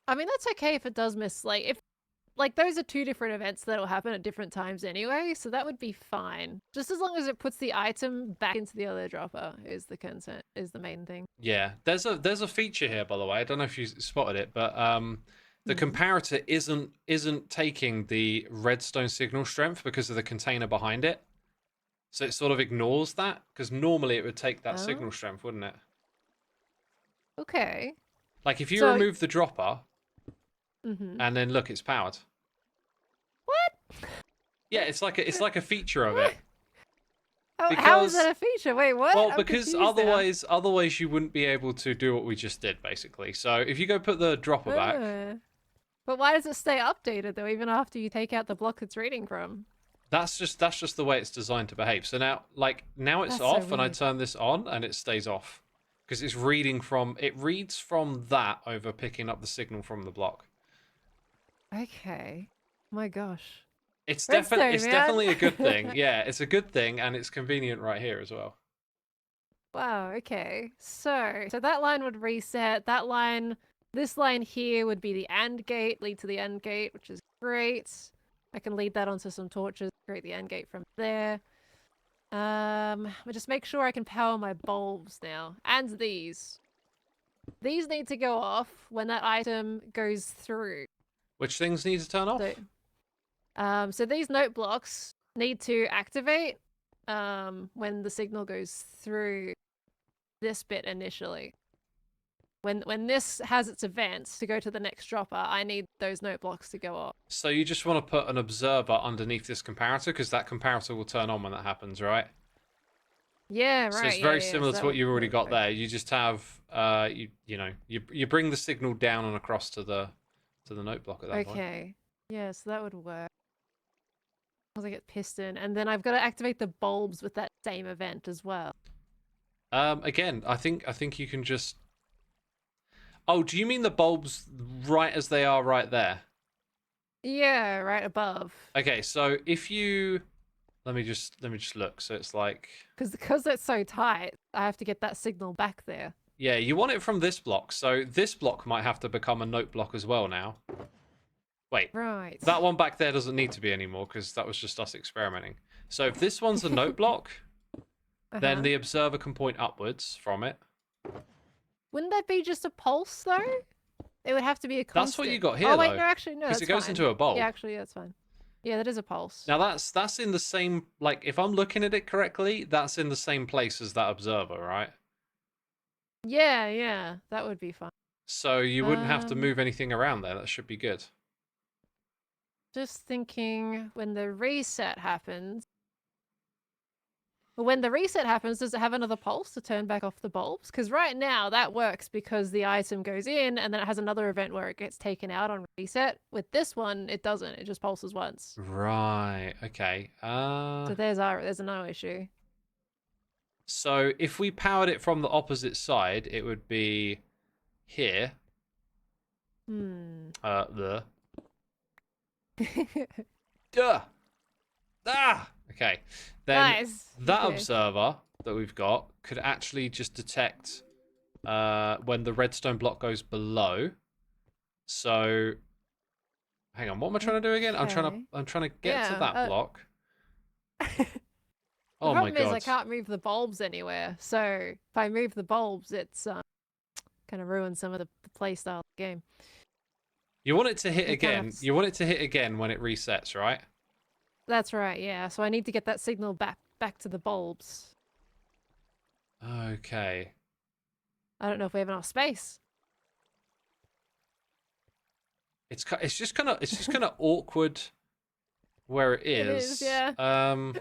I mean, that's okay if it does miss. Like, if like those are two different events that'll happen at different times anyway, so that would be fine. Just as long as it puts the item back into the other dropper is the consent, is the main thing. Yeah, there's a feature here, by the way. I don't know if you spotted it, but the Mhm. comparator isn't taking the redstone signal strength because of the container behind it. So it sort of ignores that because normally it would take that signal Oh. strength, wouldn't it? Okay. Like if you So- remove the dropper Mm-hmm. and then look, it's powered. What? Yeah, it's like a feature of it. How is Because- that a feature? Wait, what? Well, I'm because confused now. otherwise you wouldn't be able to do what we just did, basically. So if you go put the dropper back, But why does it stay updated though, even after you take out the block it's reading from? that's just the way it's designed to behave. So now it's That's so off, and I weird. turn this on, and it stays off because it reads from that over picking up the signal from the block. Okay. My gosh. It's Redstone, man. definitely a good thing. Yeah, it's a good thing, and it's convenient right here as well. Wow, okay. So that line would reset. This line here would be the AND gate, lead to the AND gate, which is great. I can lead that onto some torches, create the AND gate from there. But just make sure I can power my bulbs now. And these. These need to go off when that item goes through. Which things need to turn off? So these note blocks need to activate when the signal goes through this bit initially. When this has its events to go to the next dropper, I need those note blocks to go off. So you just want to put an observer underneath this comparator because that comparator will turn on when that happens, right? Yeah, right. So it's yeah, very yeah, similar so to that what would you've already got work. there. You just have you bring the signal down and across to the note block at that point. Okay. Yeah, so that would work. As I get piston, and then I've got to activate the bulbs with that same event as well. Again, I think you can just. Oh, do you mean the bulbs right as they are right there? Yeah, right above. Okay, so if you let me just look. So it's like Because it's so tight, I have to get that signal back there. yeah, you want it from this block. So this block might have to become a note block as well now. Wait, Right. that one back there doesn't need to be anymore because that was just us experimenting. So if this one's a note block, then Uh-huh. the observer can point upwards from it. Wouldn't that be just a pulse though? It would have to be a constant. That's what you got here, Oh wait, though, no, actually, no, because that's it goes fine. into a bulb. Yeah, actually, that's fine. Yeah, that is a pulse. Now that's in the same, like, if I'm looking at it correctly, that's in the same place as that observer, right? Yeah, that would be fine. So you wouldn't have to move anything around there. That should be good. Just thinking, when the reset happens. When the reset happens, does it have another pulse to turn back off the bulbs? Because right now that works because the item goes in and then it has another event where it gets taken out on reset. With this one, it doesn't. It just pulses once. Right. Okay. So there's a no issue. So if we powered it from the opposite side, it would be here. The. Duh. Ah. Okay. Then Nice. that Okay. observer that we've got could actually just detect when the redstone block goes below. So hang on, what am I trying to do again? Okay. I'm trying to get to that block. The Oh my problem is I god. can't move the bulbs anywhere. So if I move the bulbs, it's kind of ruins some of the play style of the game. You want it to hit You kind again. of- You want it to hit again when it resets, right? That's right, yeah. So I need to get that signal back to the bulbs. Okay. I don't know if we have enough space. It's just kind of awkward where it is. It is, yeah.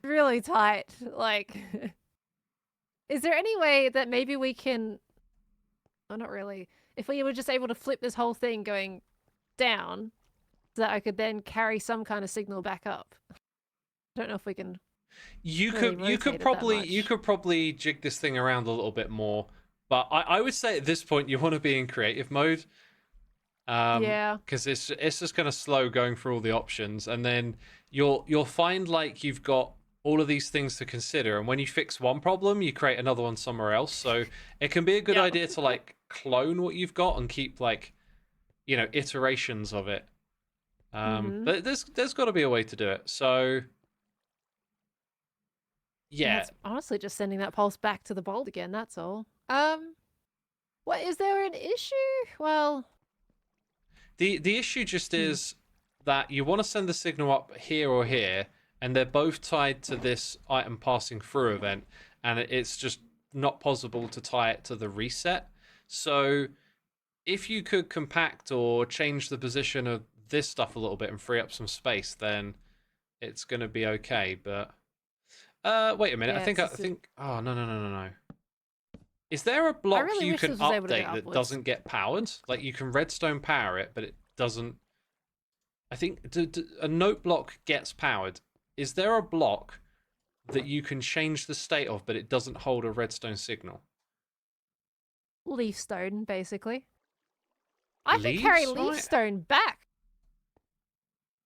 Really tight. Like, is there any way that maybe we can? Oh, not really. If we were just able to flip this whole thing going down, so that I could then carry some kind of signal back up. I don't know if we can. You really could rotate it that much. probably jig this thing around a little bit more, but I would say at this point you want to be in creative mode. Yeah. Because it's just kind of slow going through all the options, and then you'll find like you've got all of these things to consider, and when you fix one problem, you create another one somewhere else. So it can be a good Yeah. idea to like clone what you've got and keep like, iterations of it. But there's got to be a way to do it. So yeah, It's honestly just sending that pulse back to the bulb again. That's all. What is there an issue? Well, the issue just is that you want to send the signal up here or here, and they're both tied to this item passing through event, and it's just not possible to tie it to the reset. So if you could compact or change the position of this stuff a little bit and free up some space, then it's going to be okay. But wait a minute. Yeah, I think oh, no. Is there a block really you wish can this was able to go update that upwards. doesn't get powered? Like you can redstone power it, but it doesn't. I think a note block gets powered. Is there a block that you can change the state of, but it doesn't hold a redstone signal? leaf stone, basically. I can carry Leaves, leaf right? stone back.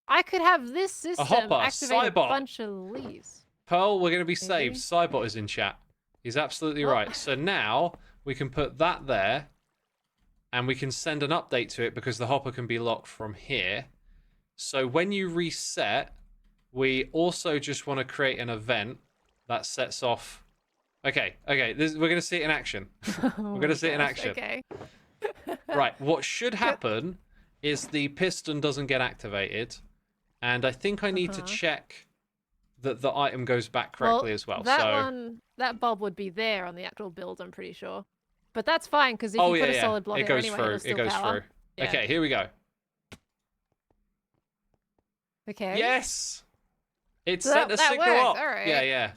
I could have this system hopper, activate a Cybot. bunch of leaves. Pearl, we're going to be Maybe. saved. Cybot is in chat. He's absolutely Oh. right. So now we can put that there, and we can send an update to it because the hopper can be locked from here. So when you reset, we also just want to create an event that sets off. Okay. We're going to see it in action. We're going to see it in action. Okay. Right. What should happen is the piston doesn't get activated, and I think I need to check that the item goes back correctly as well. That bulb would be there on the actual build, I'm pretty sure. But that's fine because if Oh you yeah, put a solid block it there goes anyway, through. it'll It still goes power. through. Yeah. Okay, here we go. Okay. Yes, it So sent a that signal worked, up. alright. Yeah.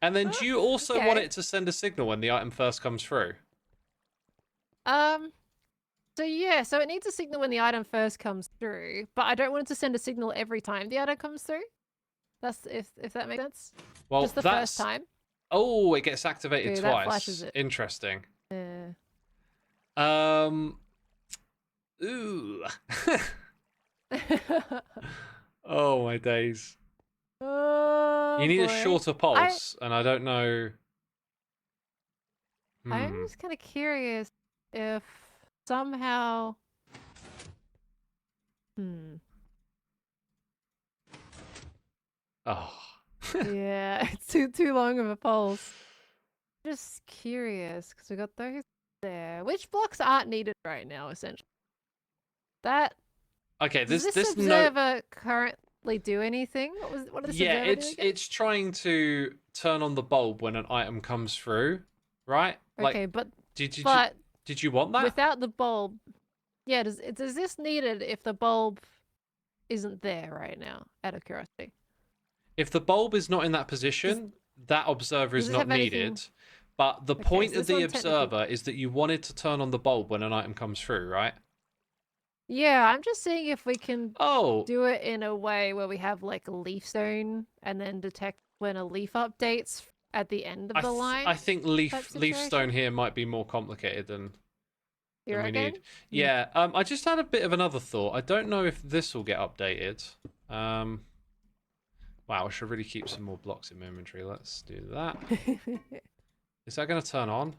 And then do you also want Okay. it to send a signal when the item first comes through? So yeah, so it needs a signal when the item first comes through, but I don't want it to send a signal every time the item comes through. That's if that makes sense. Well, Just the first time. Oh, it gets activated Okay, that twice. flashes it. Interesting. Yeah. Ooh. Oh my days. Oh, You need boy. a shorter pulse, and I don't know. I'm just kind of curious if somehow. Oh. Yeah, it's too long of a pulse. Just curious because we got those there. Which blocks aren't needed right now, essentially? That Okay, does this this observer currently do anything? What does this yeah, observer do again? it's trying to turn on the bulb when an item comes through, right? Okay, Like, but did you want that? without the bulb, yeah, does this needed if the bulb isn't there right now? Out of curiosity. If the bulb is not in that position, that observer does is this not have anything- needed. But the Okay, point so of this the one technically- observer is that you wanted to turn on the bulb when an item comes through, right? Yeah, I'm just seeing if we can Oh, do it in a way where we have like a leaf stone and then detect when a leaf updates at the end of the line. I think type leaf stone situation? here might be more complicated than You we reckon? need. Yeah, I just had a bit of another thought. I don't know if this will get updated. Wow, I should really keep some more blocks in my inventory. Let's do that. Is that going to turn on?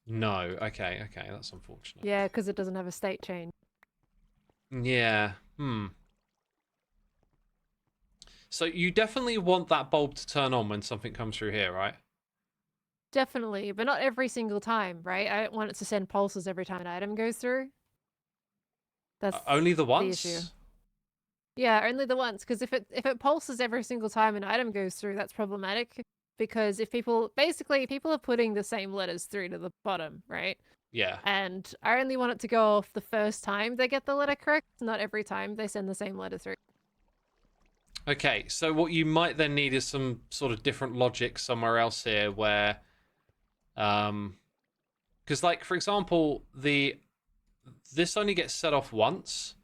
No. Okay, that's unfortunate. Yeah, because it doesn't have a state change. Yeah. So you definitely want that bulb to turn on when something comes through here, right? Definitely, but not every single time, right? I don't want it to send pulses every time an item goes through. That's Only the the once? issue. Yeah, only the once. Because if it pulses every single time an item goes through, that's problematic. Because if people are putting the same letters through to the bottom, right? Yeah. And I only want it to go off the first time they get the letter correct, not every time they send the same letter through. Okay, so what you might then need is some sort of different logic somewhere else here where because like for example, this only gets set off once.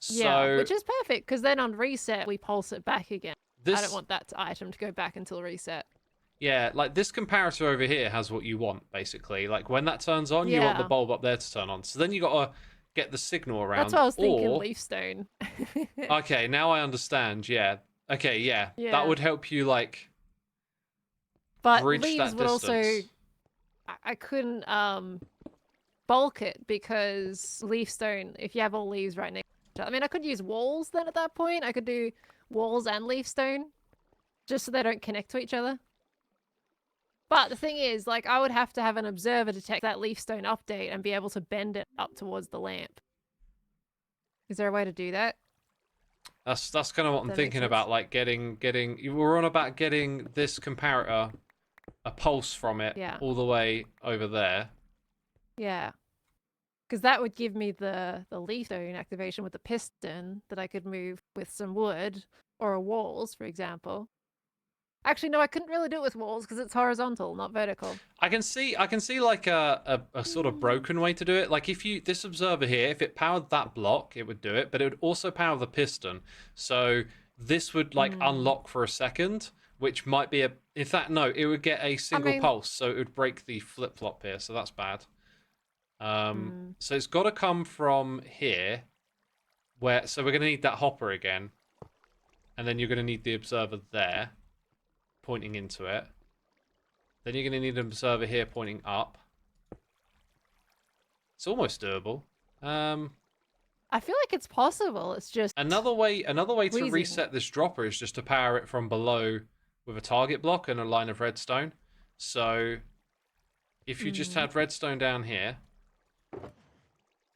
Yeah, So which is perfect because then on reset we pulse it back again. this I don't want that item to go back until reset. yeah, like this comparator over here has what you want basically. Like when that turns on, you want the Yeah. bulb up there to turn on. So then you got to get the signal around. That's what I was thinking, or... leaf stone. Okay, now I understand. Yeah. Okay, yeah. Yeah. That would help you like But bridge leaves that would distance. also I couldn't bulk it because leaf stone, if you have all leaves right next to each other. I mean I could use walls then at that point. I could do walls and leaf stone just so they don't connect to each other. But the thing is, like, I would have to have an observer detect that leaf stone update and be able to bend it up towards the lamp. Is there a way to do that? That's kind of what I'm That makes thinking about, sense. like getting you were on about getting this comparator a pulse from it Yeah. all the way over there. Yeah. Because that would give me the leaf stone activation with the piston that I could move with some wood or walls, for example. Actually, no, I couldn't really do it with walls because it's horizontal, not vertical. I can see like a sort of broken way to do it. Like if you this observer here, if it powered that block, it would do it, but it would also power the piston. So this would like unlock for a second, which might be in fact no, it would get a single mean- pulse, so it would break the flip-flop here, so that's bad. So it's got to come from here so we're going to need that hopper again. And then you're going to need the observer there pointing into it. Then you're going to need an observer here pointing up. It's almost doable. I feel like it's possible. It's just Another way to Wheezing. reset this dropper is just to power it from below with a target block and a line of redstone. So if you just had redstone down here,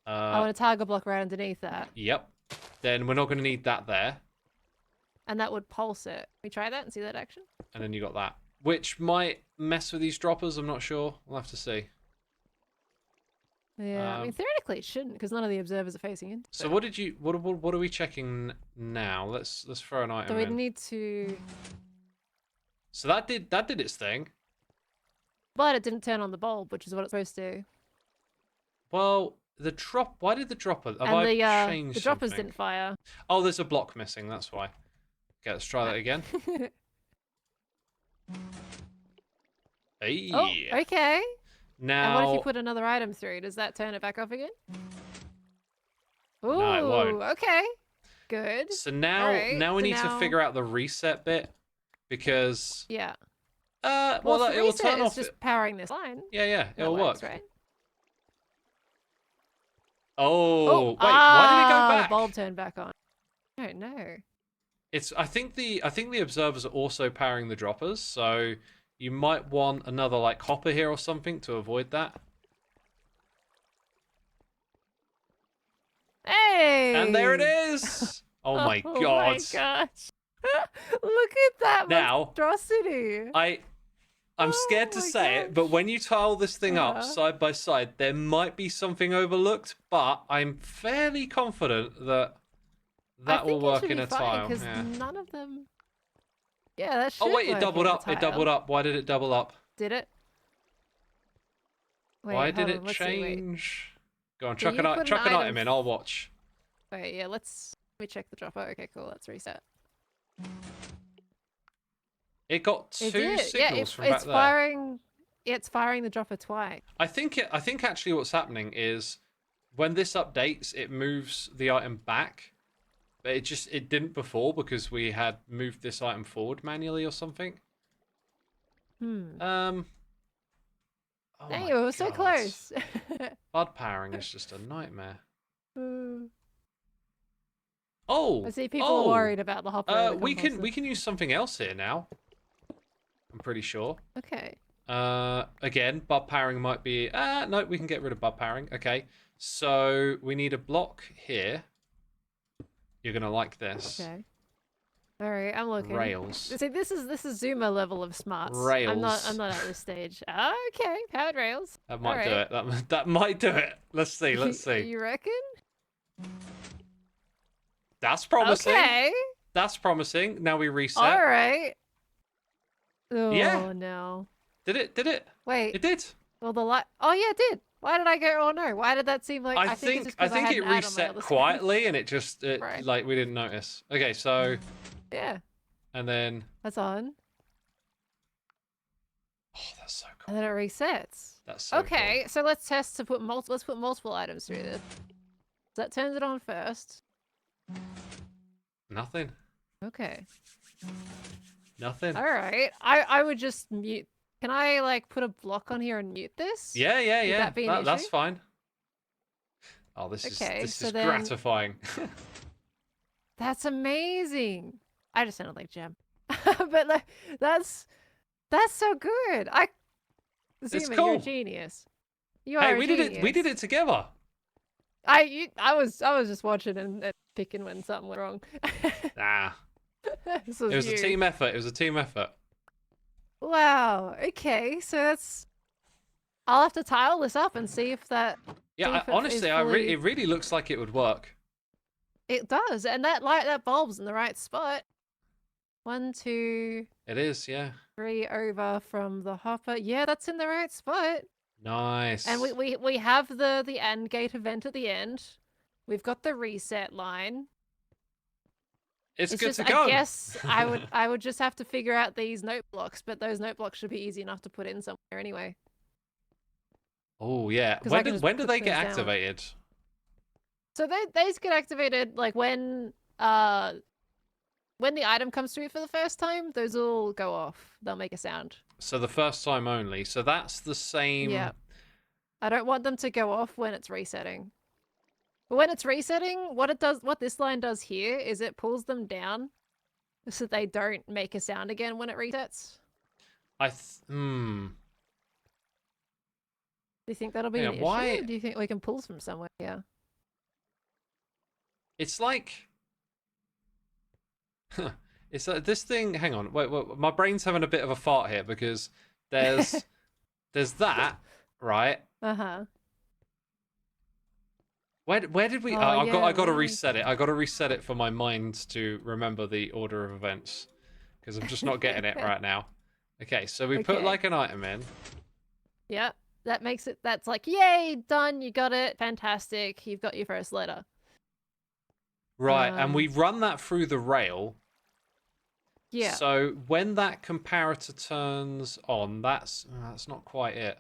I want a target block right underneath that, yep, then we're not going to need that there. and that would pulse it. We try that and see that action. And then you got that, which might mess with these droppers. I'm not sure. We'll have to see. Yeah, I mean theoretically it shouldn't because none of the observers are facing into So it. what are we checking now? Let's throw an item So we in. need to, So that did its thing. but it didn't turn on the bulb, which is what it's supposed to. Well, why did the dropper? Have And I changed the droppers something? didn't fire. Oh, there's a block missing. That's why. Okay, let's try that again. Hey. Oh, okay. Now. And what if you put another item through? Does that turn it back off again? Ooh, No, it won't. okay. Good. So now, Alright, now we so need to now- figure out the reset bit because Yeah. well, Well, it will turn is off. just powering this line. Yeah, That it'll works, work. right? Oh, wait, why did it go The back? bulb turned back on. I don't know. I think the observers are also powering the droppers, so you might want another like hopper here or something to avoid that. Hey! And there it is. Oh my Oh god. my gosh. Look at that Now, monstrosity. I'm scared to Oh my say it, but gosh. when you tile this thing up Uh-huh. side by side, there might be something overlooked, but I'm fairly confident that I that will think it work should in be a fine tile. because Yeah. none of them. Yeah, that should Oh wait, it work doubled in a up. It doubled tile. up. Why did it double up? Did it? Wait, Why hold did on, it let's see, wait. change? Go on, So you put chuck an an item item in. I'll watch. Wait, yeah, let me check the dropper. Okay, cool, let's reset. It got It two did. Yeah, signals from back it's there. firing. It's firing the dropper twice. I think actually what's happening is when this updates, it moves the item back, but it didn't before because we had moved this item forward manually or something. Oh Dang, my we were so God. close. Bud powering is just a nightmare. I Oh, see people are worried about the hopper. and the we composter. can use something else here now. I'm pretty sure. Okay. Again, bud powering might be. No, we can get rid of bud powering. Okay, so we need a block here. You're gonna like this. Okay. All right, I'm looking. Rails. See, this is Xisuma level of smarts. Rails. I'm not at this stage. Okay, powered rails. That might do Alright. it. That might do it. Let's see. Let's see. You reckon? That's promising. Okay. That's promising. Now we reset. All right. Oh Yeah. no. Did it? Did it? Wait. It did. Well, the light. Oh yeah, it did. Why did I go? Oh no. Why did that seem like? I it's think just 'cause it had an ad on my reset other screen. quietly, and it Right. like we didn't notice. Okay, so Yeah, and then that's on, that's so cool. and then it resets. That's so Okay, so let's test to put let's put multiple items through this. So that turns it on first. cool. Nothing. Okay. Nothing. All right. I would just mute. Can I like put a block on here and mute this? Yeah, yeah, Would yeah. that be an That's issue? fine. Oh, this Okay, is so then- gratifying. That's amazing. I just sounded like Gem, but like, that's so good. Zuma, cool. you're a genius. You are Hey, a we genius. did it together. I was just watching and picking when something went wrong. Nah. This was It was you. a team effort. It was a team effort. Wow. Okay, so that's. I'll have to tile this up and see if that. Yeah, See if it honestly, is fully- it really looks like it would work. It does, and that bulb's in the right spot. 1, 2, It is, yeah. 3 over from the hopper. Yeah, that's in the right spot. Nice. And we have the end gate event at the end. We've got the reset line. it's good just, to go. I guess I would just have to figure out these note blocks, but those note blocks should be easy enough to put in somewhere anyway. Oh yeah. 'Cause I can just When do put they get things down. activated? So these get activated like when the item comes through for the first time. Those will go off. They'll make a sound. So the first time only. So that's the same. Yeah. I don't want them to go off when it's resetting. But when it's resetting, what this line does here is it pulls them down so they don't make a sound again when it resets. Hmm. Do you think that'll be Yeah, an issue? why- Or do you think we can pull from somewhere? Yeah. It's like. It's like this thing. Hang on. Wait. My brain's having a bit of a fart here because there's that right. Uh-huh. Where did we? Oh, I yeah, got to right. reset it. I got to reset it for my mind to remember the order of events because I'm just not getting it right now. Okay, so we put Okay. like an item in. Yeah. That makes it, that's like, yay, done, you got it, fantastic, you've got your first letter. Right, and we run that through the rail. Yeah. So when that comparator turns on, that's not quite it.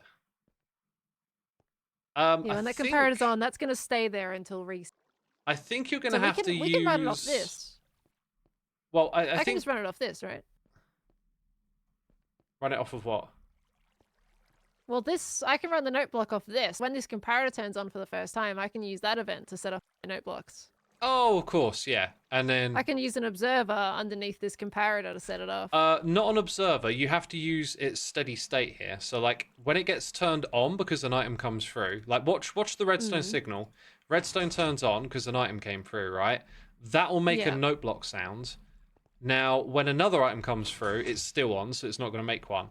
Yeah, I when that think, comparator's on, that's going to stay there until reset. I think you're going So to have to use. we can run it off this. Well, I I can think just run it off this, right? run it off of what? Well, I can run the note block off this. When this comparator turns on for the first time, I can use that event to set up my note blocks. Oh, of course, yeah. And then I can use an observer underneath this comparator to set it off. not an observer. You have to use its steady state here. So like when it gets turned on because an item comes through, like watch the redstone signal. redstone turns on because an item came through, right? That will make a Yeah. note block sound. Now, when another item comes through, it's still on, so it's not going to make one.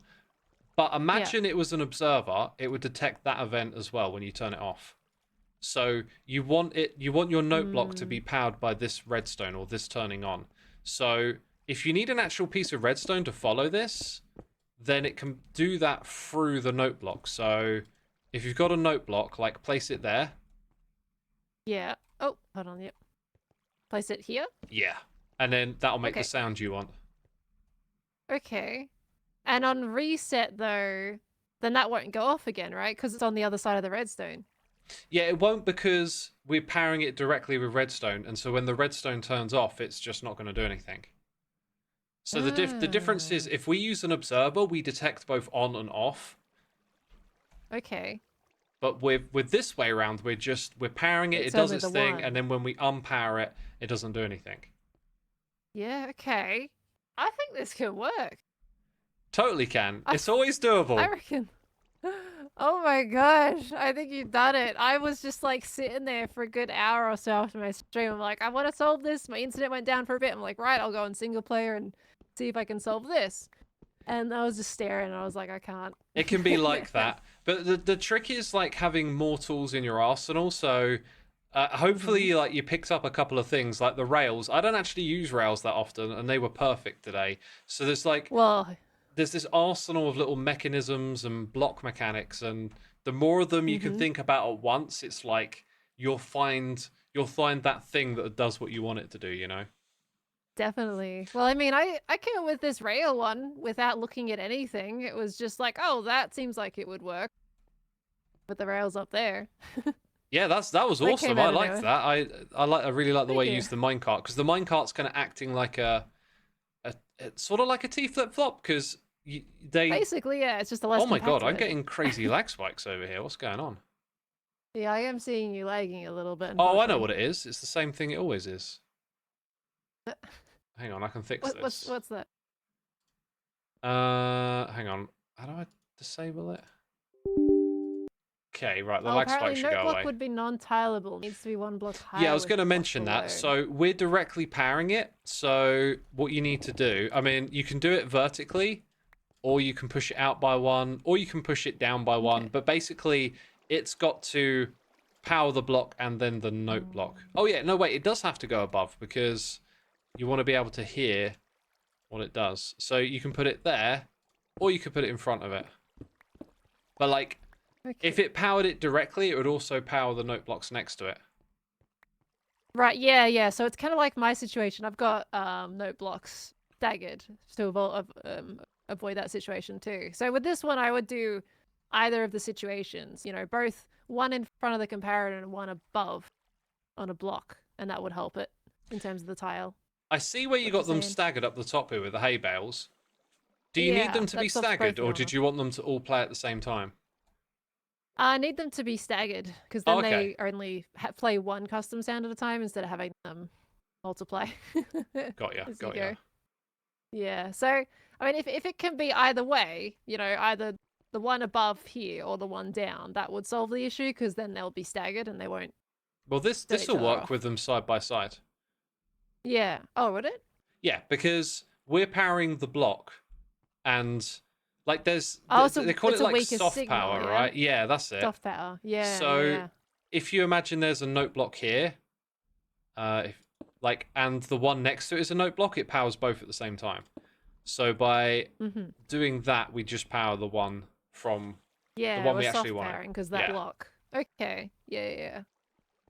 But imagine it was an observer, it would detect that event as well when you turn it off. So you want your note block to be powered by this redstone or this turning on. So if you need an actual piece of redstone to follow this, then it can do that through the note block. So if you've got a note block, like place it there. Yeah. Oh, hold on. Yep. Place it here. Yeah. And then that'll make Okay. the sound you want. Okay. And on reset though, then that won't go off again, right? Because it's on the other side of the redstone. Yeah, it won't because we're powering it directly with redstone, and so when the redstone turns off, it's just not going to do anything. So the difference is if we use an observer, we detect both on and off. Okay. But with this way around, we're powering it, it It's does only its the thing, one. and then when we unpower it, it doesn't do anything. Yeah. Okay. I think this could work. Totally can. I- It's always doable. I reckon. Oh my gosh, I think you've done it. I was just like sitting there for a good hour or so after my stream. I'm like, I want to solve this. My internet went down for a bit. I'm like, right, I'll go on single player and see if I can solve this. And I was just staring and I was like, I can't. It can be like that. But the trick is like having more tools in your arsenal. So hopefully like you picked up a couple of things like the rails. I don't actually use rails that often and they were perfect today. So there's like Well, there's this arsenal of little mechanisms and block mechanics, and the more of them you can think about at once, it's like you'll find that thing that does what you want it to do, you know? definitely. Well, I mean, I came up with this rail one without looking at anything. It was just like, oh, that seems like it would work with the rails up there. Yeah, that was That awesome. came I out of liked nowhere. that. I really like the Thank way you you. use the minecart, because the minecart's kind of acting like it's sort of like a T flip flop, because they. Basically, yeah, it's just a less. Oh my god, compact I'm version. getting crazy lag spikes over here. What's going on? Yeah, I am seeing you lagging a little bit. Oh, I know what it is. It's the same thing it always is. Uh, Hang on, I can fix this. What's that? Hang on. How do I disable it? Okay, right. The Oh, lag spike apparently should go note block away. would be non-tileable. Needs to be one block higher. Yeah, I was with going to block mention that. below. So we're directly powering it. So what you need to do, I mean, you can do it vertically, or you can push it out by one, or you can push it down by one. Okay. But basically, it's got to power the block and then the note block. Oh yeah, no wait, it does have to go above because you want to be able to hear what it does. So you can put it there, or you could put it in front of it. But like, Okay. if it powered it directly, it would also power the note blocks next to it. Right, yeah. So it's kind of like my situation. I've got note blocks staggered to avoid that situation too. So with this one, I would do either of the situations. You know, both one in front of the comparator and one above on a block, and that would help it in terms of the tile. I see where you What got you're them saying. staggered up the top here with the hay bales. Do you Yeah, need them to be that stops both staggered, of or them did off. you want them to all play at the same time? I need them to be staggered because then Okay. they only play one custom sound at a time instead of having them multiply. Got ya, as got you ya. go. Yeah, so I mean, if it can be either way, you know, either the one above here or the one down, that would solve the issue because then they'll be staggered and they won't. Well, this Set each will other work off. with them side by side. Yeah. Oh, would it? Yeah, because we're powering the block, and like there's Oh, so they call it's it a like weaker soft signal, power, yeah? right? Yeah, that's it. Soft power. Yeah. So yeah. if you imagine there's a note block here, and the one next to it is a note block, it powers both at the same time. So by Mhm. doing that, we just power the one from Yeah, one we're we soft actually wanted. powering because that Yeah. block. Okay. Yeah.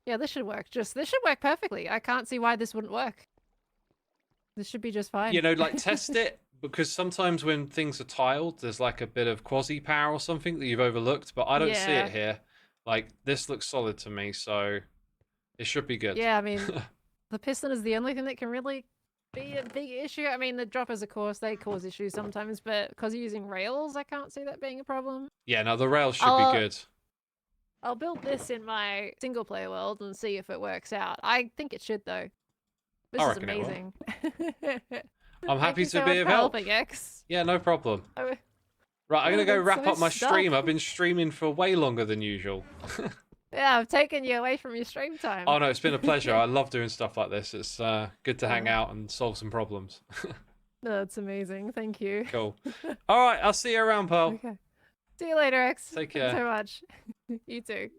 Yeah, this should work. This should work perfectly. I can't see why this wouldn't work. This should be just fine. You know, like test it, because sometimes when things are tiled, there's like a bit of quasi power or something that you've overlooked, but I don't see Yeah. it here. Like this looks solid to me, so it should be good. Yeah, I mean, the piston is the only thing that can really be a big issue. I mean, the droppers, of course, they cause issues sometimes, but because you're using rails, I can't see that being a problem. Yeah, no, the rails should I'll- be good. I'll build this in my single player world and see if it works out. I think it should, though. This I is reckon it will. amazing. I'm happy Thank you to so be much of for help. helping, X. Yeah, no problem. I- Right, I'm gonna I've go been wrap so up my stream. stuck. I've been streaming for way longer than usual. Yeah, I've taken you away from your stream time. Oh no, it's been a pleasure. I love doing stuff like this. It's good to hang Yeah. out and solve some problems. No, that's amazing. Thank you. Cool. All right, I'll see you around, Pearl. Okay. See you later, X. Take Thanks care. so much. You too.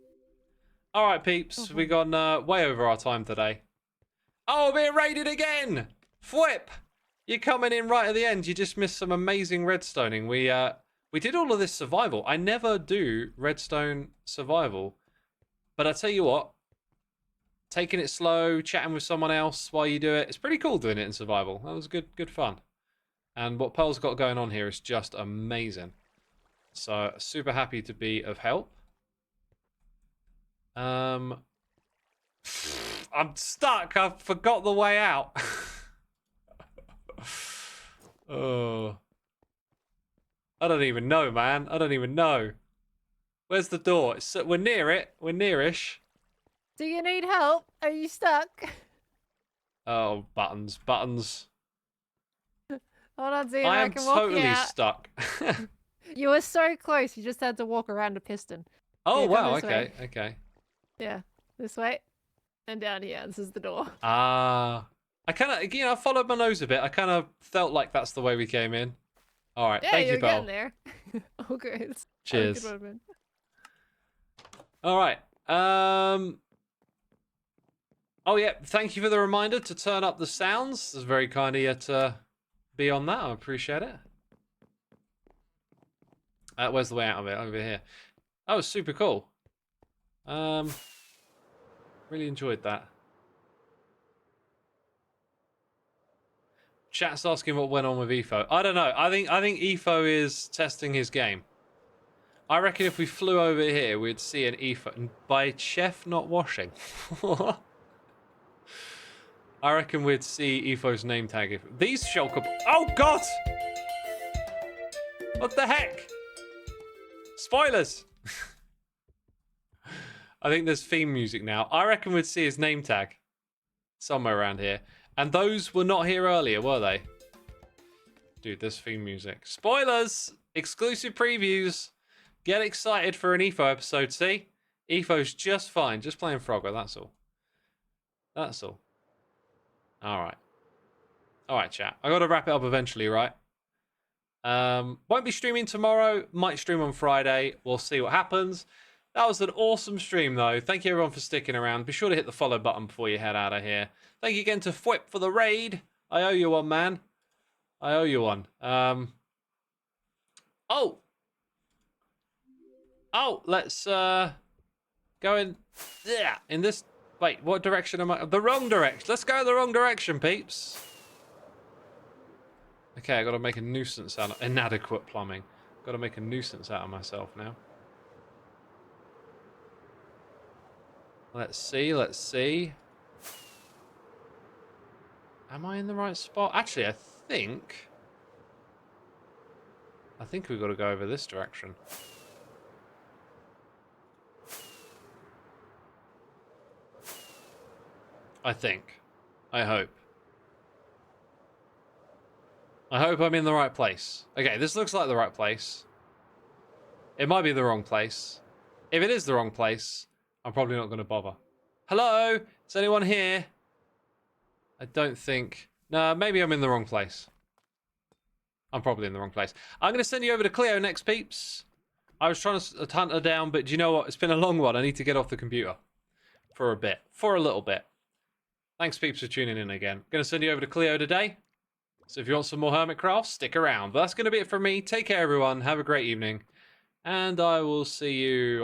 All right, peeps. We gone way over our time today. Oh, we're being raided again. Fwip. You're coming in right at the end. You just missed some amazing redstoning. We did all of this survival. I never do redstone survival. But I tell you what, taking it slow, chatting with someone else while you do it, it's pretty cool doing it in survival. That was good fun. And what Pearl's got going on here is just amazing. So super happy to be of help. I'm stuck. I forgot the way out. Oh, I don't even know, man. I don't even know. Where's the door? We're near it. We're nearish. Do you need help? Are you stuck? Oh, buttons. Hold on, Zena. I I am can walk you totally out. stuck. You were so close. You just had to walk around a piston. Oh, Yeah, come wow. this way. Okay. Yeah, this way. And down here. This is the door. Ah. I kind of, I followed my nose a bit. I kind of felt like that's the way we came in. All right. Yeah, Thank you're you, Belle. getting there. Oh, good. Have a Cheers. good one, man. All right. Oh, yeah. Thank you for the reminder to turn up the sounds. It's very kind of you to be on that. I appreciate it. Where's the way out of it? Over here. That was super cool. Really enjoyed that. Chat's asking what went on with Efo. I don't know. I think Efo is testing his game. I reckon if we flew over here, we'd see an Efo. By chef not washing. I reckon we'd see Efo's name tag. If these shulker. Oh God! What the heck? Spoilers. I think there's theme music now. I reckon we'd see his name tag somewhere around here. And those were not here earlier, were they? Dude, there's theme music. Spoilers! Exclusive previews. Get excited for an Efo episode, see? Efo's just fine. Just playing Frogger, that's all. That's all. Alright. Alright, chat. I gotta wrap it up eventually, right? Won't be streaming tomorrow. Might stream on Friday. We'll see what happens. That was an awesome stream, though. Thank you, everyone, for sticking around. Be sure to hit the follow button before you head out of here. Thank you again to Fwip for the raid. I owe you one, man. I owe you one. Oh, let's go in this. Wait, what direction am I? The wrong direction. Let's go the wrong direction, peeps. Okay, I got to make a nuisance out of inadequate plumbing. Got to make a nuisance out of myself now. Let's see. Am I in the right spot? Actually, I think we've got to go over this direction. I think. I hope. I hope I'm in the right place. Okay, this looks like the right place. It might be the wrong place. If it is the wrong place, I'm probably not going to bother. Hello? Is anyone here? I don't think... No, maybe I'm in the wrong place. I'm probably in the wrong place. I'm going to send you over to Cleo next, peeps. I was trying to hunt her down, but do you know what? It's been a long one. I need to get off the computer. For a bit. For a little bit. Thanks, peeps, for tuning in again. Going to send you over to Cleo today. So if you want some more Hermitcraft, stick around. But that's going to be it from me. Take care, everyone. Have a great evening. And I will see you...